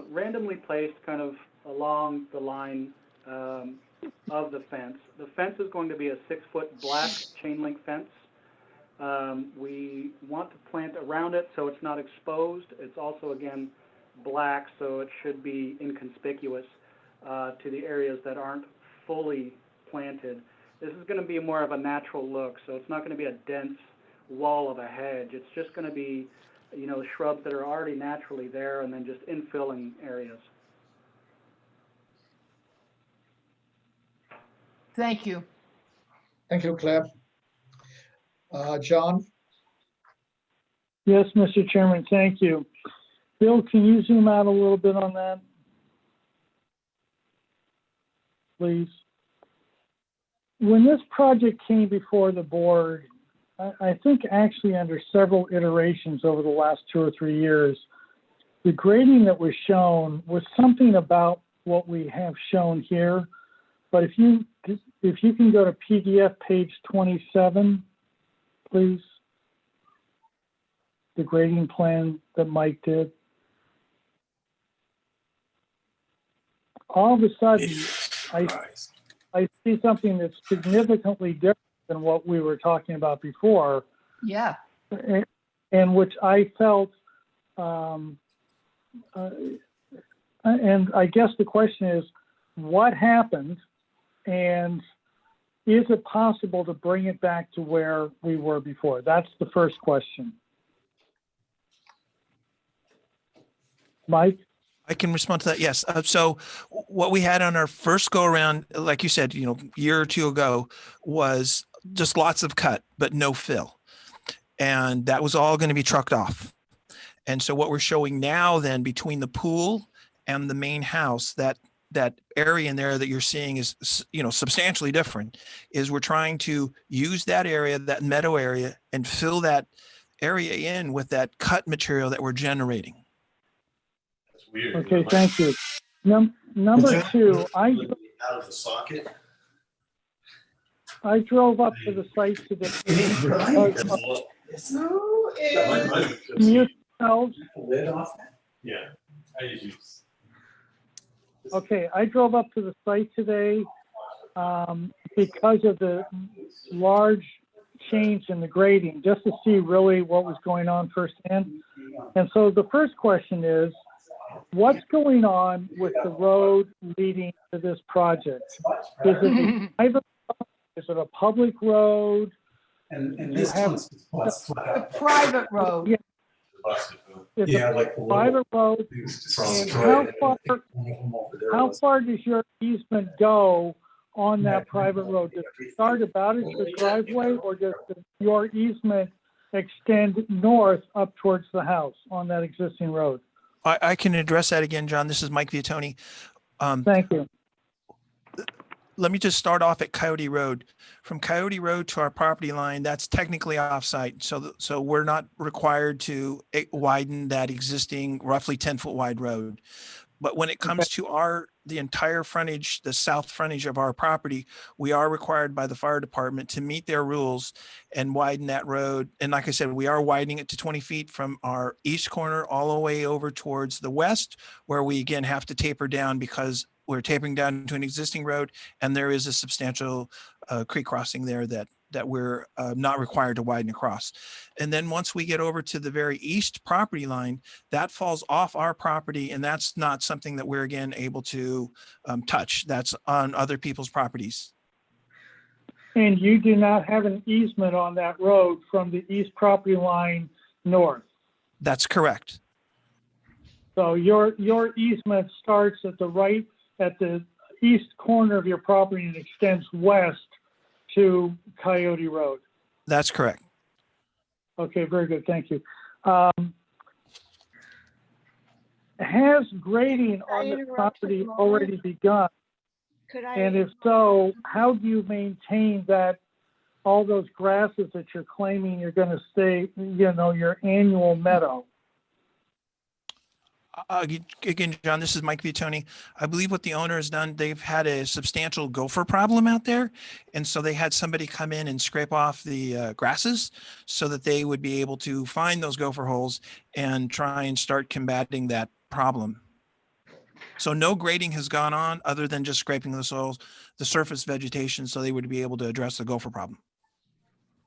randomly placed kind of along the line of the fence. The fence is going to be a 6-foot black chain link fence. We want to plant around it so it's not exposed. It's also, again, black, so it should be inconspicuous to the areas that aren't fully planted. This is going to be more of a natural look, so it's not going to be a dense wall of a hedge. It's just going to be, shrubs that are already naturally there and then just infilling areas. Thank you. Thank you, Claire. John? Yes, Mr. Chairman, thank you. Bill, can you zoom out a little bit on that? Please. When this project came before the board, I think actually under several iterations over the last 2 or 3 years, the grading that was shown was something about what we have shown here. But if you can go to PDF page 27, please. The grading plan that Mike did. All of a sudden, I see something that's significantly different than what we were talking about before. Yeah. And which I felt, and I guess the question is, what happened? And is it possible to bring it back to where we were before? That's the first question. Mike? I can respond to that. Yes. So what we had on our first go around, like you said, year or two ago, was just lots of cut, but no fill. And that was all going to be trucked off. And so what we're showing now then between the pool and the main house, that that area in there that you're seeing is, substantially different, is we're trying to use that area, that meadow area, and fill that area in with that cut material that we're generating. That's weird. Okay, thank you. Number two, Out of the socket. I drove up to the site today. Lid off that? Yeah. I use. Okay, I drove up to the site today because of the large change in the grading, just to see really what was going on firsthand. And so the first question is, what's going on with the road leading to this project? Is it a private road? Is it a public road? And this one's A private road. Yeah. It's Yeah, a like the private road. And how far does your easement go on that private road? Does it start about at your driveway, or does your easement extend north up towards the house on that existing road? I can address that again, John. This is Mike Viatoni. Thank you. Let me just start off at Coyote Road. From Coyote Road to our property line, that's technically offsite. So we're not required to widen that existing roughly 10-foot wide road. But when it comes to the entire frontage, the south frontage of our property, we are required by the fire department to meet their rules and widen that road. And like I said, we are widening it to 20 feet from our east corner all the way over towards the west, where we again have to taper down because we're tapering down to an existing road, and there is a substantial creek crossing there that we're not required to widen across. And then once we get over to the very east property line, that falls off our property, and that's not something that we're again able to touch. That's on other people's properties. And you do not have an easement on that road from the east property line north? That's correct. So your easement starts at the east corner of your property and extends west to Coyote Road. That's correct. Okay, very good. Thank you. Has grading on the property already begun? And if so, how do you maintain that all those grasses that you're claiming you're going to stay, your annual meadow? Again, John, this is Mike Viatoni. I believe what the owner has done, they've had a substantial gopher problem out there. And so they had somebody come in and scrape off the grasses so that they would be able to find those gopher holes and try and start combating that problem. So no grading has gone on other than just scraping the soils, the surface vegetation, so they would be able to address the gopher problem.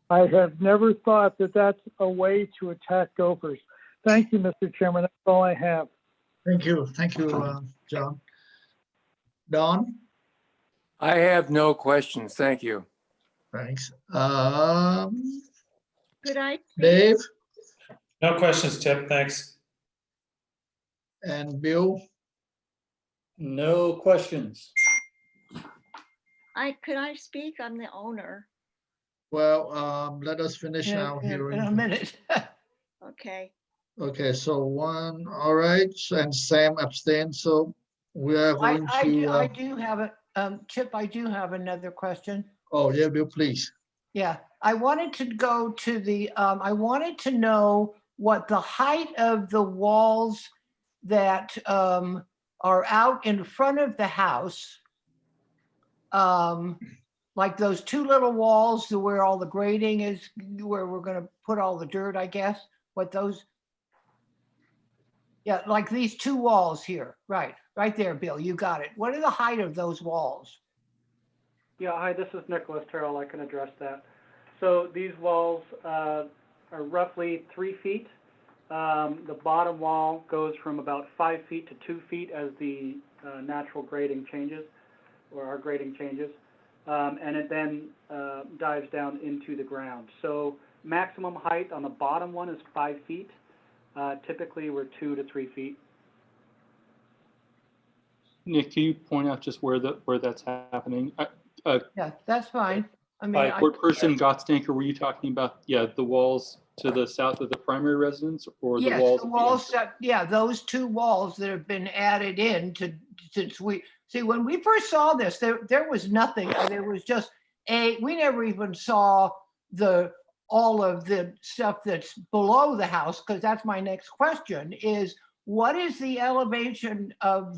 I have never thought that that's a way to attack gophers. Thank you, Mr. Chairman. That's all I have. Thank you, John. Don? I have no questions. Thank you. Thanks. Could I? Dave No questions, Tip. Thanks. and Bill? No questions. Could I speak? I'm the owner. Well, let us finish our hearing. In a minute. Okay. Okay, so one, all right, and Sam abstained, so we are going to. I do have a, Chip, I do have another question. Oh, yeah, Bill, please. Yeah, I wanted to go to the, I wanted to know what the height of the walls that are out in front of the house, like those two little walls to where all the grading is, where we're gonna put all the dirt, I guess, what those. Yeah, like these two walls here, right there, Bill, you got it. What are the height of those walls? Yeah, hi, this is Nicholas Terrell. I can address that. So these walls are roughly 3 feet. The bottom wall goes from about 5 feet to 2 feet as the natural grading changes, or our grading changes. And it then dives down into the ground. So maximum height on the bottom one is 5 feet. Typically, we're 2 to 3 feet. Nick, can you point out just where that's happening? Yeah, that's fine. I mean, What person, Gottstanker, were you talking about? Yeah, the walls to the south of the primary residence, or the Yes, walls? the of walls, yeah, those two walls that have been added in to, since we, see, when we first saw this, there was nothing, there was just we never even saw all of the stuff that's below the house, because that's my next question, is what is the elevation of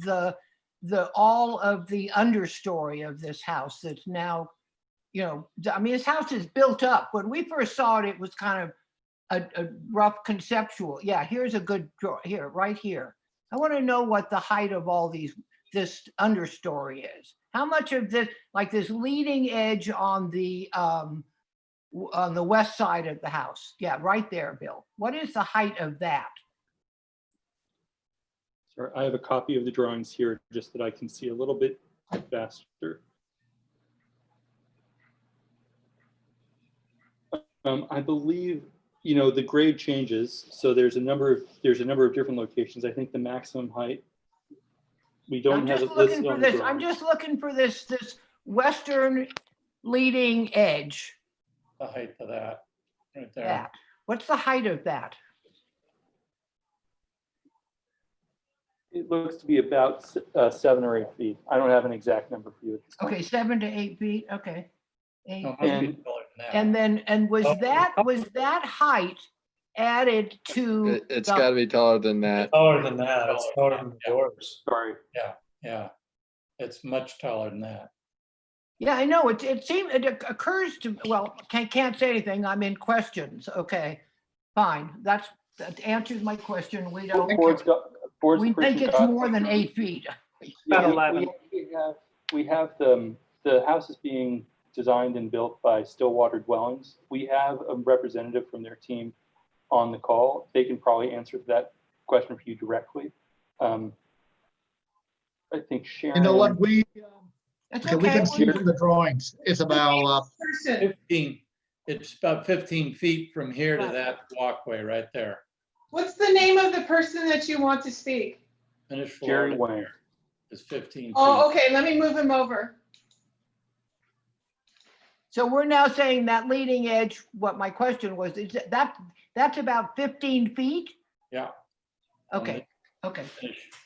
all of the understory of this house that's now, you know, I mean, this house is built up. When we first saw it, it was kind of a rough conceptual. Yeah, here's a good draw here, right here. I want to know what the height of all this understory is. How much of this, like this leading edge on the west side of the house? Yeah, right there, Bill. What is the height of that? Sorry, I have a copy of the drawings here, just that I can see a little bit faster. I believe, you know, the grade changes, so there's a number of different locations. I think the maximum height, we don't have it listed on the drawing. I'm just looking for this western leading edge. The height of that, right there. That. What's the height of that? It looks to be about 7 or 8 feet. I don't have an exact number for you at this time. Okay, 7 to 8 feet. Okay. No, it must be taller than that. And was Oh. that height added to? It's got to be taller than that. Taller than that, it's taller than yours. Sorry. Yeah, it's much taller than that. Yeah, I know. It seems, it occurs to, well, can't say anything. I'm in questions. Okay, fine. That answers my question. We don't. We think it's more than 8 feet. About 11. We have the house is being designed and built by Stillwater Dwellings. We have a representative from their team on the call. They can probably answer that question for you directly. I think Sharon. You know what, we okay. We can see the drawings. It's about 15. It's about 15 feet from here to that walkway right there. What's the name of the person that you want to speak? Finished floor Jerry Wayne is 15 feet. Oh, okay, let me move him over. So we're now saying that leading edge, what my question was, is that's about 15 feet? Yeah. Okay, okay.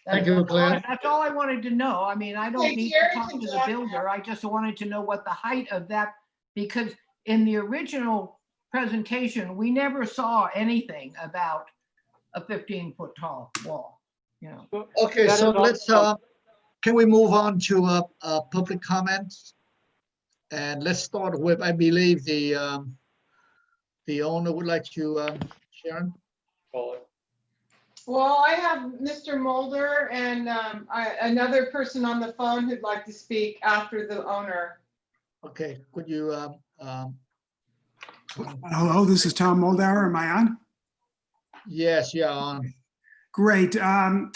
Thank you, Claire. That's all I wanted to know. I mean, I don't Okay, need to Jared talk can to the talk builder. I just wanted to know what the height of that, because in the original presentation, we never saw anything about a 15-foot tall wall, you know. Okay, so let's, can we move on to public comments? And let's start with, I believe, the owner would like to, Sharon? Well, I have Mr. Mulder and another person on the phone who'd like to speak after the owner. Okay, could you? Hello, this is Tom Moldauer. Am I on? Yes, you're on. Great. Have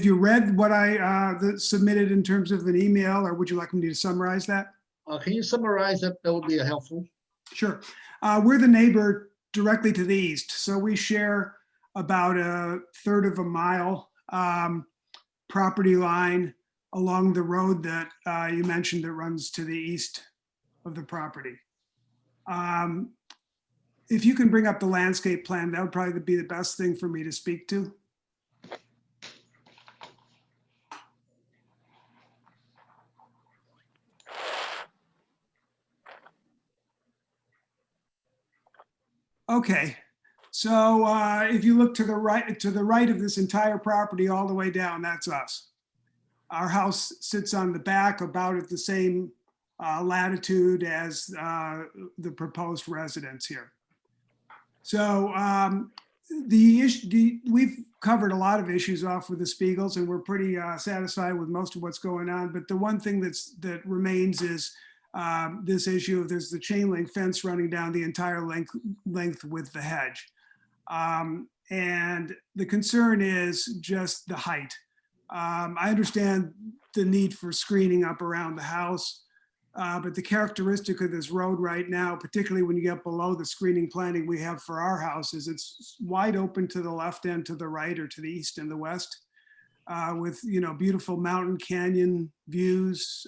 you read what I submitted in terms of an email, or would you like me to summarize that? Can you summarize that? That would be helpful. Sure. We're the neighbor directly to the east, so we share about 1/3 of a mile property line along the road that you mentioned that runs to the east of the property. If you can bring up the landscape plan, that would probably be the best thing for me to speak to. Okay, so if you look to the right of this entire property all the way down, that's us. Our house sits on the back about at the same latitude as the proposed residence here. So we've covered a lot of issues off with the Spiegels, and we're pretty satisfied with most of what's going on. But the one thing that remains is this issue of there's the chain link fence running down the entire length with the hedge. And the concern is just the height. I understand the need for screening up around the house, but the characteristic of this road right now, particularly when you get below the screening planting we have for our house, is it's wide open to the left and to the right, or to the east and the west, with, you know, beautiful mountain canyon views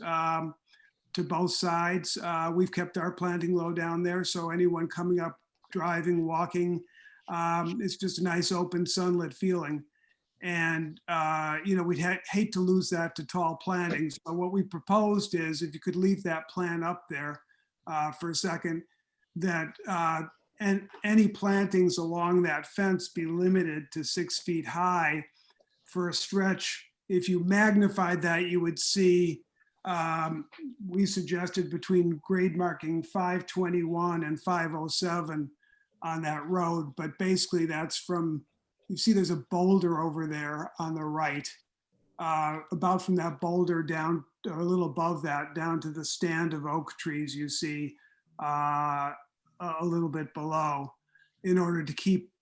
to both sides. We've kept our planting low down there, so anyone coming up driving, walking. It's just a nice open sunlit feeling. And, we'd hate to lose that to tall plantings. So what we proposed is if you could leave that plan up there for a second, that and any plantings along that fence be limited to 6 feet high for a stretch. If you magnified that, you would see, we suggested between grade marking 521 and 507 on that road. But basically that's from, you see there's a boulder over there on the right, about from that boulder down, or a little above that, down to the stand of oak trees you see a little bit below, in order to keep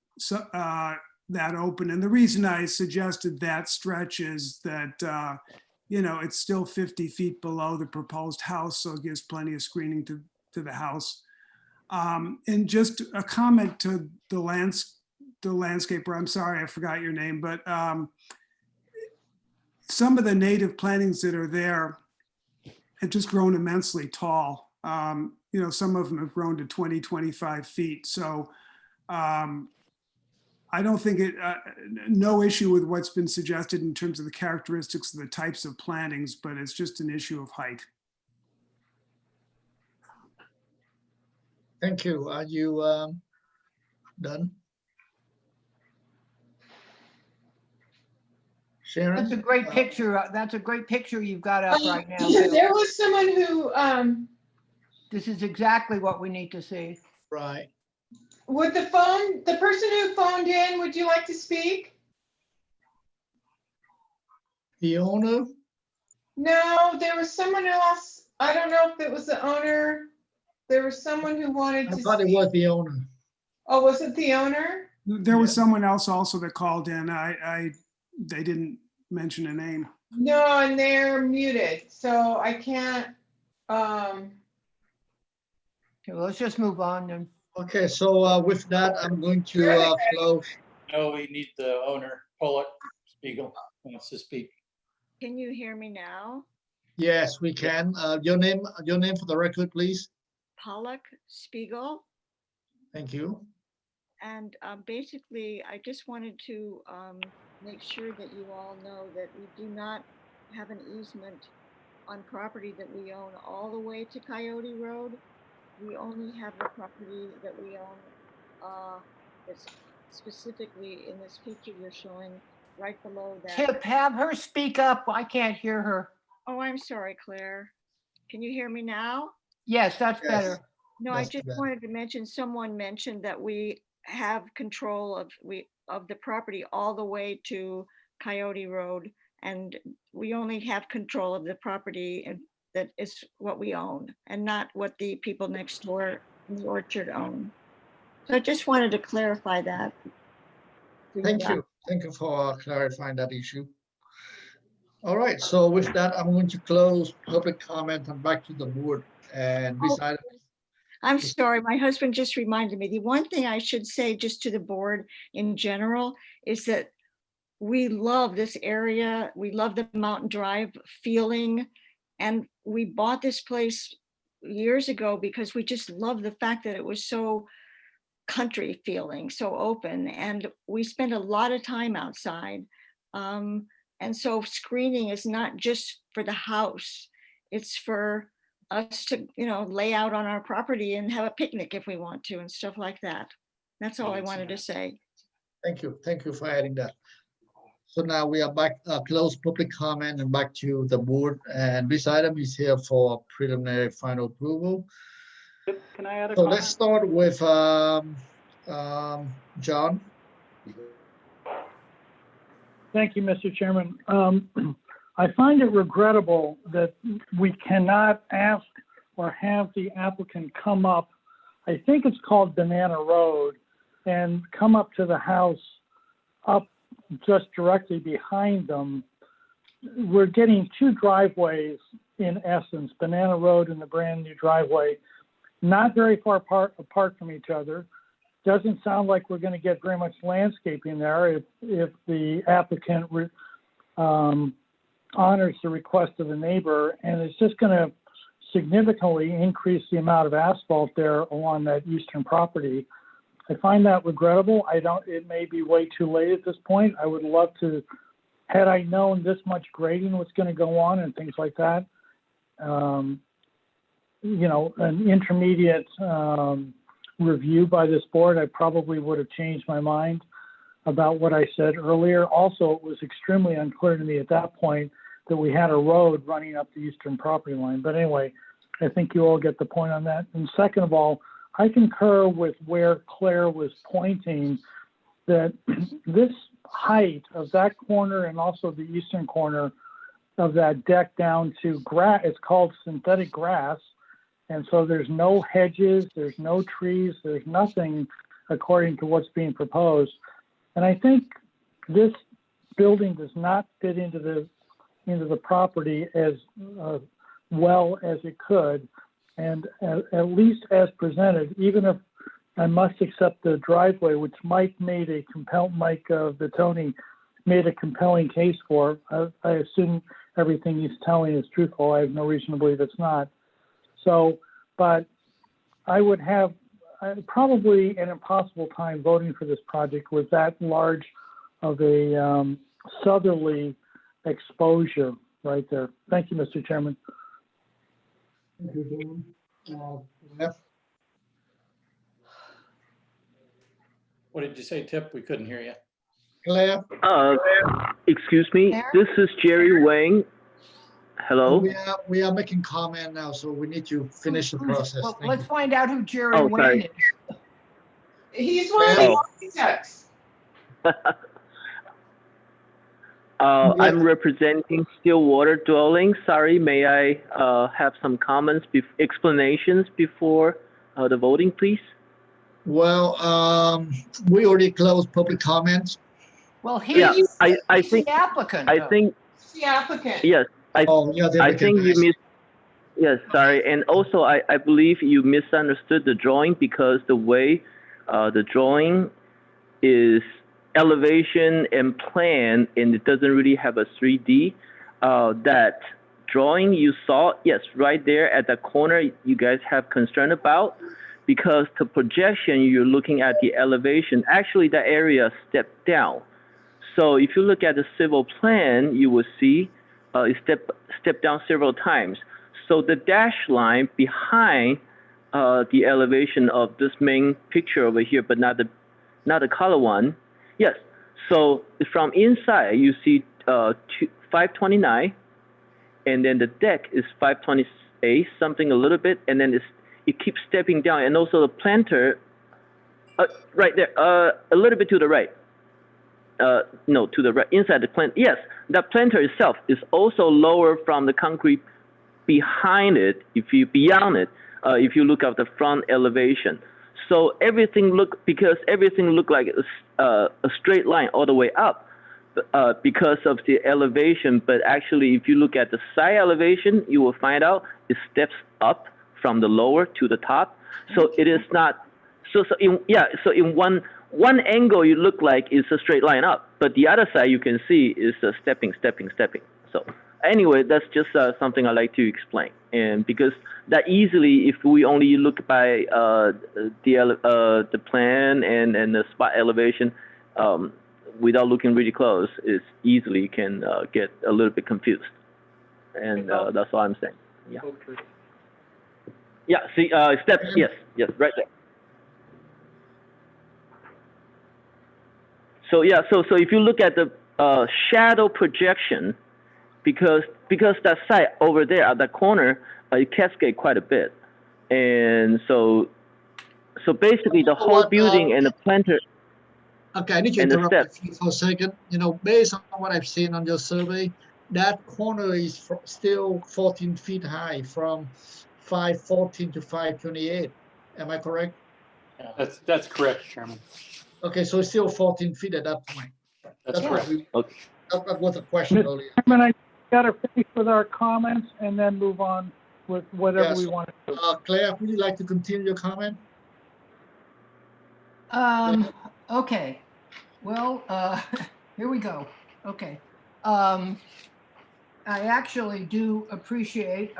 that open. And the reason I suggested that stretch is that, it's still 50 feet below the proposed house, so it gives plenty of screening to the house. And just a comment to the landscaper, I'm sorry, I forgot your name, but some of the native plantings that are there have just grown immensely tall. Some of them have grown to 20, 25 feet. So I don't think no issue with what's been suggested in terms of the characteristics of the types of plantings, but it's just an issue of height. Thank you. Are you done? Sharon? That's a great picture. That's a great picture you've got up right now. There was someone who, this is exactly what we need to see. Right. would the person who phoned in, would you like to speak? The owner? No, there was someone else. I don't know if it was the owner. There was someone who wanted I to thought it speak. was the owner. Oh, was it the owner? There was someone else also that called in. They didn't mention a name. No, and they're muted, so I can't. Okay, well, let's just move on then. Okay, so with that, I'm going to close. No, we need the owner, Pollock Spiegel, wants to speak. Can you hear me now? Yes, we can. Your name for the record, please. Pollock Spiegel. Thank you. And basically, I just wanted to make sure that you all know that we do not have an easement on property that we own all the way to Coyote Road. We only have the property that we own that's specifically in this picture you're showing right below that. Tip, have her speak up. I can't hear her. Oh, I'm sorry, Claire. Can you hear me now? Yes, that's better. No, I just wanted to mention, someone mentioned that we have control of the property all the way to Coyote Road, and we only have control of the property and that is what we own and not what the people next door in the orchard own. So I just wanted to clarify that. Thank you. Thank you for clarifying that issue. All right, so with that, I'm going to close public comment and back to the board. And beside I'm sorry, my husband just reminded me. The one thing I should say just to the board in general is that we love this area. We love the Mountain Drive feeling. And we bought this place years ago because we just love the fact that it was so country feeling, so open. And we spend a lot of time outside. And so screening is not just for the house. It's for us to, lay out on our property and have a picnic if we want to and stuff like that. That's all I wanted to say. Thank you. Thank you for adding that. So now we are back, close public comment and back to the board. And this item is here for preliminary final approval. Can I add a So comment? let's start with John. Thank you, Mr. Chairman. I find it regrettable that we cannot ask or have the applicant come up, I think it's called Banana Road, and come up to the house up just directly behind them. We're getting two driveways in essence, Banana Road and the brand new driveway, not very far apart from each other. Doesn't sound like we're going to get very much landscaping there if the applicant honors the request of the neighbor, and it's just going to significantly increase the amount of asphalt there along that eastern property. I find that regrettable. It may be way too late at this point. I would love to, had I known this much grading was going to go on and things like that, you know, an intermediate review by this board, I probably would have changed my mind about what I said earlier. Also, it was extremely unclear to me at that point that we had a road running up the eastern property line. But anyway, I think you all get the point on that. And second of all, I concur with where Claire was pointing that this height of that corner and also the eastern corner of that deck down to grass, it's called synthetic grass. And so there's no hedges, there's no trees, there's nothing according to what's being proposed. And I think this building does not fit into the property as well as it could. And at least as presented, even if I must accept the driveway, which Mike Vitoni made a compelling case for. I assume everything he's telling is truthful. I have no reason to believe it's not. So, but I would have probably an impossible time voting for this project with that large of a southerly exposure right there. Thank you, Mr. Chairman. Thank you, Don. Jeff? What did you say, Tip? We couldn't hear you. Claire? Excuse me, this is Jerry Wang. Hello? We are making comment now, so we need to finish the process. Well, Thank let's you. find out who Jerry Oh, Wayne sorry. is. He's one of the Oh. architects. I'm representing Stillwater Dwelling. Sorry, may I have some comments, explanations before the voting, please? Well, we already closed public comments. Well, he's I think the applicant. I though. think He's the applicant. yes. I think you missed. Yes, sorry, and also I believe you misunderstood the drawing because the way the drawing is elevation and plan, and it doesn't really have a 3D. That drawing you saw, yes, right there at the corner, you guys have concern about, because the projection you're looking at the elevation, actually that area stepped down. So if you look at the civil plan, you will see it stepped down several times. So the dashed line behind the elevation of this main picture over here, but not the color one. Yes. So from inside, you see 529, and then the deck is 528, something a little bit, and then it keeps stepping down, and also the planter, right there, a little bit to the right. No, to the right, inside the plant. Yes, that planter itself is also lower from the concrete behind it. Beyond it, if you look at the front elevation. So everything look like a straight line all the way up because of the elevation. But actually, if you look at the side elevation, you will find out it steps up from the lower to the top. So it is not. So in one angle, you look like it's a straight line up, but the other side you can see is stepping. So anyway, that's just something I like to explain. And because that easily, if we only look by the plan and the spot elevation, without looking really close, it's easily can get a little bit confused. And that's all I'm saying. Yeah. Yeah. See, steps. Yes. Right there. So yeah. So if you look at the shadow projection, because that side over there at the corner, it cascades quite a bit, and so basically the whole building and the planter. Okay, I need to interrupt you for a second. You know, based on what I've seen on your survey, that corner is still 14 feet high from 514 to 528. Am I correct? Yeah, that's correct, Chairman. Okay, so it's still 14 feet at that point. That's correct. That was a question earlier. Chairman, I got to finish with our comments and then move on with whatever we want to do. Claire, would you like to continue your comment? Okay. Well, here we go. Okay. I actually do appreciate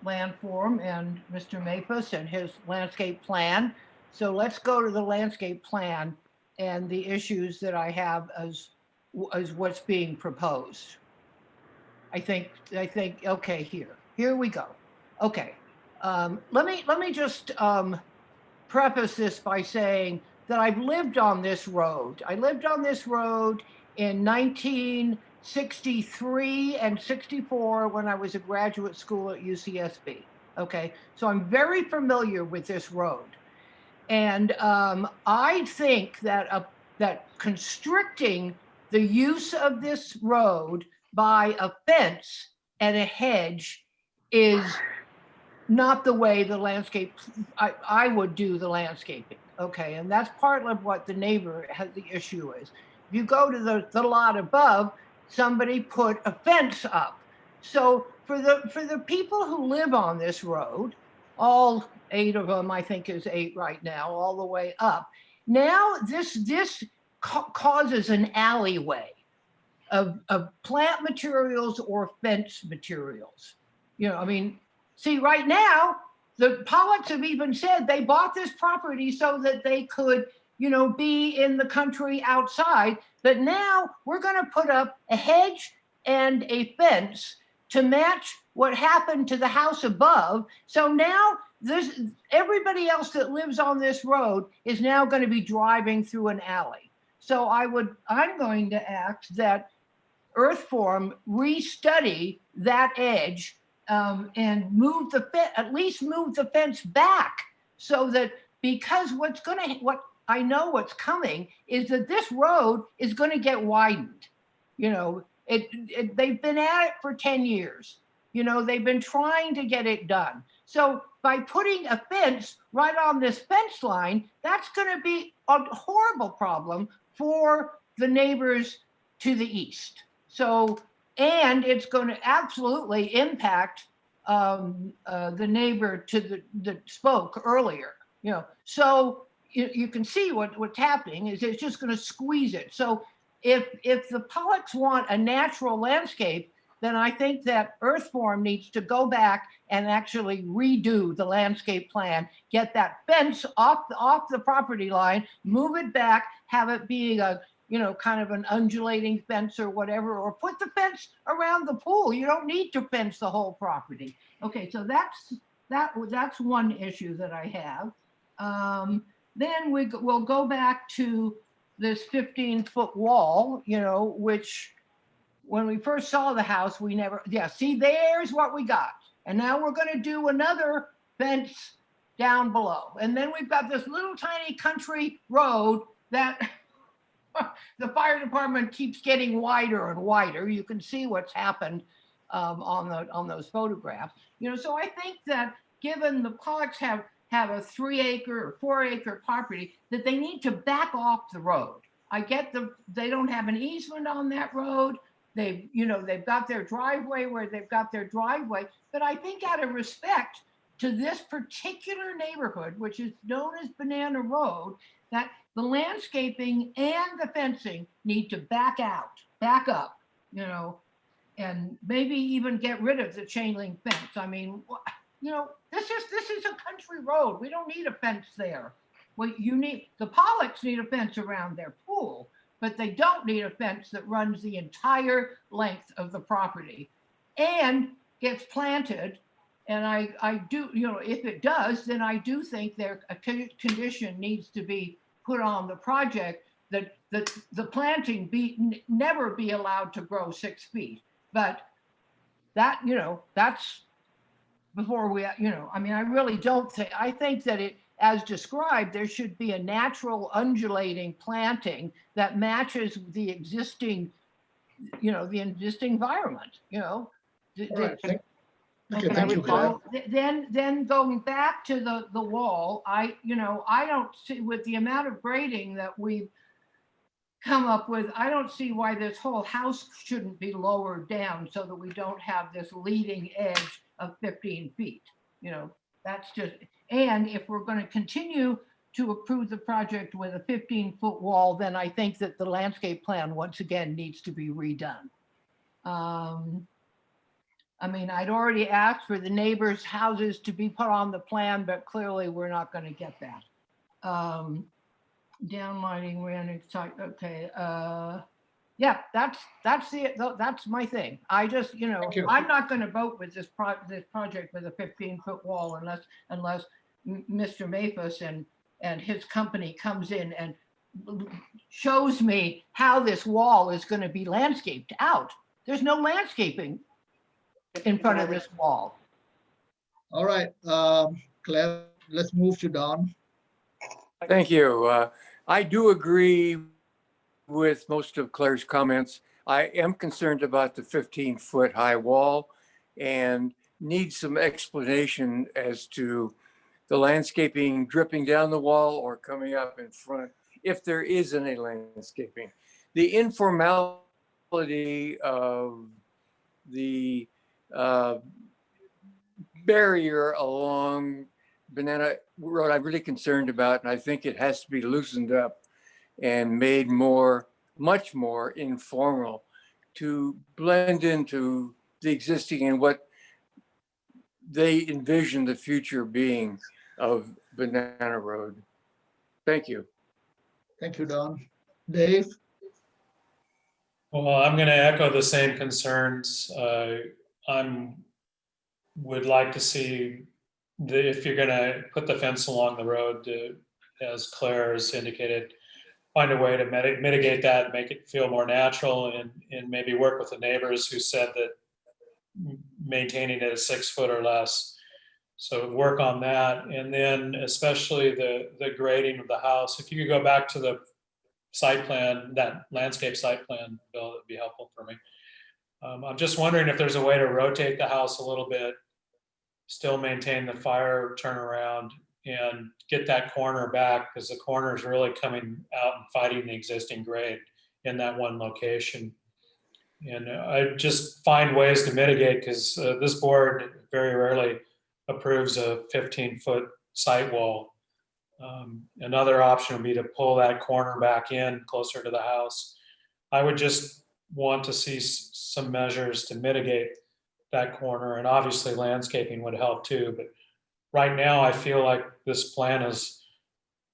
Land Forum and Mr. Mapus and his landscape plan. So let's go to the landscape plan and the issues that I have as what's being proposed. I think, okay, here we go. Okay, let me just preface this by saying that I've lived on this road. I lived on this road in 1963 and 64 when I was a graduate school at UCSB. Okay, so I'm very familiar with this road. And I think that that constricting the use of this road by a fence and a hedge is not the way the landscape, I would do the landscaping. Okay, and that's part of what the neighbor has the issue is. If you go to the lot above, somebody put a fence up. So for the people who live on this road, all 8 of them, I think is 8 right now, all the way up. Now this causes an alleyway of plant materials or fence materials. You know, I mean, see, right now, the Pollocks have even said they bought this property so that they could, you know, be in the country outside. But now we're going to put up a hedge and a fence to match what happened to the house above. So now everybody else that lives on this road is now going to be driving through an alley. So I'm going to ask that Earthform restudy that edge and at least move the fence back, so that, because what I know what's coming is that this road is going to get widened. You know, they've been at it for 10 years. You know, they've been trying to get it done. So by putting a fence right on this fence line, that's going to be a horrible problem for the neighbors to the east. So, and it's going to absolutely impact the neighbor that spoke earlier. You know, so you can see what's happening is it's just going to squeeze it. So if the Pollocks want a natural landscape, then I think that Earthform needs to go back and actually redo the landscape plan, get that fence off the property line, move it back, have it being a, you know, kind of an undulating fence or whatever, or put the fence around the pool. You don't need to fence the whole property. Okay, so that's one issue that I have. Then we'll go back to this 15-foot wall, you know, which when we first saw the house, we never, see, there's what we got. And now we're going to do another fence down below. And then we've got this little tiny country road that the fire department keeps getting wider and wider. You can see what's happened on those photographs. You know, so I think that given the Pollocks have a 3-acre or 4-acre property, that they need to back off the road. I get they don't have an easement on that road. They've got their driveway where they've got their driveway, but I think out of respect to this particular neighborhood, which is known as Banana Road, that the landscaping and the fencing need to back up, you know, and maybe even get rid of the chain link fence. I mean, you know, this is a country road. We don't need a fence there. Well, the Pollocks need a fence around their pool, but they don't need a fence that runs the entire length of the property and gets planted. And I do, you know, if it does, then I do think a condition needs to be put on the project that the planting never be allowed to grow 6 feet. But that, you know, that's before we, you know, I mean, I really don't think, I think that as described, there should be a natural undulating planting that matches the existing, you know, the existing environment, you know. All right, thank Okay, you, Claire. then going back to the wall, I don't see, with the amount of grading that we've come up with, I don't see why this whole house shouldn't be lowered down so that we don't have this leading edge of 15 feet. You know, that's just, and if we're going to continue to approve the project with a 15-foot wall, then I think that the landscape plan once again needs to be redone. I mean, I'd already asked for the neighbors' houses to be put on the plan, but clearly we're not going to get that. Downlighting, random site, okay, yeah, that's my thing. I just, Thank you. I'm not gonna vote with this project with a 15-foot wall unless Mr. Mathis and his company comes in and shows me how this wall is gonna be landscaped out. There's no landscaping in front of this wall. All right, Claire, let's move to Don. Thank you. I do agree with most of Claire's comments. I am concerned about the 15-foot high wall and need some explanation as to the landscaping dripping down the wall or coming up in front, if there is any landscaping. The informality of the barrier along Banana Road, I'm really concerned about, and I think it has to be loosened up and made much more informal to blend into the existing and what they envision the future being of Banana Road. Thank you. Thank you, Don. Dave? Well, I'm going to echo the same concerns. Would like to see if you're going to put the fence along the road, as Claire has indicated, find a way to mitigate that, make it feel more natural, and maybe work with the neighbors who said that maintaining it at 6 foot or less. So work on that. And then especially the grading of the house. If you could go back to the site plan, that landscape site plan, Bill, that'd be helpful for me. I'm just wondering if there's a way to rotate the house a little bit, still maintain the fire turnaround, and get that corner back, because the corner is really coming out and fighting the existing grade in that one location. And I just find ways to mitigate, because this board very rarely approves a 15-foot site wall. Another option would be to pull that corner back in closer to the house. I would just want to see some measures to mitigate that corner, and obviously landscaping would help too. But right now, I feel like this plan is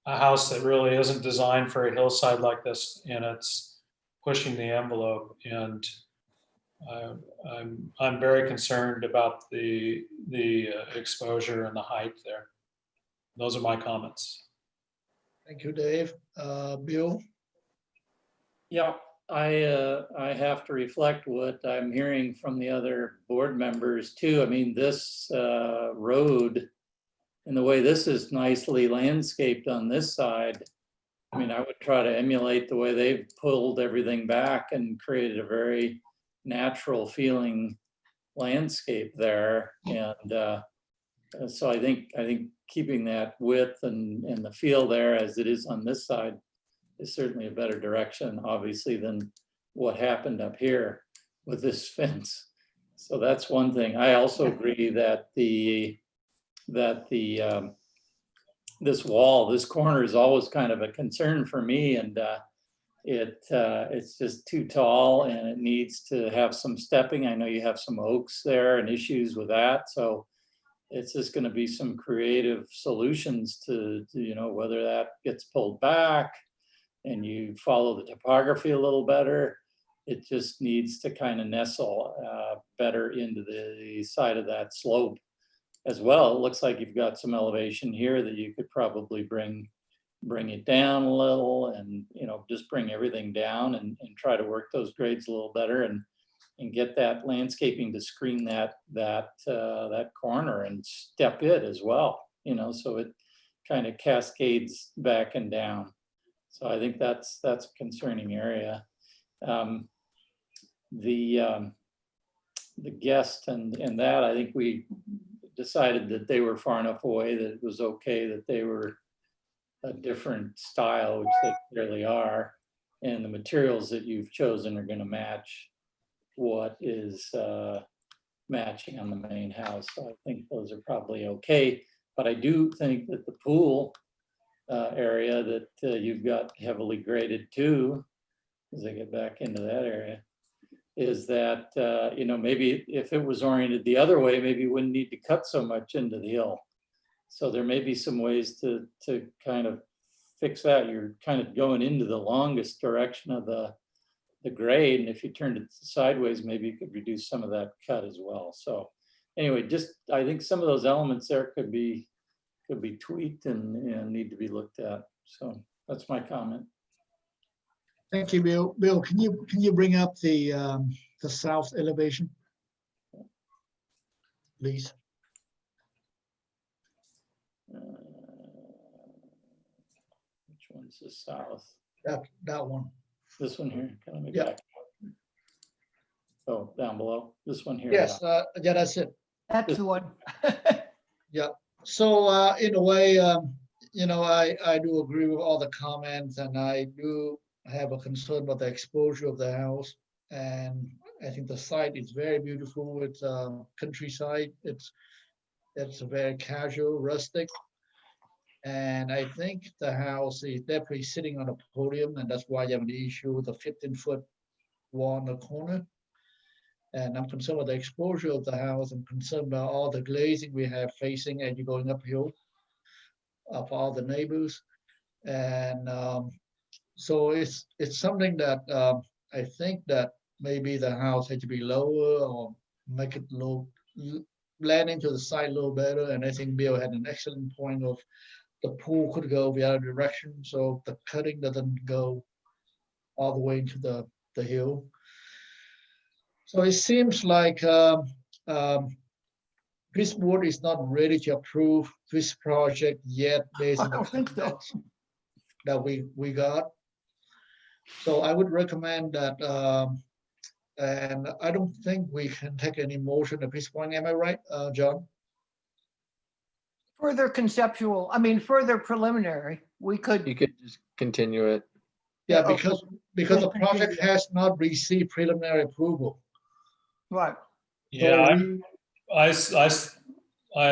a house that really isn't designed for a hillside like this, and it's pushing the envelope. And I'm very concerned about the exposure and the height there. Those are my comments. Thank you, Dave. Bill? Yeah, I have to reflect what I'm hearing from the other board members too. I mean, this road and the way this is nicely landscaped on this side, I mean, I would try to emulate the way they've pulled everything back and created a very natural feeling landscape there. And so I think keeping that width and the feel there as it is on this side is certainly a better direction, obviously, than what happened up here with this fence. So that's one thing. I also agree that this wall, this corner is always kind of a concern for me, and it's just too tall and it needs to have some stepping. I know you have some oaks there and issues with that, so it's just going to be some creative solutions to whether that gets pulled back and you follow the topography a little better. It just needs to kind of nestle better into the side of that slope as well. It looks like you've got some elevation here that you could probably bring it down a little, and just bring everything down and try to work those grades a little better and get that landscaping to screen that corner and step it as well, so it kind of cascades back and down. So I think that's a concerning area. The guest and that, I think we decided that they were far enough away that it was okay that they were a different style, which they clearly are, and the materials that you've chosen are going to match what is matching on the main house. So I think those are probably okay. But I do think that the pool area that you've got heavily graded too, as I get back into that area, is that, maybe if it was oriented the other way, maybe you wouldn't need to cut so much into the hill. So there may be some ways to kind of fix that, you're kind of going into the longest direction of the grade. And if you turned it sideways, maybe you could reduce some of that cut as well. So anyway, just, I think some of those elements there could be tweaked and need to be looked at. So that's my comment. Thank you, Bill. Bill, can you bring up the south elevation, please? Which one's the south? That one. This one here. Can I make Yeah. that? Oh, down below. This one here. Yes, yeah, that's it. That's the one. Yeah. So in a way, you know, I do agree with all the comments, and I do have a concern about the exposure of the house. And I think the site is very beautiful. It's countryside. It's very casual, rustic. And I think the house is definitely sitting on a podium, and that's why you have the issue with the 15-foot wall in the corner. And I'm concerned with the exposure of the house. I'm concerned about all the glazing we have facing as you're going uphill for all the neighbors. And so it's something that I think that maybe the house had to be lower or make it blend into the site a little better. And I think Bill had an excellent point of the pool could go the other direction, so the cutting doesn't go all the way into the hill. So it seems like this board is not ready to approve this project yet based on the comments that we got. So I would recommend that, and I don't think we can take any motion at this point. Am I right, John? Further conceptual, I mean, further preliminary, we could. You could just continue it. Yeah, because the project has not received preliminary approval. Right. Yeah, I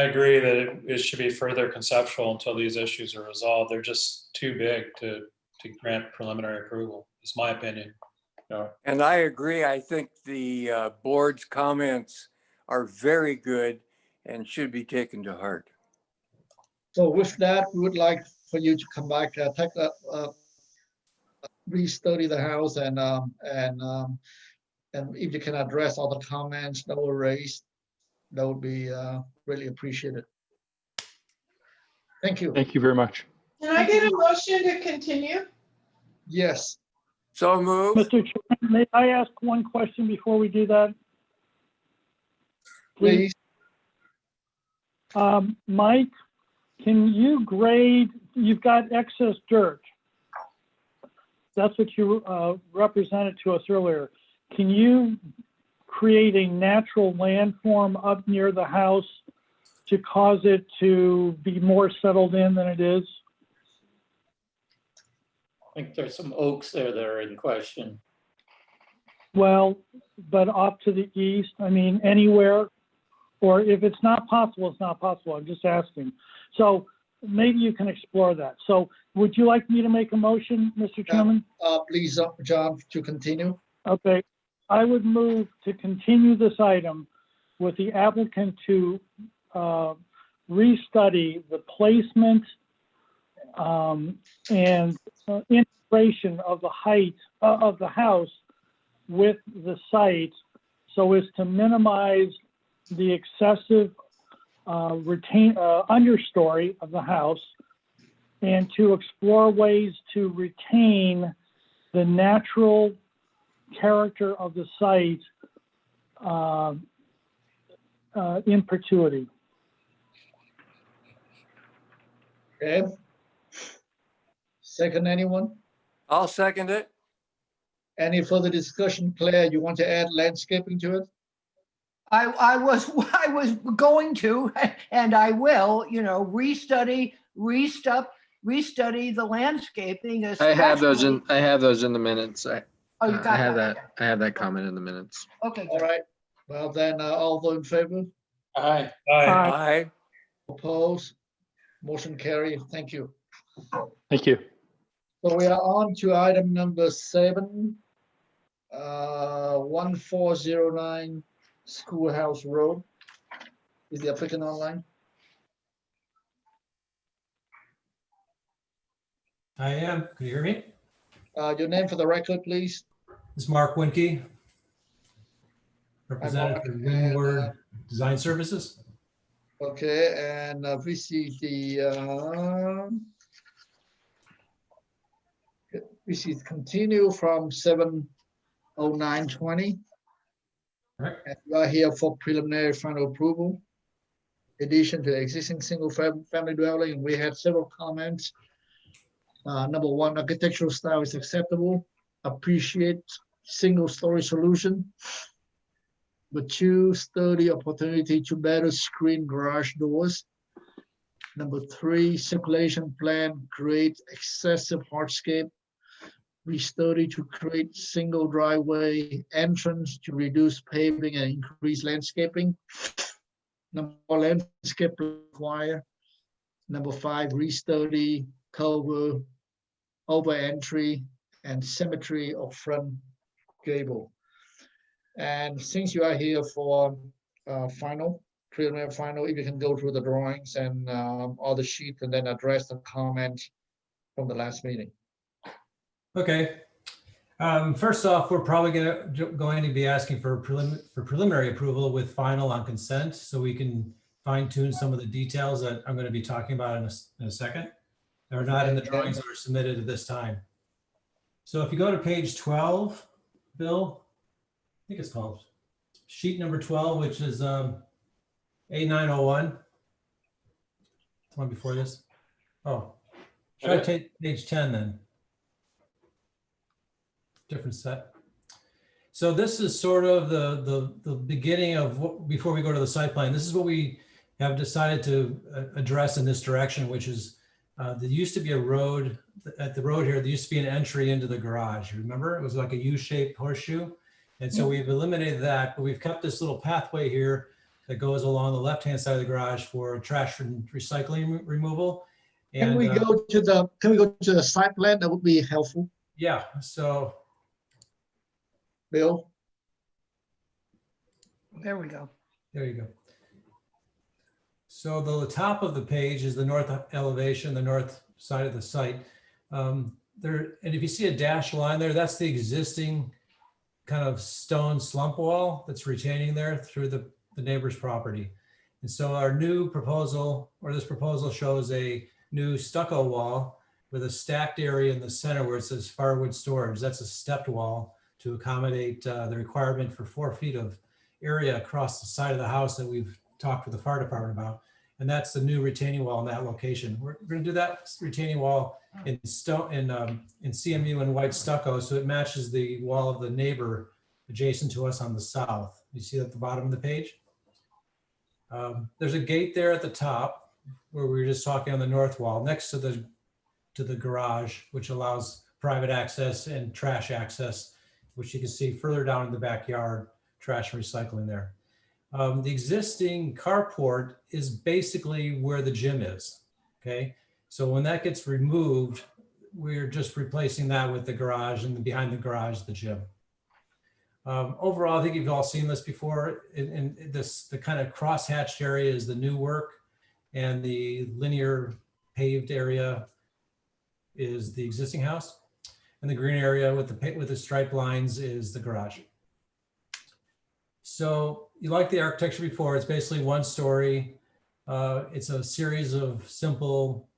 agree that it should be further conceptual until these issues are resolved. They're just too big to grant preliminary approval. It's my opinion. Yeah. And I agree. I think the board's comments are very good and should be taken to heart. So with that, we would like for you to come back, restudy the house, and if you can address all the comments that were raised, that would be really appreciated. Thank you. Thank you very much. Can I get a motion to continue? Yes. So move. Mr. Chairman, may I ask one question before we do that? Please. Mike, can you grade, you've got excess dirt. That's what you represented to us earlier. Can you create a natural landform up near the house to cause it to be more settled in than it is? I think there's some oaks there that are in question. Well, but off to the east, I mean, anywhere, or if it's not possible, it's not possible. I'm just asking. So maybe you can explore that. So would you like me to make a motion, Mr. Chairman? Please, John, to continue. Okay. I would move to continue this item with the applicant to restudy the placement and integration of the height of the house with the site so as to minimize the excessive understory of the house and to explore ways to retain the natural character of the site in perpetuity. Okay. Second, anyone? I'll second it. Any further discussion? Claire, you want to add landscaping to it? I was going to, and I will, you know, restudy the landscaping. I have those in the minutes. I You got have that? that. I have that comment in the minutes. Okay. All right. Well, then, all those in favor? Aye. Aye. Opposed? Motion carried. Thank you. Thank you. So we are on to item number 7, 1409 Schoolhouse Road. Is the applicant online? I am. Can you hear me? Your name for the record, please. This is Mark Winke, representative for Windward Design Services. Okay, and this is continue from 7/09/20. Correct. And you are here for preliminary final approval. Addition to the existing single family dwelling, and we had several comments. Number one, architectural style is acceptable. Appreciate single story solution. Number two, study opportunity to better screen garage doors. Number three, circulation plan, create excessive hardscape. We study to create single driveway entrance to reduce paving and increase landscaping. Number four, landscape require. Number five, restudy, cover, over entry, and symmetry of front gable. And since you are here for preliminary final, if you can go through the drawings and all the sheets and then address the comments from the last meeting. Okay. First off, we're probably going to be asking for preliminary approval with final on consent, so we can fine tune some of the details that I'm going to be talking about in a second. They're not in the drawings that are submitted at this time. So if you go to page 12, Bill, I think it's called sheet number 12, which is A901. It's one before this. Oh, should I take page 10 then? Different set. So this is sort of the beginning of what, before we go to the site plan, this is what we have decided to address in this direction, which is there used to be a road at the road here. There used to be an entry into the garage. Remember, it was like a U-shaped horseshoe. And so we've eliminated that, but we've kept this little pathway here that goes along the left-hand side of the garage for trash and recycling removal. And, can we go to the site plan? That would be helpful. Yeah. So, Bill. There we go. There you go. So the top of the page is the north elevation, the north side of the site. And if you see a dashed line there, that's the existing kind of stone slump wall that's retaining there through the neighbor's property. And so our new proposal, or this proposal, shows a new stucco wall with a stacked area in the center where it says firewood storage. That's a stepped wall to accommodate the requirement for 4 feet of area across the side of the house that we've talked with the fire department about. And that's the new retaining wall in that location. We're going to do that retaining wall in stone, in CMU and white stucco, so it matches the wall of the neighbor adjacent to us on the south. You see at the bottom of the page. There's a gate there at the top where we were just talking on the north wall, next to the garage, which allows private access and trash access, which you can see further down in the backyard, trash and recycling there. The existing carport is basically where the gym is, okay? So when that gets removed, we're just replacing that with the garage, and behind the garage, the gym. Overall, I think you've all seen this before. The kind of cross-hatched area is the new work, and the linear paved area is the existing house, and the green area with the striped lines is the garage. So you like the architecture before. It's basically 1 story. It's a series of simple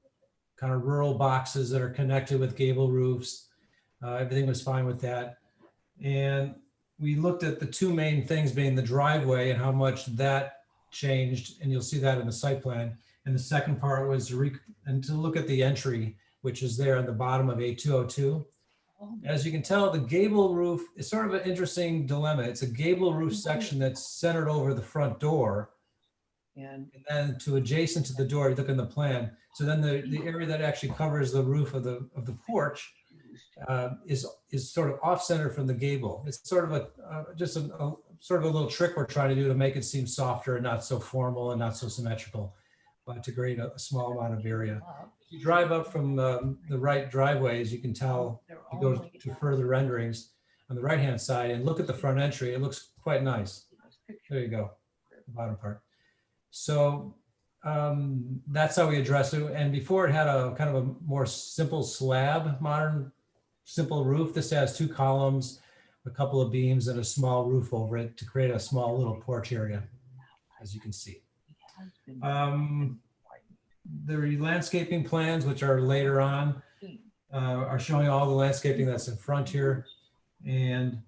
kind of rural boxes that are connected with gable roofs. Everything was fine with that. And we looked at the 2 main things being the driveway and how much that changed. And you'll see that in the site plan. And the second part was to look at the entry, which is there on the bottom of A202. As you can tell, the gable roof is sort of an interesting dilemma. It's a gable roof section that's centered over the front door. And then to adjacent to the door, you look in the plan. So then the area that actually covers the roof of the porch is sort of off center from the gable. It's sort of just a sort of a little trick we're trying to do to make it seem softer and not so formal and not so symmetrical, but to create a small amount of area. If you drive up from the right driveway, as you can tell, you go to further renderings on the right-hand side and look at the front entry. It looks quite nice. There you go, the bottom part. So that's how we addressed it. And before it had a kind of a more simple slab, modern, simple roof. This has 2 columns, a couple of beams and a small roof over it to create a small little porch area, as you can see. The landscaping plans, which are later on, are showing all the landscaping that's in front here. And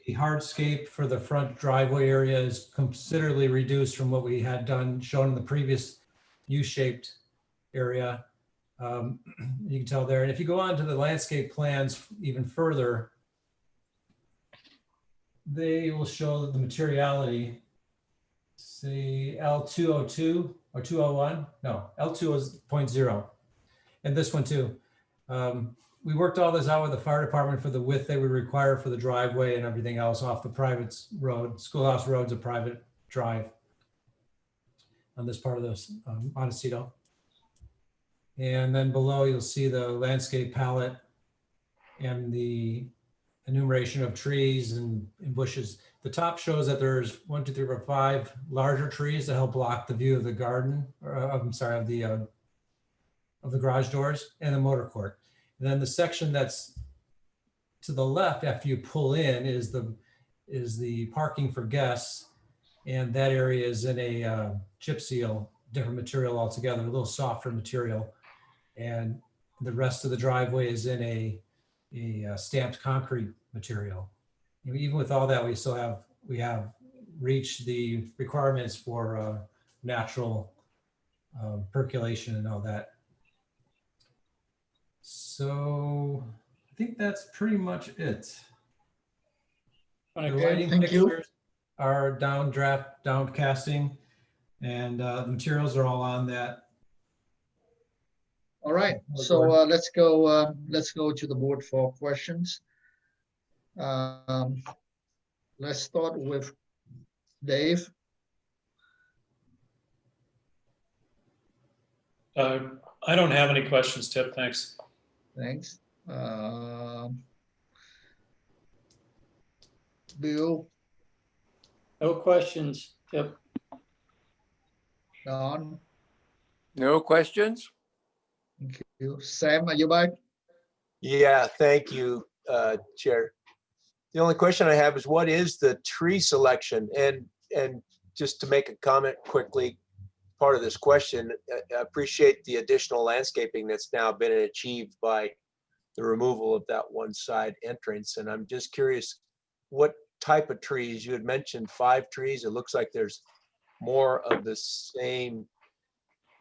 the hardscape for the front driveway area is considerably reduced from what we had done, shown in the previous U-shaped area. You can tell there. And if you go on to the landscape plans even further, they will show the materiality. Say L202 or 201, no, L2 is 0.0. And this one too. We worked all this out with the fire department for the width they would require for the driveway and everything else off the private road. Schoolhouse Road's a private drive on this part of this Montecito. And then below you'll see the landscape palette and the enumeration of trees and bushes. The top shows that there's 1, 2, 3, 4, 5 larger trees that help block the view of the garden, or I'm sorry, of the garage doors and the motor court. And then the section that's to the left after you pull in is the parking for guests, and that area is in a chip seal, different material altogether, a little softer material, and the rest of the driveway is in a stamped concrete material. And even with all that, we have reached the requirements for natural percolation and all that. So I think that's pretty much it. The lighting fixtures are down casting, and the materials are all on that. All right, so let's go to the board for questions. Let's start with Dave. I don't have any questions, Tip. Thanks. Thanks. Bill? No questions, Tip. Don? No questions? Thank you. Sam, are you back? Yeah, thank you, Chair. The only question I have is, what is the tree selection? And just to make a comment quickly, part of this question, I appreciate the additional landscaping that's now been achieved by the removal of that one side entrance. And I'm just curious, what type of trees? You had mentioned 5 trees. It looks like there's more of the same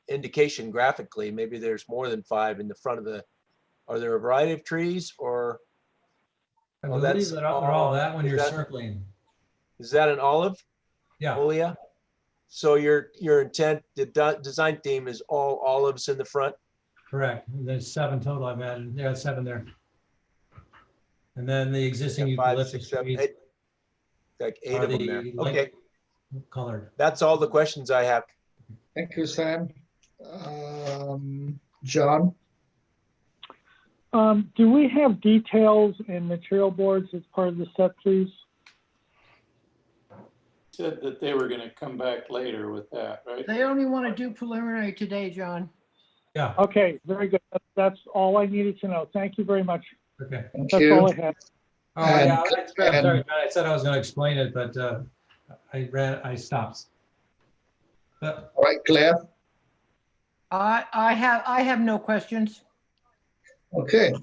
indication graphically. Maybe there's more than 5 in the front of the, are there a variety of trees, or? I believe that they're all that when you're circling. Is that an olive? Yeah. Folia? So your intent, the design theme is all olives in the front? Correct. There's 7 total, I imagine. Yeah, 7 there. And then the existing eucalyptus trees. 8, like 8 of them there. Okay. Colored. That's all the questions I have. Thank you, Sam. John? Do we have details and material boards as part of the set, please? Said that they were gonna come back later with that, right? They only want to do preliminary today, John. Yeah. Okay, very good. That's all I needed to know. Thank you very much. Okay. Thank That's you. all I have. Oh, yeah, I'm sorry, I said I was gonna explain it, but I stopped. All right, Claire? I have no questions. Okay.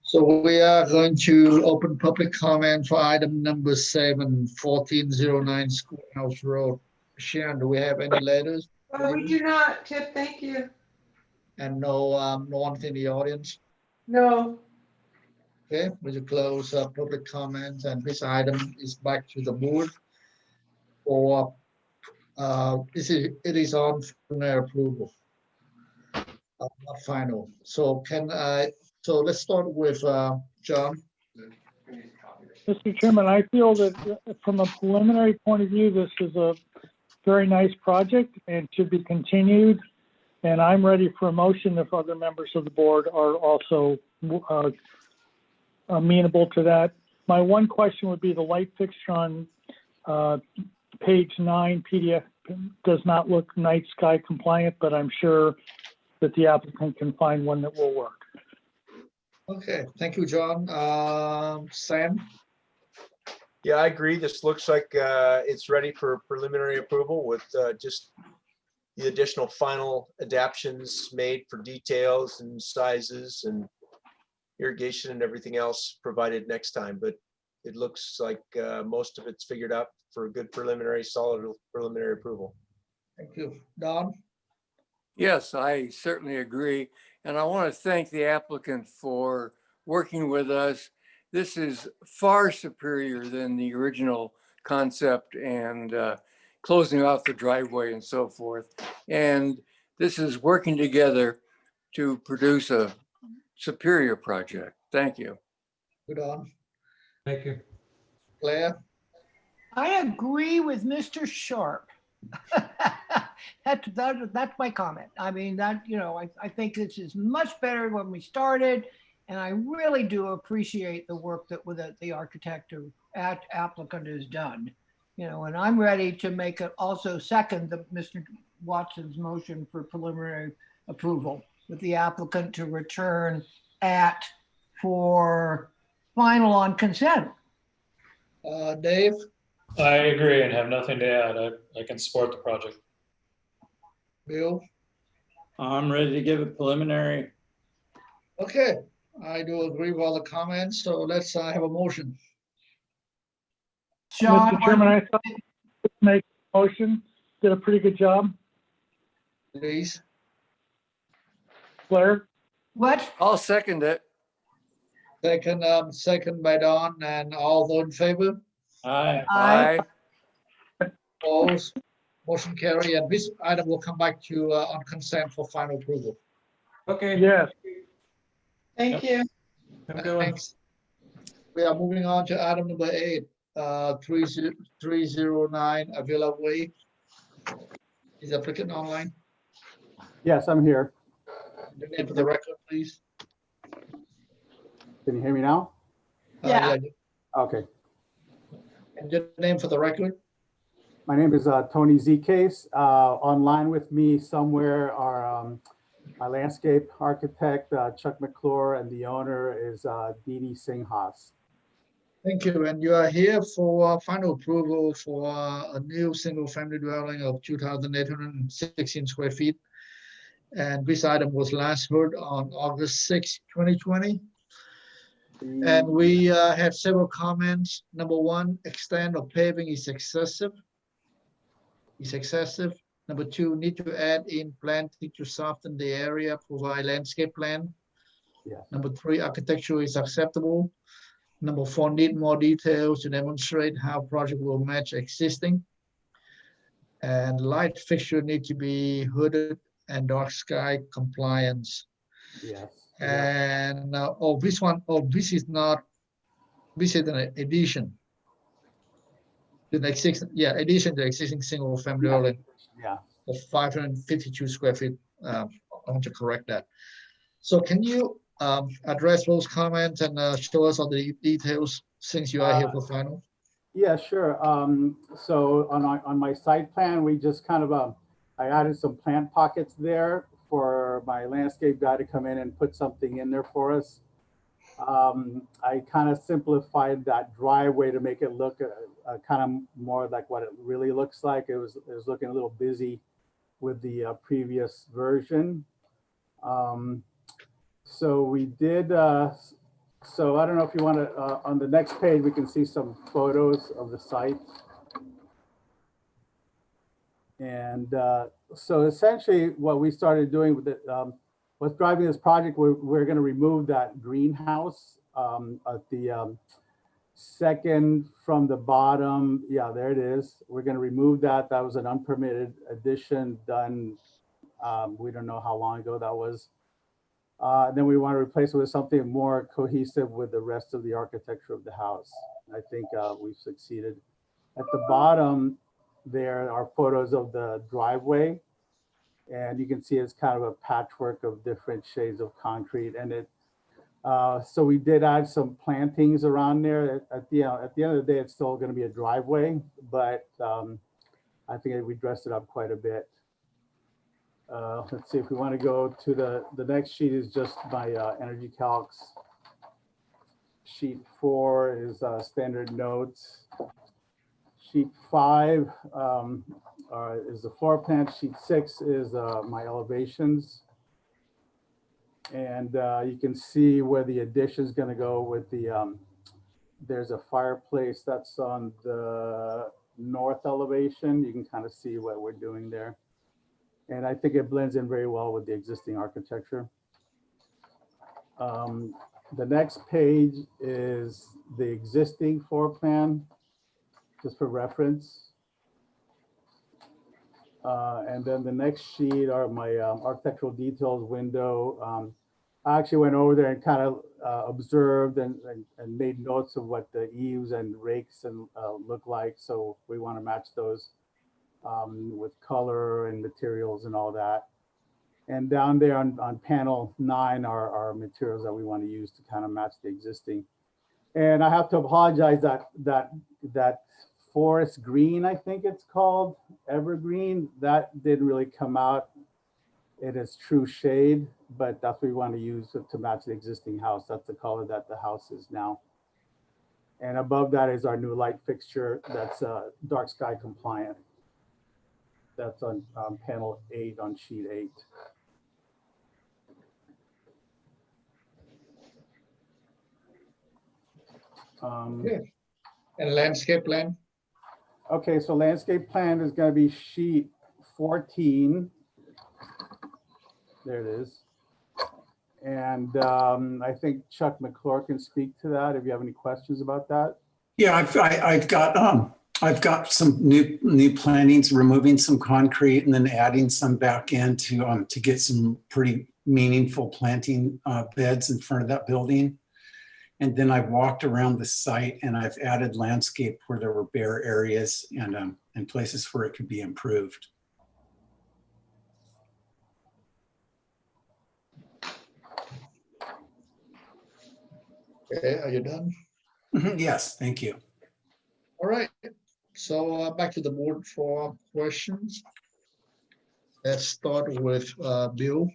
So we are going to open public comment for item number 7, 1409 Schoolhouse Road. Sharon, do we have any letters? We do not, Tip, thank you. And no one in the audience? No. Okay, we will close public comments, and this item is back to the board for it is on their approval. Not final. So so let's start with John. Mr. Chairman, I feel that from a preliminary point of view, this is a very nice project and should be continued. And I'm ready for a motion if other members of the board are also amenable to that. My one question would be the light fixture on page 9, PDF does not look night sky compliant, but I'm sure that the applicant can find one that will work. Okay, thank you, John. Sam? Yeah, I agree. This looks like it's ready for preliminary approval with just the additional final adaptions made for details and sizes and irrigation and everything else provided next time. But it looks like most of it's figured out for a good preliminary, solid preliminary approval. Thank you. Don? Yes, I certainly agree. And I want to thank the applicant for working with us. This is far superior than the original concept and closing off the driveway and so forth. And this is working together to produce a superior project. Thank you. Good on. Thank you. Claire? I agree with Mr. Sharp. That's my comment. I mean, I think this is much better when we started, and I really do appreciate the work that the architect or applicant has done. And I'm ready to make it also second Mr. Watson's motion for preliminary approval with the applicant to return for final on consent. Dave? I agree and have nothing to add. I can support the project. Bill? I'm ready to give it preliminary. Okay, I do agree with all the comments, so let's have a motion. John, Mr. Chairman, I thought make a motion, did a pretty good job. Please. Claire? What? I'll second it. Second by Don, and all those in favor? Aye. Aye. Opposed? Motion carry, and this item will come back to on consent for final approval. Okay. Yes. Thank you. Have a good one. Thanks. We are moving on to item number 8, 309 Avila Way. Is the applicant online? Yes, I'm here. The name for the record, please. Can you hear me now? Yeah. Okay. And your name for the record? My name is Tony Z. Case. Online with me somewhere are my landscape architect, Chuck McClure, and the owner is Dee Dee Singhas. Thank you. And you are here for final approval for a new single-family dwelling of 2,816 square feet. And this item was last heard on August 6, 2020. And we have several comments. Number one, extent of paving is excessive. Number two, need to add in planting to soften the area, provide landscape plan. Yes. Number three, architecture is acceptable. Number four, need more details to demonstrate how project will match existing. And light fixture need to be hooded and dark sky compliance. Yes. And this is an addition. The existing, addition to existing single family dwelling. Yeah. Of 552 square feet. I want to correct that. So can you address those comments and show us all the details since you are here for final? Yeah, sure. So on my site plan, we just kind of I added some plant pockets there for my landscape guy to come in and put something in there for us. I kind of simplified that driveway to make it look kind of more like what it really looks like. It was looking a little busy with the previous version. So we did, so I don't know if you want to, on the next page, we can see some photos of the site. And so essentially what we started doing with it, what's driving this project, we're going to remove that greenhouse at the second from the bottom. Yeah, there it is. We're going to remove that. That was an unpermitted addition done. We don't know how long ago that was. Then we want to replace it with something more cohesive with the rest of the architecture of the house. I think we've succeeded. At the bottom, there are photos of the driveway. And you can see it's kind of a patchwork of different shades of concrete. And it, so we did add some plantings around there. At the end of the day, it's still going to be a driveway, but I think we dressed it up quite a bit. Let's see if we want to go to the next sheet is just my energy calcs. Sheet 4 is standard notes. Sheet 5 is the floor plan. Sheet 6 is my elevations. And you can see where the addition is going to go with the, there's a fireplace that's on the north elevation. You can kind of see what we're doing there. And I think it blends in very well with the existing architecture. The next page is the existing floor plan, just for reference. And then the next sheet are my architectural details window. I actually went over there and kind of observed and made notes of what the eaves and rakes and look like. So we want to match those with color and materials and all that. And down there on panel 9 are materials that we want to use to kind of match the existing. And I have to apologize that forest green, I think it's called, evergreen, that didn't really come out in its true shade, but that's what we want to use to match the existing house. That's the color that the house is now. And above that is our new light fixture that's dark sky compliant. That's on panel 8 on sheet 8. Okay. And landscape plan? Okay, so landscape plan is going to be sheet 14. There it is. And I think Chuck McClure can speak to that if you have any questions about that. Yeah, I've got some new plantings, removing some concrete and then adding some back in to get some pretty meaningful planting beds in front of that building. And then I've walked around the site and I've added landscape where there were bare areas and places where it could be improved. Okay, are you done? Yes, thank you. All right, so back to the board for questions. Let's start with Bill.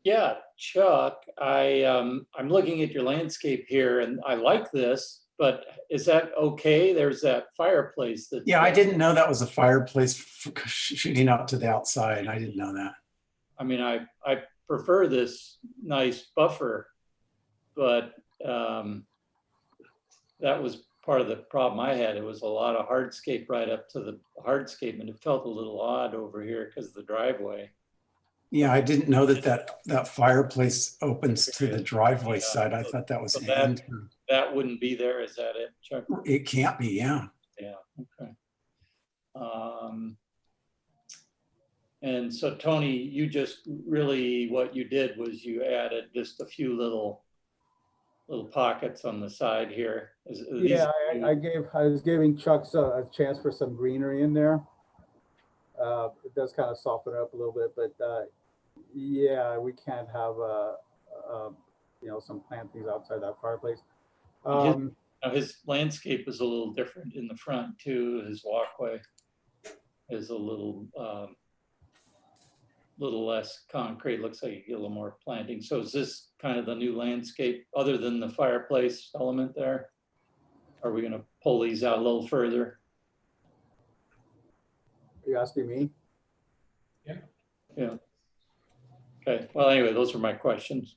Yeah, Chuck, I'm looking at your landscape here and I like this, but is that okay? There's that fireplace that. Yeah, I didn't know that was a fireplace shooting out to the outside. I didn't know that. I mean, I prefer this nice buffer, but that was part of the problem I had. It was a lot of hardscape right up to the hardscape, and it felt a little odd over here because of the driveway. Yeah, I didn't know that fireplace opens to the driveway side. I thought that was so that wouldn't be there. Is that it, Chuck? It can't be. Yeah. Yeah. Okay. And so Tony, you just really what you did was you added just a few little pockets on the side here. Yeah, I was giving Chuck a chance for some greenery in there. It does kind of soften it up a little bit, but yeah, we can't have some plantings outside that fireplace. His landscape is a little different in the front too. His walkway is a little less concrete. Looks like you get a little more planting. So is this kind of the new landscape other than the fireplace element there? Are we going to pull these out a little further? Are you asking me? Yeah. Yeah. Okay. Well, anyway, those are my questions.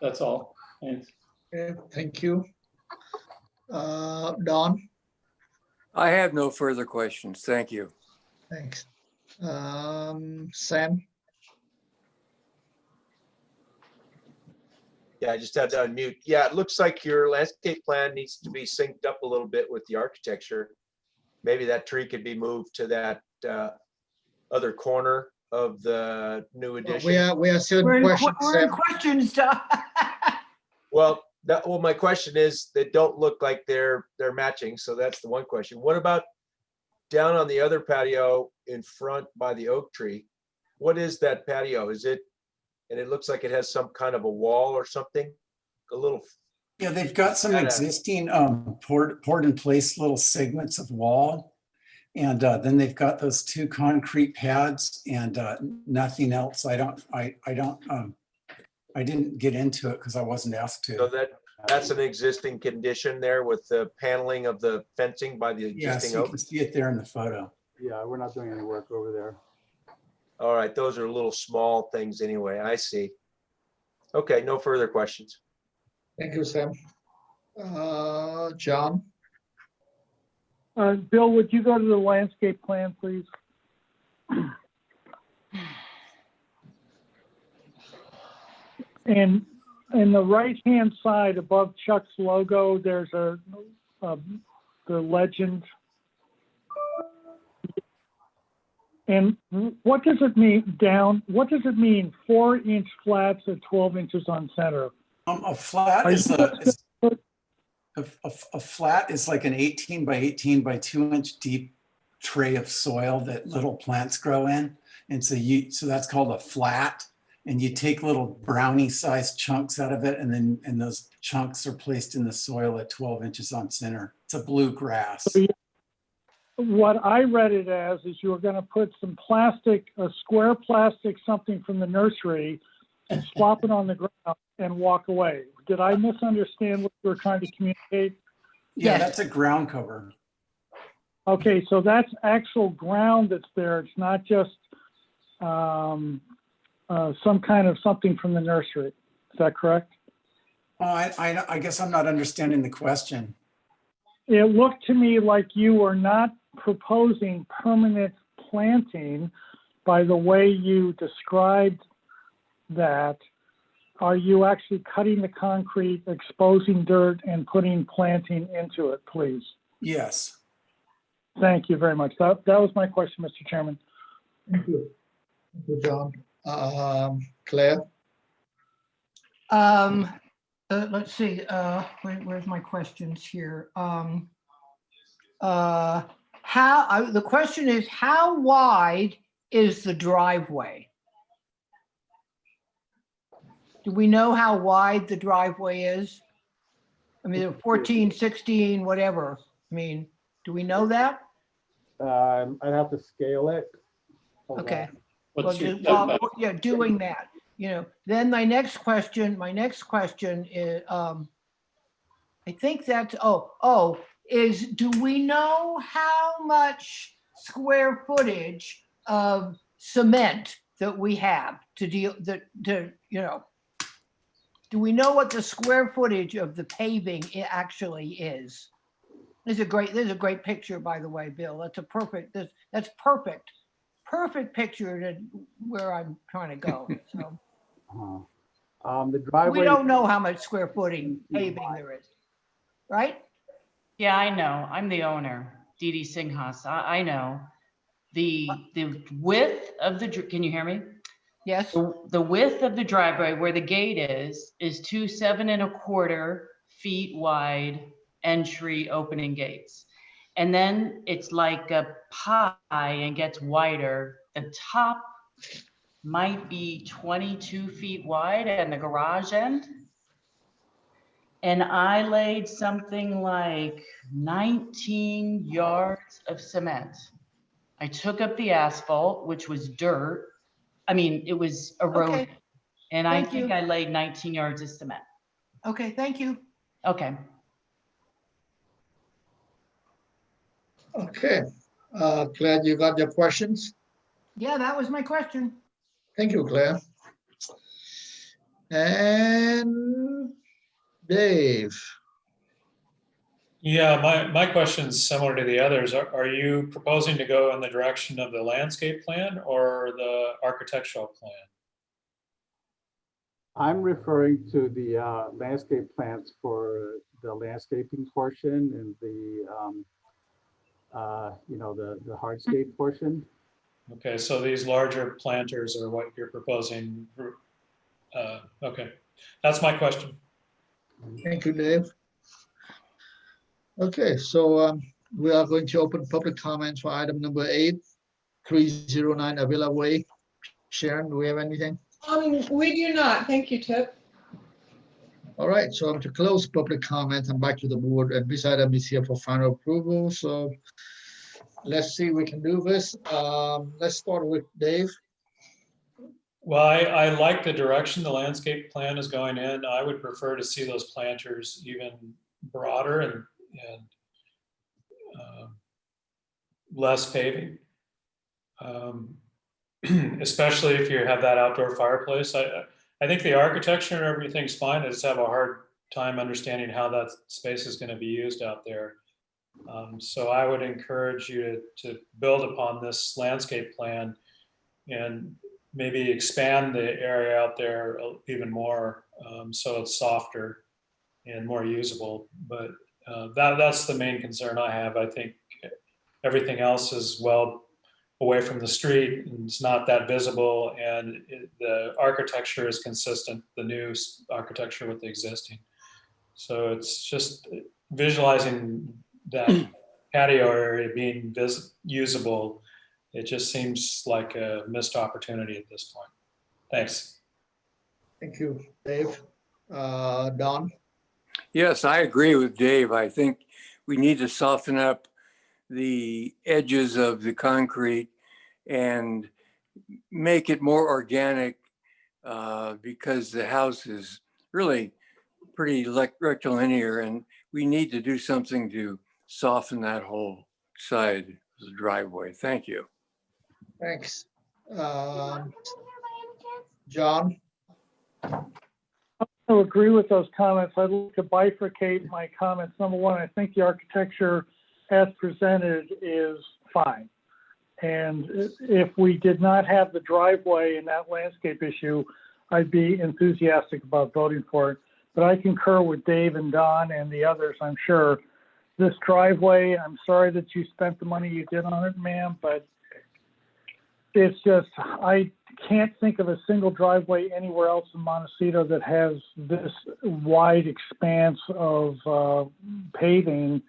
That's all. Thanks. Okay, thank you. Don? I have no further questions. Thank you. Thanks. Sam? Yeah, I just had to unmute. Yeah, it looks like your landscape plan needs to be synced up a little bit with the architecture. Maybe that tree could be moved to that other corner of the new addition. We are still in questions. We're in questions, Don. Well, my question is, they don't look like they're matching. So that's the one question. What about down on the other patio in front by the oak tree? What is that patio? Is it? And it looks like it has some kind of a wall or something. A little. Yeah, they've got some existing poured in place little segments of wall. And then they've got those 2 concrete pads and nothing else. I didn't get into it because I wasn't asked So to. that's an existing condition there with the paneling of the fencing by the Yes, existing you oak? can see it there in the photo. Yeah, we're not doing any work over there. All right, those are little small things anyway. I see. Okay, no further questions. Thank you, Sam. John? Bill, would you go to the landscape plan, please? And in the right-hand side above Chuck's logo, there's the legend. And what does it mean what does it mean 4-inch flats at 12 inches on center? A flat is a flat is like an 18 by 18 by 2-inch deep tray of soil that little plants grow in. And so that's called a flat. And you take little brownie sized chunks out of it, and those chunks are placed in the soil at 12 inches on center. It's a bluegrass. What I read it as is you were going to put some plastic, a square plastic, something from the nursery, and swap it on the ground and walk away. Did I misunderstand what you were trying to communicate? Yeah, that's a ground cover. Okay, so that's actual ground that's there. It's not just some kind of something from the nursery. Is that correct? Oh, I guess I'm not understanding the question. It looked to me like you were not proposing permanent planting by the way you described that. Are you actually cutting the concrete, exposing dirt, and putting planting into it, please? Yes. Thank you very much. That was my question, Mr. Chairman. Thank you. Thank you, John. Claire? Let's see, where's my questions here? The question is, how wide is the driveway? Do we know how wide the driveway is? I mean, 14, 16, whatever. I mean, do we know that? I'd have to scale it. Hold Okay. on. Well, yeah, doing that, then my next question is, I think that's, do we know how much square footage of cement that we have to deal, do we know what the square footage of the paving actually is? There's a great picture, by the way, Bill. That's perfect picture to where I'm trying to go. So the driveway. we don't know how much square footing paving there is, right? Yeah, I know. I'm the owner, Dee Dee Singhas. I know. The width of the, can you hear me? Yes. The width of the driveway where the gate is 2 7.25 feet wide entry opening gates. And then it's like a pie and gets wider. The top might be 22 feet wide and the garage end. And I laid something like 19 yards of cement. I took up the asphalt, which was dirt. I mean, it was a road. Okay. And Thank I think you. I laid 19 yards of cement. Okay, thank you. Okay. Okay. Claire, you got your questions? Yeah, that was my question. Thank you, Claire. And Dave. Yeah, my question is similar to the others. Are you proposing to go in the direction of the landscape plan or the architectural plan? I'm referring to the landscape plans for the landscaping portion and the the hardscape portion. Okay, so these larger planters are what you're proposing. Okay, that's my question. Thank you, Dave. Okay, so we are going to open public comments for item number 8, 309 Avila Way. Sharon, do we have anything? We do not. Thank you, Tip. All right, so I'm to close public comment and back to the board. And this item is here for final approval. So let's see, we can do this. Let's start with Dave. Well, I like the direction the landscape plan is going in. I would prefer to see those planters even broader and less paving. Especially if you have that outdoor fireplace. I think the architecture and everything's fine. I just have a hard time understanding how that space is going to be used out there. So I would encourage you to build upon this landscape plan and maybe expand the area out there even more, so it's softer and more usable. But that's the main concern I have. I think everything else is well away from the street and it's not that visible, and the architecture is consistent, the new architecture with the existing. So it's just visualizing that patio area being usable. It just seems like a missed opportunity at this point. Thanks. Thank you, Dave. Don? Yes, I agree with Dave. I think we need to soften up the edges of the concrete and make it more organic, because the house is really pretty rectilinear, and we need to do something to soften that whole side of the driveway. Thank you. Thanks. John? I agree with those comments. I'd like to bifurcate my comments. Number one, I think the architecture as presented is fine. And if we did not have the driveway and that landscape issue, I'd be enthusiastic about voting for it. But I concur with Dave and Don and the others, I'm sure. This driveway, I'm sorry that you spent the money you did on it, ma'am, but it's just, I can't think of a single driveway anywhere else in Montecito that has this wide expanse of paving.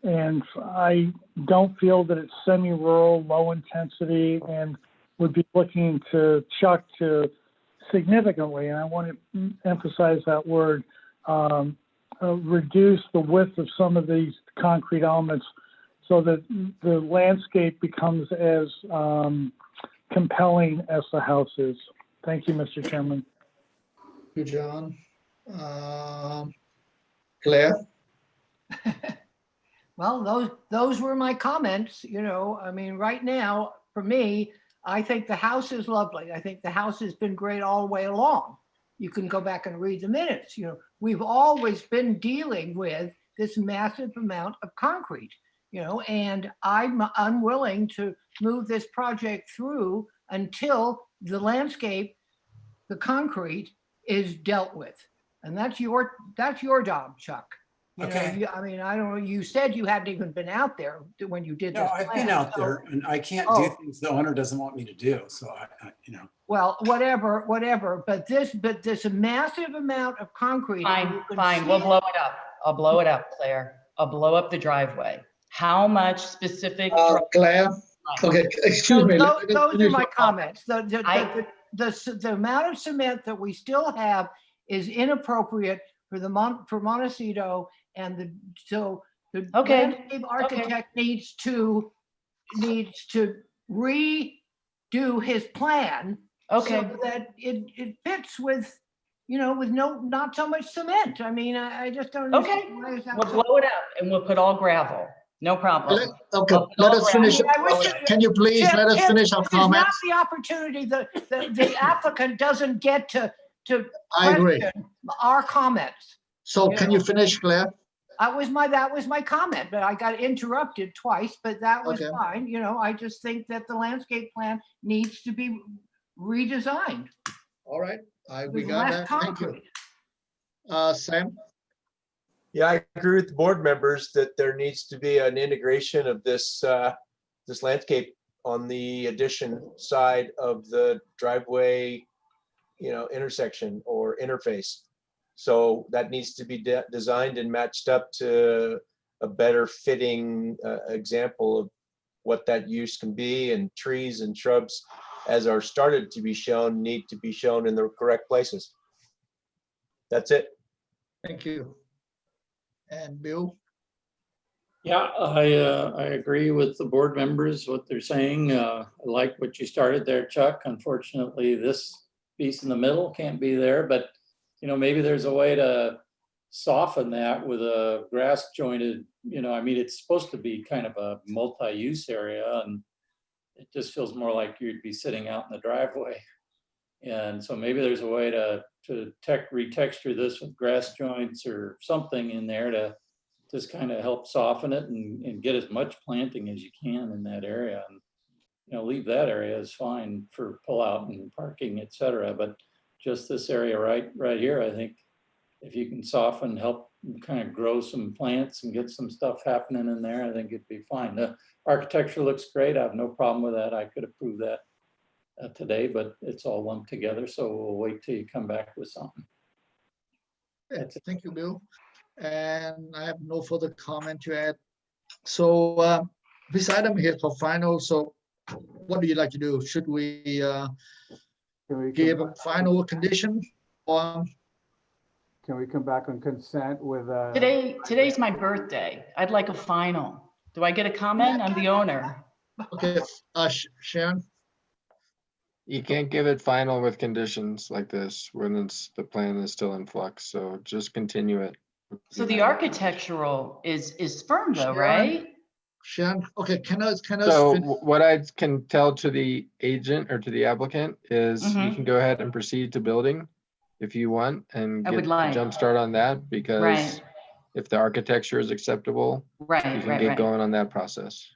And I don't feel that it's semi-rural, low intensity, and would be looking to Chuck to significantly, and I want to emphasize that word, reduce the width of some of these concrete elements so that the landscape becomes as compelling as the house is. Thank you, Mr. Chairman. Thank you, John. Claire? Well, those were my comments, you know. I mean, right now, for me, I think the house is lovely. I think the house has been great all the way along. You can go back and read the minutes. You know, we've always been dealing with this massive amount of concrete, you know, and I'm unwilling to move this project through until the landscape, the concrete is dealt with. And that's your job, Chuck. You know, I mean, I don't know, you said you hadn't even been out there when you did this. No, I've been out there and I can't do things the owner doesn't want me to do. So I you know. Well, whatever, but this massive amount of concrete. Fine, we'll blow it up. I'll blow it up, Claire. I'll blow up the driveway. How much specific? Claire, okay, excuse me. Those are my comments. The amount of cement that we still have is inappropriate for Montecito, and the landscape architect needs to redo his plan so that it fits with, you know, with not so much cement. I mean, I just don't understand. We'll blow it up and we'll put all gravel. No problem. Okay, let us finish. Can you please let us finish our comments? It's not the opportunity that the applicant doesn't get to I agree. question our comments. So can you finish, Claire? That was my comment, but I got interrupted twice, but that was fine. You know, I just think that the landscape plan needs to be redesigned. All right, we got that. Thank you. Sam? Yeah, I agree with the board members that there needs to be an integration of this this landscape on the addition side of the driveway, you know, intersection or interface. So that needs to be designed and matched up to a better fitting example of what that use can be, and trees and shrubs, as are started to be shown, need to be shown in the correct places. That's it. Thank you. And Bill? Yeah, I agree with the board members, what they're saying. I like what you started there, Chuck. Unfortunately, this piece in the middle can't be there, but maybe there's a way to soften that with a grass jointed, I mean, it's supposed to be kind of a multi-use area, and it just feels more like you'd be sitting out in the driveway. And so maybe there's a way to retexture this with grass joints or something in there to just kind of help soften it and get as much planting as you can in that area. And leave that area is fine for pullout and parking, et cetera. But just this area right here, I think if you can soften, help kind of grow some plants and get some stuff happening in there, I think it'd be fine. The architecture looks great. I have no problem with that. I could approve that today, but it's all lumped together. So we'll wait till you come back with something. Thank you, Bill. And I have no further comment to add. So this item here for final. So what do you like to do? Should we give a final condition or? Can we come back on consent with? Today's my birthday. I'd like a final. Do I get a comment? I'm the owner. Okay, Sharon? You can't give it final with conditions like this when the plan is still in flux. So just continue it. So the architectural is firm though, Sharon? right? Sharon, okay, So what I can tell to the agent or to the applicant is you can go ahead and proceed to building if you want and get a jump start on that, because if the architecture is acceptable, you can get going on that process.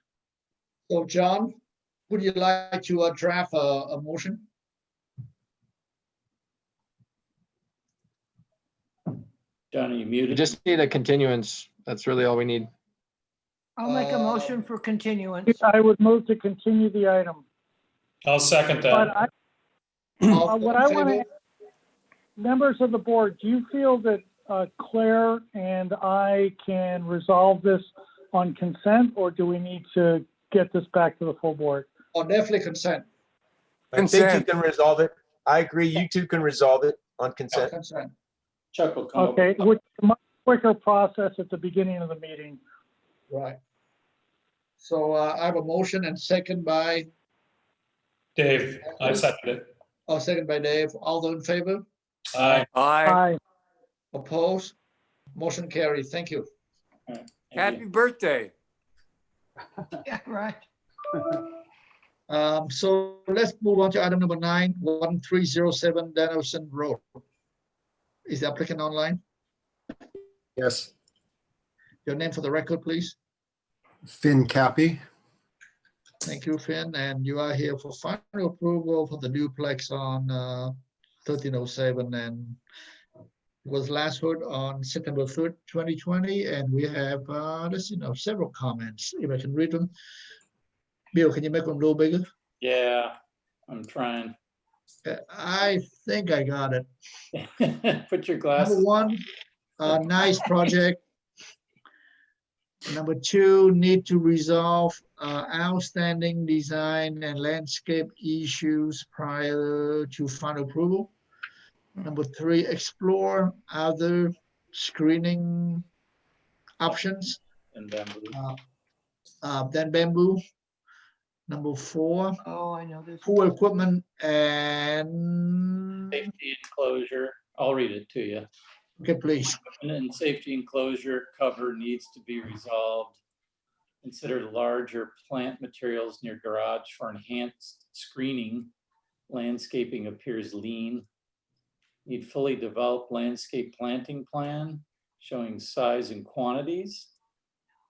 So John, would you like to draft a motion? John, are you muted? We just need a continuance. That's really all we need. I'll make a motion for continuance. I would move to continue the item. I'll second that. But what I want to, members of the board, do you feel that Claire and I can resolve this on consent, or do we need to get this back to the full board? Oh, definitely consent. I think you can resolve it. I agree. You two can resolve it on consent. Consent. Chuck will come Okay, which is a much quicker process at the beginning of the meeting. Right. So I have a motion and second by Dave, I second it. Oh, second by Dave. All those in favor? Aye. Aye. Opposed? Motion carried. Thank you. Happy birthday. Yeah, right. So let's move on to item number 9, 1307 Danielson Road. Is the applicant online? Yes. Your name for the record, please. Finn Cappy. Thank you, Finn. And you are here for final approval for the duplex on 1307, and it was last heard on September 3rd, 2020. And we have several comments. If I can read them. Bill, can you make them a little bigger? Yeah, I'm trying. I think I got it. Put your glasses. Number 1, nice project. Number 2, need to resolve outstanding design and landscape issues prior to final approval. Number 3, explore other screening options. And bamboo. Then bamboo. Number 4, Oh, I know this. pool equipment and Safety enclosure. I'll read it to you. okay, please. And safety enclosure cover needs to be resolved. Consider larger plant materials near garage for enhanced screening. Landscaping appears lean. Need fully developed landscape planting plan showing size and quantities.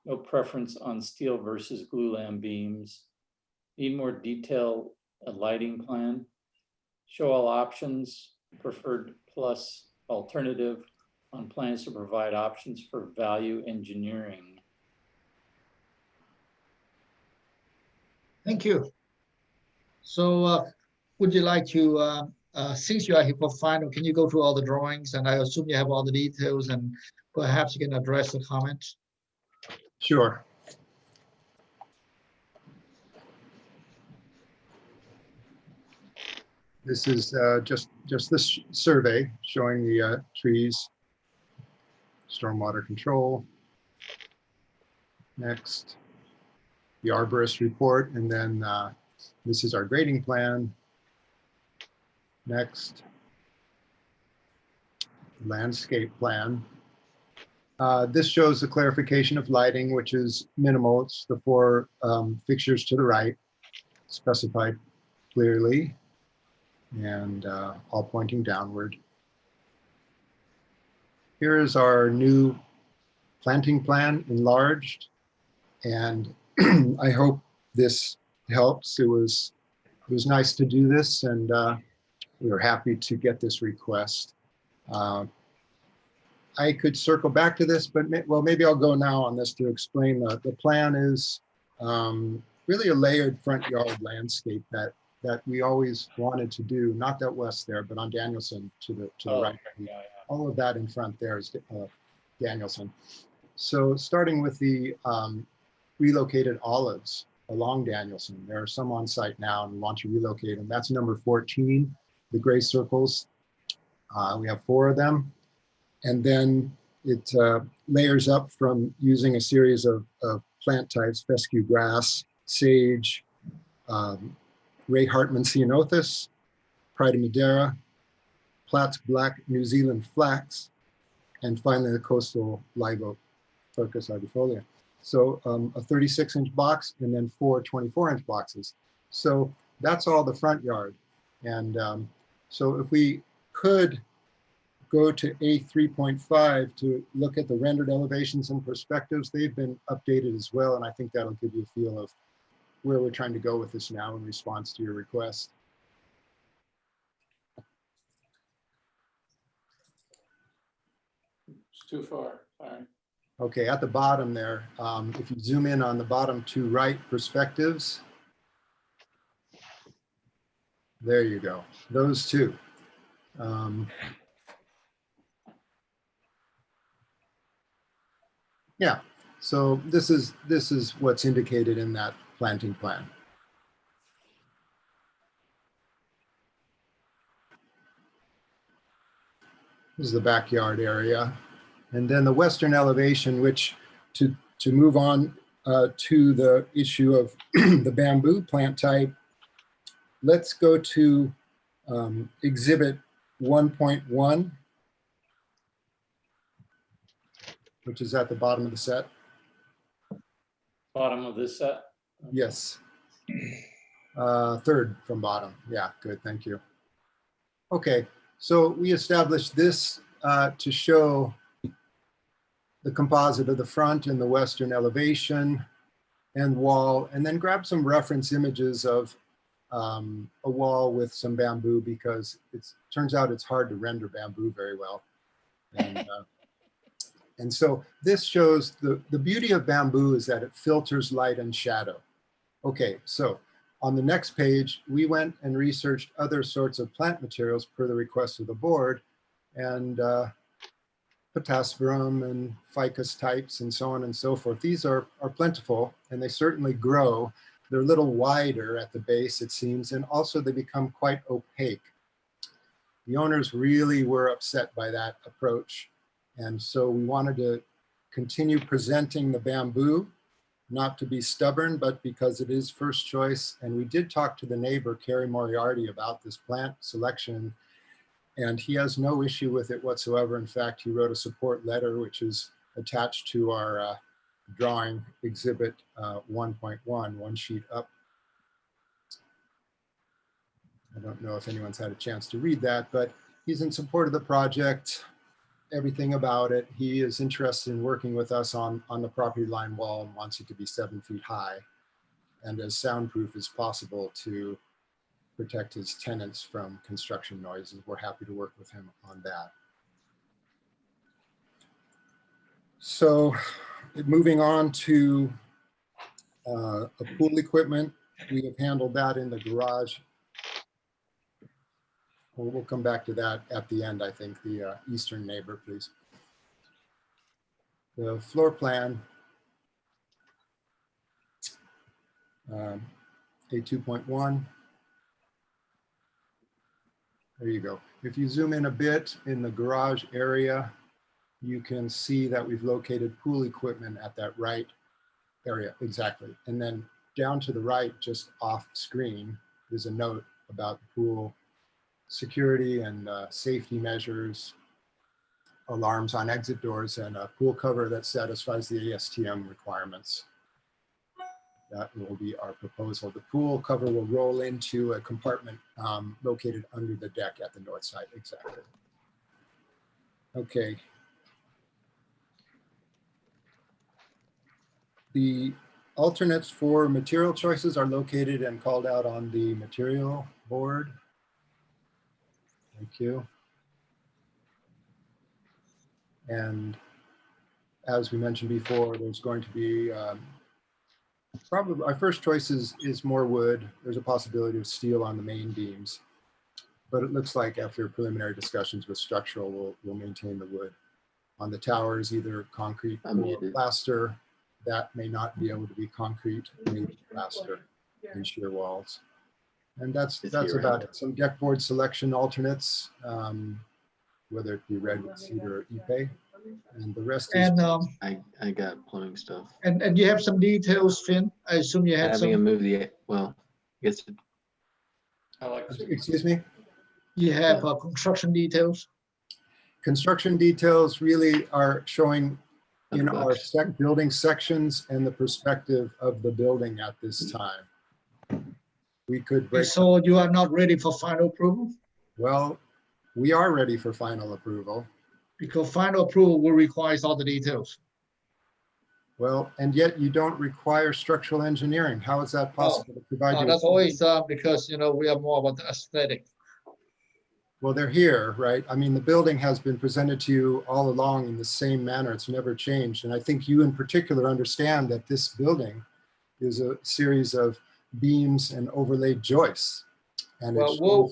No preference on steel versus glulam beams. Need more detailed lighting plan. Show all options, preferred plus alternative on plans to provide options for value engineering. Thank you. So would you like to, since you are here for final, can you go through all the drawings? And I assume you have all the details, and perhaps you can address the comments. Sure. This is just this survey showing the trees, stormwater control. Next, the arborist report, and then this is our grading plan. Next, landscape plan. This shows the clarification of lighting, which is minimal. It's the 4 fixtures to the right, specified clearly, and all pointing downward. Here is our new planting plan enlarged, and I hope this helps. It was nice to do this, and we were happy to get this request. I could circle back to this, but well, maybe I'll go now on this to explain. The plan is really a layered front yard landscape that we always wanted to do, not that west there, but on Danielson to the right. Yeah. All of that in front there is Danielson. So starting with the relocated olives along Danielson, there are some on site now and we want to relocate them. That's number 14, the gray circles. We have 4 of them. And then it layers up from using a series of plant types: fescue grass, sage, Ray Hartman ceanothus, Pride of Madeira, Platt's black New Zealand flax, and finally the coastal live oak, Quercus argifolia. So a 36-inch box and then 4 24-inch boxes. So that's all the front yard. And so if we could go to A3.5 to look at the rendered elevations and perspectives, they've been updated as well. And I think that'll give you a feel of where we're trying to go with this now in response to your request. It's too far. All right. Okay, at the bottom there, if you zoom in on the bottom 2 right perspectives, there you go, those 2. Yeah, so this is what's indicated in that planting plan. This is the backyard area. And then the western elevation, which to move on to the issue of the bamboo plant type, let's go to exhibit 1.1, which is at the bottom of the set. Bottom of this set? Yes. 3rd from bottom. Yeah, good, thank you. Okay, so we established this to show the composite of the front and the western elevation and wall, and then grab some reference images of a wall with some bamboo, because it turns out it's hard to render bamboo very well. And so this shows the beauty of bamboo is that it filters light and shadow. Okay, so on the next page, we went and researched other sorts of plant materials per the request of the board, and Potaspharum and ficus types and so on and so forth. These are plentiful and they certainly grow. They're a little wider at the base, it seems, and also they become quite opaque. The owners really were upset by that approach. And so we wanted to continue presenting the bamboo, not to be stubborn, but because it is first choice. And we did talk to the neighbor, Kerry Moriarty, about this plant selection, and he has no issue with it whatsoever. In fact, he wrote a support letter, which is attached to our drawing exhibit 1.1, 1 sheet up. I don't know if anyone's had a chance to read that, but he's in support of the project, everything about it. He is interested in working with us on the property line wall and wants it to be 7 feet high and as soundproof as possible to protect his tenants from construction noises. We're happy to work with him on that. So moving on to pool equipment, we have handled that in the garage. We'll come back to that at the end, I think. The eastern neighbor, please. The floor plan, A2.1. There you go. If you zoom in a bit in the garage area, you can see that we've located pool equipment at that right area, exactly. And then down to the right, just off screen, is a note about pool security and safety measures, alarms on exit doors, and a pool cover that satisfies the ASTM requirements. That will be our proposal. The pool cover will roll into a compartment located under the deck at the north side, exactly. Okay. The alternates for material choices are located and called out on the material board. Thank you. And as we mentioned before, there's going to be probably our first choice is more wood. There's a possibility of steel on the main beams, but it looks like after preliminary discussions with structural, we'll maintain the wood. On the towers, either concrete or plaster. That may not be able to be concrete, maybe plaster and shear walls. And that's about it. Some deck board selection alternates, whether it be redwood, cedar, or ipe. And the rest is. And I got plumbing stuff. and you have some details, Finn. I assume you had Having a some. move the well, I guess. I like. Excuse me. You have construction details. Construction details really are showing in our building sections and the perspective of the building at this time. We could break. So you are not ready for final approval? Well, we are ready for final approval. Because final approval will require all the details. Well, and yet you don't require structural engineering. How is that possible to provide you? That's always because, you know, we are more about the aesthetic. Well, they're here, right? I mean, the building has been presented to you all along in the same manner. It's never changed. And I think you in particular understand that this building is a series of beams and overlaid joists. And well,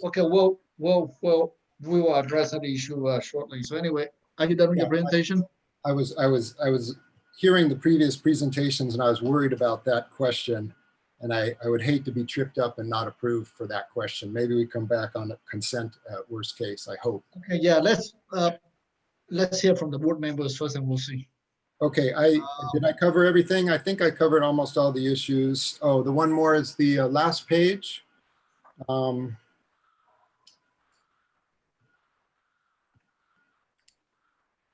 we will address that issue shortly. So anyway, are you done with your presentation? I was hearing the previous presentations and I was worried about that question. And I would hate to be tripped up and not approved for that question. Maybe we come back on a consent worst case, I hope. Okay, yeah, let's hear from the board members first and we'll see. Okay, did I cover everything? I think I covered almost all the issues. Oh, the one more is the last page. The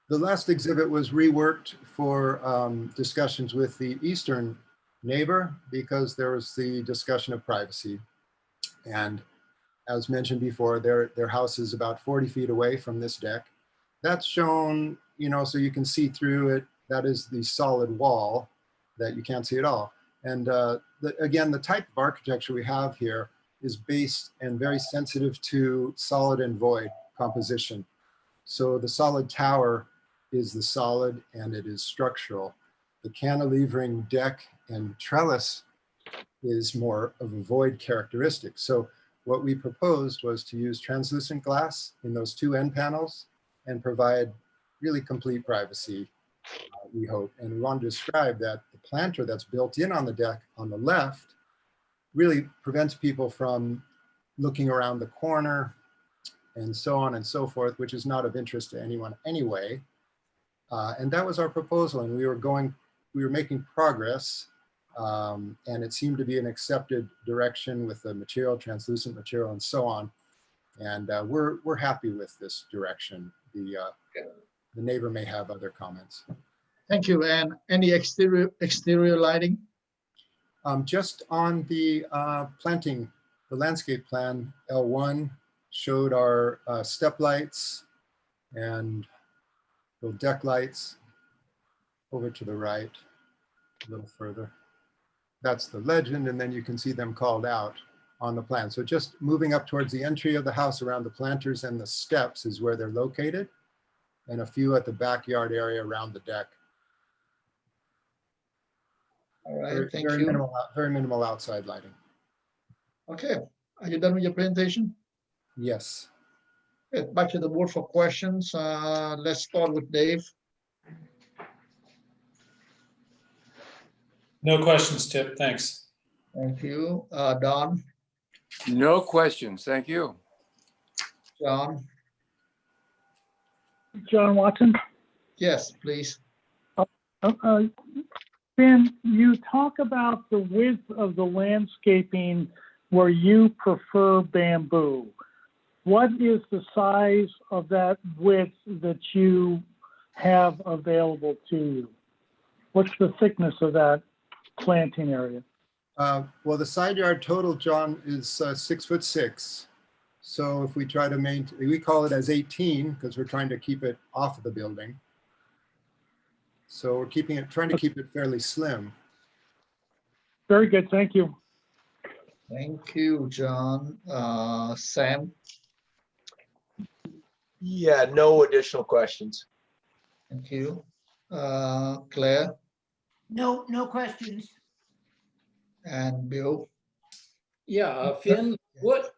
last exhibit was reworked for discussions with the eastern neighbor because there was the discussion of privacy. And as mentioned before, their house is about 40 feet away from this deck. That's shown, you know, so you can see through it. That is the solid wall that you can't see at all. And again, the type of architecture we have here is based and very sensitive to solid and void composition. So the solid tower is the solid and it is structural. The cantilevering deck and trellis is more of a void characteristic. So what we proposed was to use translucent glass in those two end panels and provide really complete privacy, we hope. And we want to describe that the planter that's built in on the deck on the left really prevents people from looking around the corner and so on and so forth, which is not of interest to anyone anyway. And that was our proposal, and we were making progress, and it seemed to be an accepted direction with the material, translucent material, and so on. And we're happy with this direction. The neighbor may have other comments. Thank you. And any exterior lighting? Just on the planting, the landscape plan, L1 showed our step lights and little deck lights. Over to the right, a little further. That's the legend, and then you can see them called out on the plan. So just moving up towards the entry of the house around the planters and the steps is where they're located, and a few at the backyard area around the deck. All right, thank you. Very minimal outside lighting. Okay, are you done with your presentation? Yes. Good. Back to the board for questions. Let's start with Dave. No questions, Tip. Thanks. Thank you. Don? No questions. Thank you. John? John Watson? Yes, please. You Finn, you talk about the width of the landscaping where you prefer bamboo. What is the size of that width that you have available to you? What's the thickness of that planting area? Well, the side yard total, John, is 6'6". So if we try to maintain, we call it as 18 because we're trying to keep it off of the building. So we're trying to keep it fairly slim. Very good, thank you. Thank you, John. Sam? Yeah, no additional questions. Thank you. Claire No questions. and Bill? Yeah, Finn, what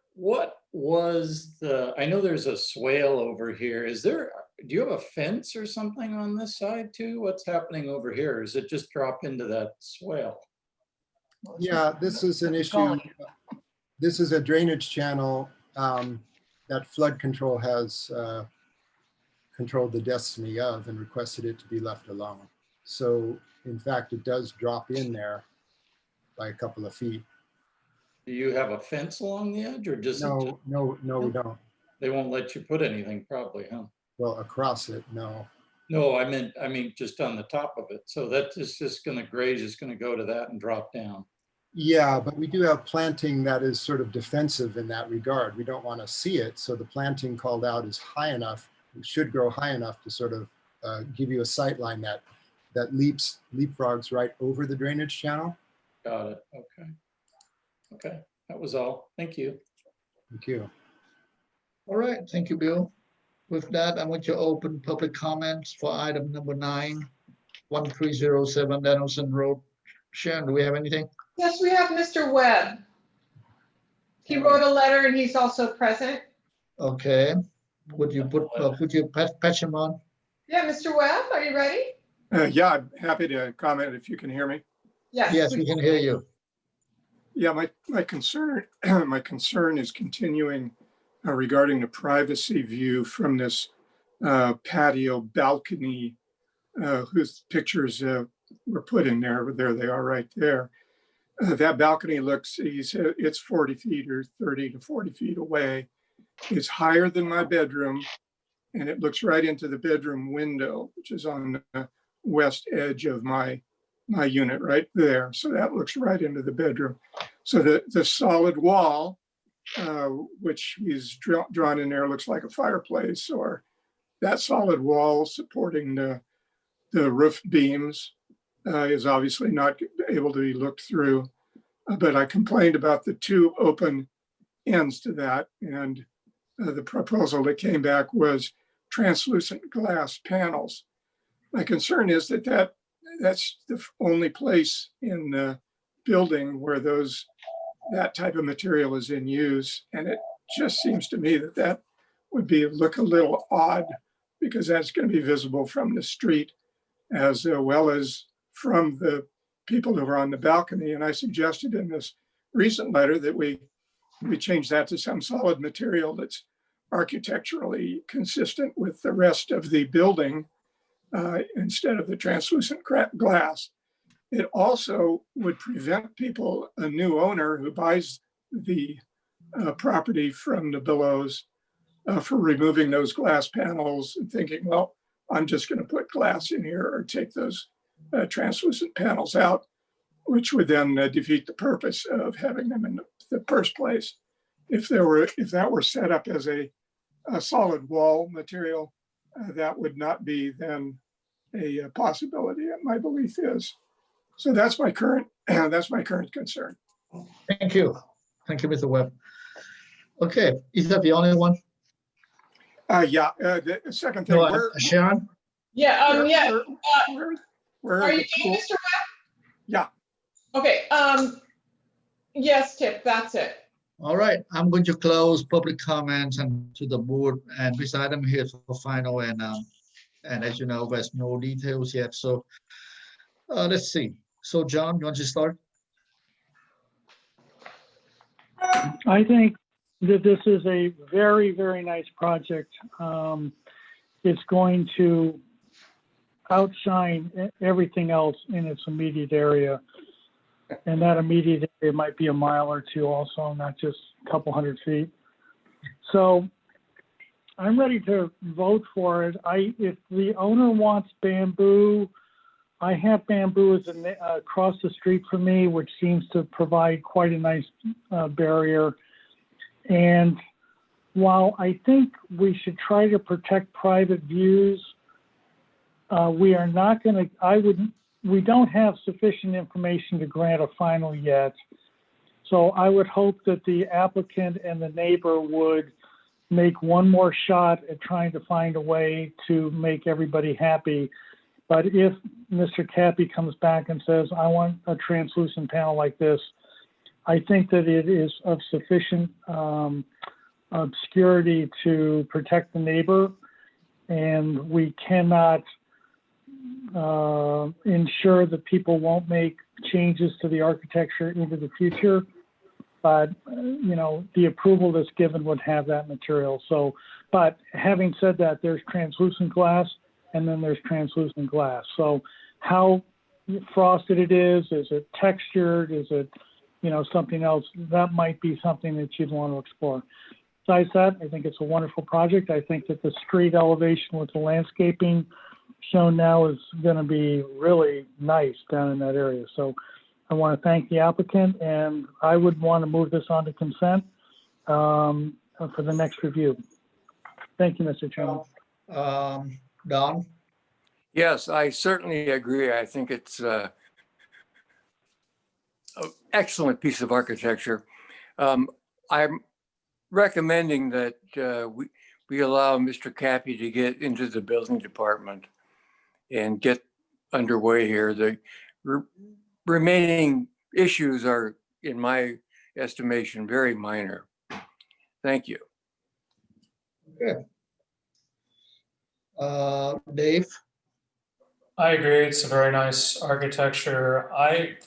was I know there's a swale over here. Do you have a fence or something on this side too? What's happening over here? Is it just drop into that swale? Yeah, this is an issue. This is a drainage channel that flood control has controlled the destiny of and requested it to be left alone. So in fact, it does drop in there by a couple of feet. Do you have a fence along the edge or just? No, we don't. They won't let you put anything probably, huh? Well, across it, no. No, I mean just on the top of it. So that is just gonna graze, is gonna go to that and drop down. Yeah, but we do have planting that is sort of defensive in that regard. We don't want to see it. So the planting called out is high enough, it should grow high enough to sort of give you a sight line that leapfrogs right over the drainage channel. Got it, okay. Okay, that was all. Thank you. Thank you. All right, thank you, Bill. With that, I'm going to open public comments for item number 9, 1307 Danielson Road. Sharon, do we have anything? Yes, we have Mr. Webb. He wrote a letter and he's also present. Okay. Would you patch him on? Yeah, Mr. Webb, are you ready? Yeah, I'm happy to comment if you can hear me. Yes, we can hear you. Yeah, my concern is continuing regarding the privacy view from this patio balcony whose pictures were put in there. There they are right there. That balcony looks, it's 40 feet or 30 to 40 feet away. It's higher than my bedroom and it looks right into the bedroom window, which is on the west edge of my unit right there. So that looks right into the bedroom. So the solid wall, which is drawn in there, looks like a fireplace, or that solid wall supporting the roof beams is obviously not able to be looked through. But I complained about the 2 open ends to that, and the proposal that came back was translucent glass panels. My concern is that's the only place in the building where that type of material is in use. And it just seems to me that would look a little odd because that's going to be visible from the street as well as from the people who are on the balcony. And I suggested in this recent letter that we change that to some solid material that's architecturally consistent with the rest of the building instead of the translucent glass. It also would prevent a new owner who buys the property from the Billows for removing those glass panels and thinking, well, I'm just going to put glass in here or take those translucent panels out, which would then defeat the purpose of having them in the first place. If that were set up as a solid wall material, that would not be then a possibility. My belief is. So that's my current concern. Thank you, Mr. Webb. Okay, is that the only one? Yeah. The second thing, Sharon. Yeah. Where are are you the done, Mr. Webb? Yeah. Okay. Yes, Tip. That's it. All right, I'm going to close public comments and to the board, and this item here for final, and as you know, there's no details yet. So let's see. So John, you want to start? I think that this is a very, very nice project. It's going to outshine everything else in its immediate area. And that immediate area might be a mile or two also, not just a couple hundred feet. So I'm ready to vote for it. If the owner wants bamboo, I have bamboo across the street from me, which seems to provide quite a nice barrier. And while I think we should try to protect private views, we are not going to, we don't have sufficient information to grant a final yet. So I would hope that the applicant and the neighbor would make one more shot at trying to find a way to make everybody happy. But if Mr. Cappy comes back and says, I want a translucent panel like this, I think that it is of sufficient obscurity to protect the neighbor, and we cannot ensure that people won't make changes to the architecture into the future. But, you know, the approval that's given would have that material. So, but having said that, there's translucent glass and then there's translucent glass. So how frosted it is it textured? Is it, you know, something else? That might be something that you'd want to explore. Besides that, I think it's a wonderful project. I think that the street elevation with the landscaping shown now is going to be really nice down in that area. So I want to thank the applicant, and I would want to move this on to consent for the next review. Thank you, Mr. Chairman. Don? Yes, I certainly agree. I think it's an excellent piece of architecture. I'm recommending that we allow Mr. Cappy to get into the building department and get underway here. The remaining issues are, in my estimation, very minor. Thank you. Okay. Dave? I agree. It's a very nice architecture. I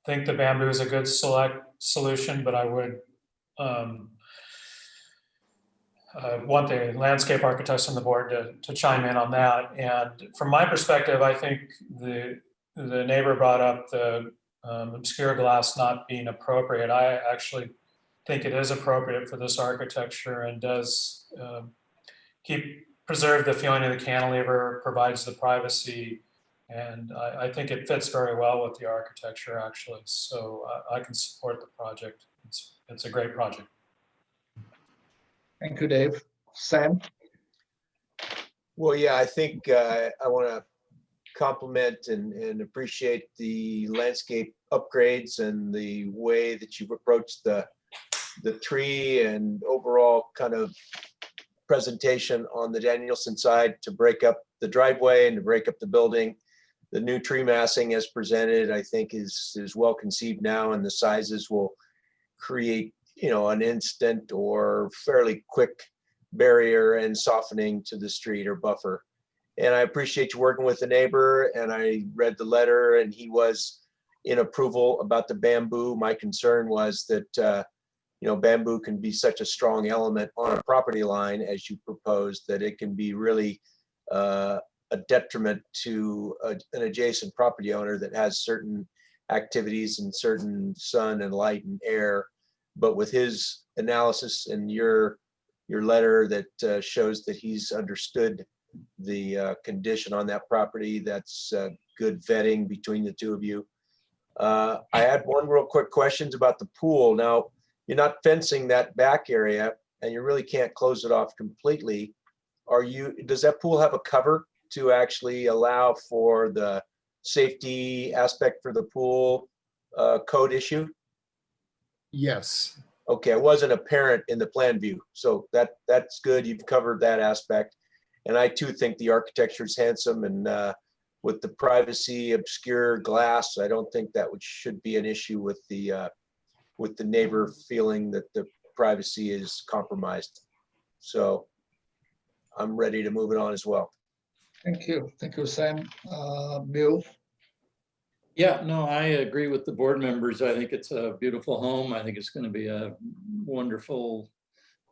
think the bamboo is a good solution, but I would want the landscape architects on the board to chime in on that. And from my perspective, I think the neighbor brought up the obscure glass not being appropriate. I actually think it is appropriate for this architecture and does preserve the feeling of the cantilever, provides the privacy, and I think it fits very well with the architecture actually. So I can support the project. It's a great project. Thank you, Dave. Sam? Well, yeah, I think I want to compliment and appreciate the landscape upgrades and the way that you've approached the tree and overall kind of presentation on the Danielson side to break up the driveway and to break up the building. The new tree massing as presented, I think is well conceived now, and the sizes will create, you know, an instant or fairly quick barrier and softening to the street or buffer. And I appreciate you working with the neighbor, and I read the letter and he was in approval about the bamboo. My concern was that, you know, bamboo can be such a strong element on a property line as you proposed that it can be really a detriment to an adjacent property owner that has certain activities and certain sun and light and air. But with his analysis and your letter that shows that he's understood the condition on that property, that's good vetting between the two of you. I had one real quick questions about the pool. Now, you're not fencing that back area and you really can't close it off completely. Does that pool have a cover to actually allow for the safety aspect for the pool code issue? Yes. Okay, it wasn't apparent in the plan view. So that's good. You've covered that aspect. And I too think the architecture is handsome, and with the privacy obscure glass, I don't think that should be an issue with the neighbor feeling that the privacy is compromised. So I'm ready to move it on as well. Thank you, Sam. Bill? Yeah, no, I agree with the board members. I think it's a beautiful home. I think it's going to be a wonderful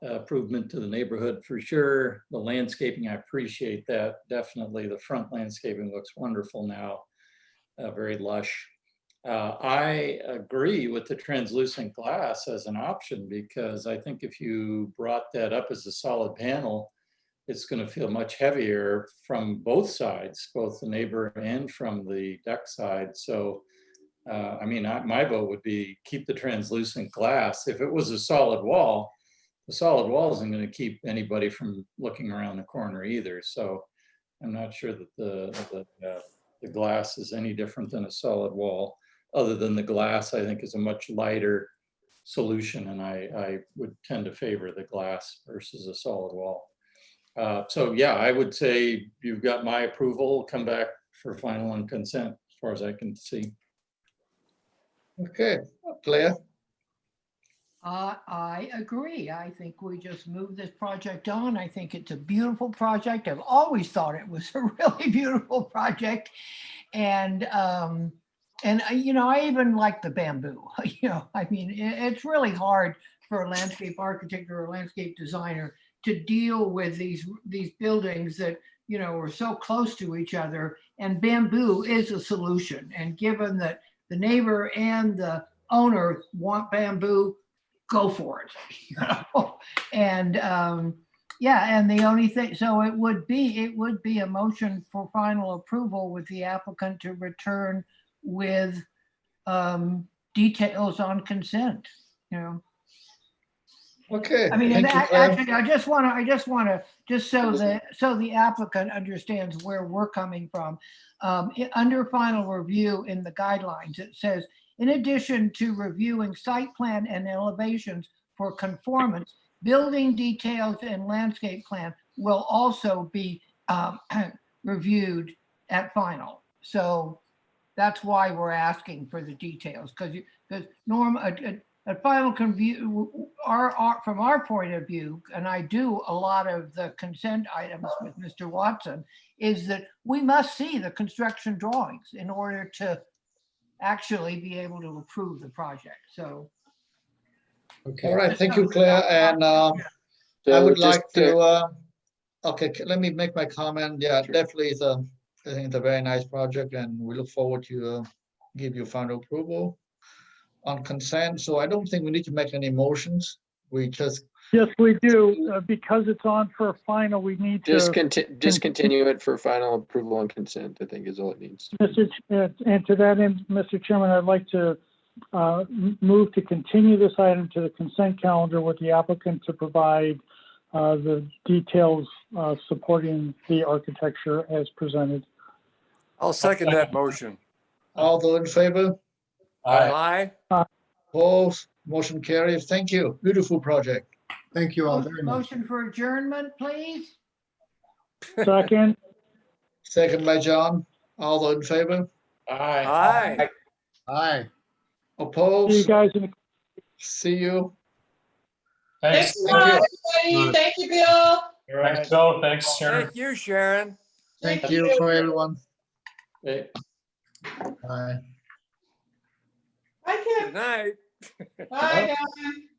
improvement to the neighborhood for sure. The landscaping, I appreciate that. Definitely the front landscaping looks wonderful now, very lush. I agree with the translucent glass as an option because I think if you brought that up as a solid panel, it's going to feel much heavier from both sides, both the neighbor and from the deck side. So, I mean, my vote would be keep the translucent glass. If it was a solid wall, the solid wall isn't going to keep anybody from looking around the corner either. So I'm not sure that the glass is any different than a solid wall, other than the glass, I think, is a much lighter solution. And I would tend to favor the glass versus a solid wall. So yeah, I would say you've got my approval. Come back for final on consent, as far as I can see. Okay, Claire? I agree. I think we just move this project on. I think it's a beautiful project. I've always thought it was a really beautiful project. And you know, I even like the bamboo. You know, I mean, it's really hard for a landscape architect or a landscape designer to deal with these buildings that, you know, are so close to each other, and bamboo is a solution. And given that the neighbor and the owner want bamboo, go for it. You know? And yeah, and the only thing, so it would be a motion for final approval with the applicant to return with details on consent, you know. Okay. I mean, thank you, Claire. actually, I just want to, just so the applicant understands where we're coming from. Under final review in the guidelines, it says, in addition to reviewing site plan and elevations for conformance, building details and landscape plan will also be reviewed at final. So that's why we're asking for the details, because a final view, from our point of view, and I do a lot of the consent items with Mr. Watson, is that we must see the construction drawings in order to actually be able to approve the project. So. Okay. All right, thank you, Claire. And I would like to, okay, let me make my comment. Yeah, definitely I think it's a very nice project, and we look forward to give you final approval on consent. So I don't think we need to make any motions. We just. Yes, we do. Because it's on for a final, we need to. Just continue it for final approval and consent, I think is all it needs. And to that end, Mr. Chairman, I'd like to move to continue this item to the consent calendar with the applicant to provide the details supporting the architecture as presented. I'll second that motion. All those in favor? Aye. Opposed? Motion carries. Thank you. Beautiful project. Thank you all very much. Motion for adjournment, please. Second. Second by John. All those in favor? Aye. Aye. Opposed? See you guys See you. Thanks a Thank lot, you. everybody. Thank you, Bill. Thanks, Bill. Thanks, Sharon. Thank you, Sharon. Thank you for everyone. Okay. Bye. Bye, Kim. Good night. Bye, Alan.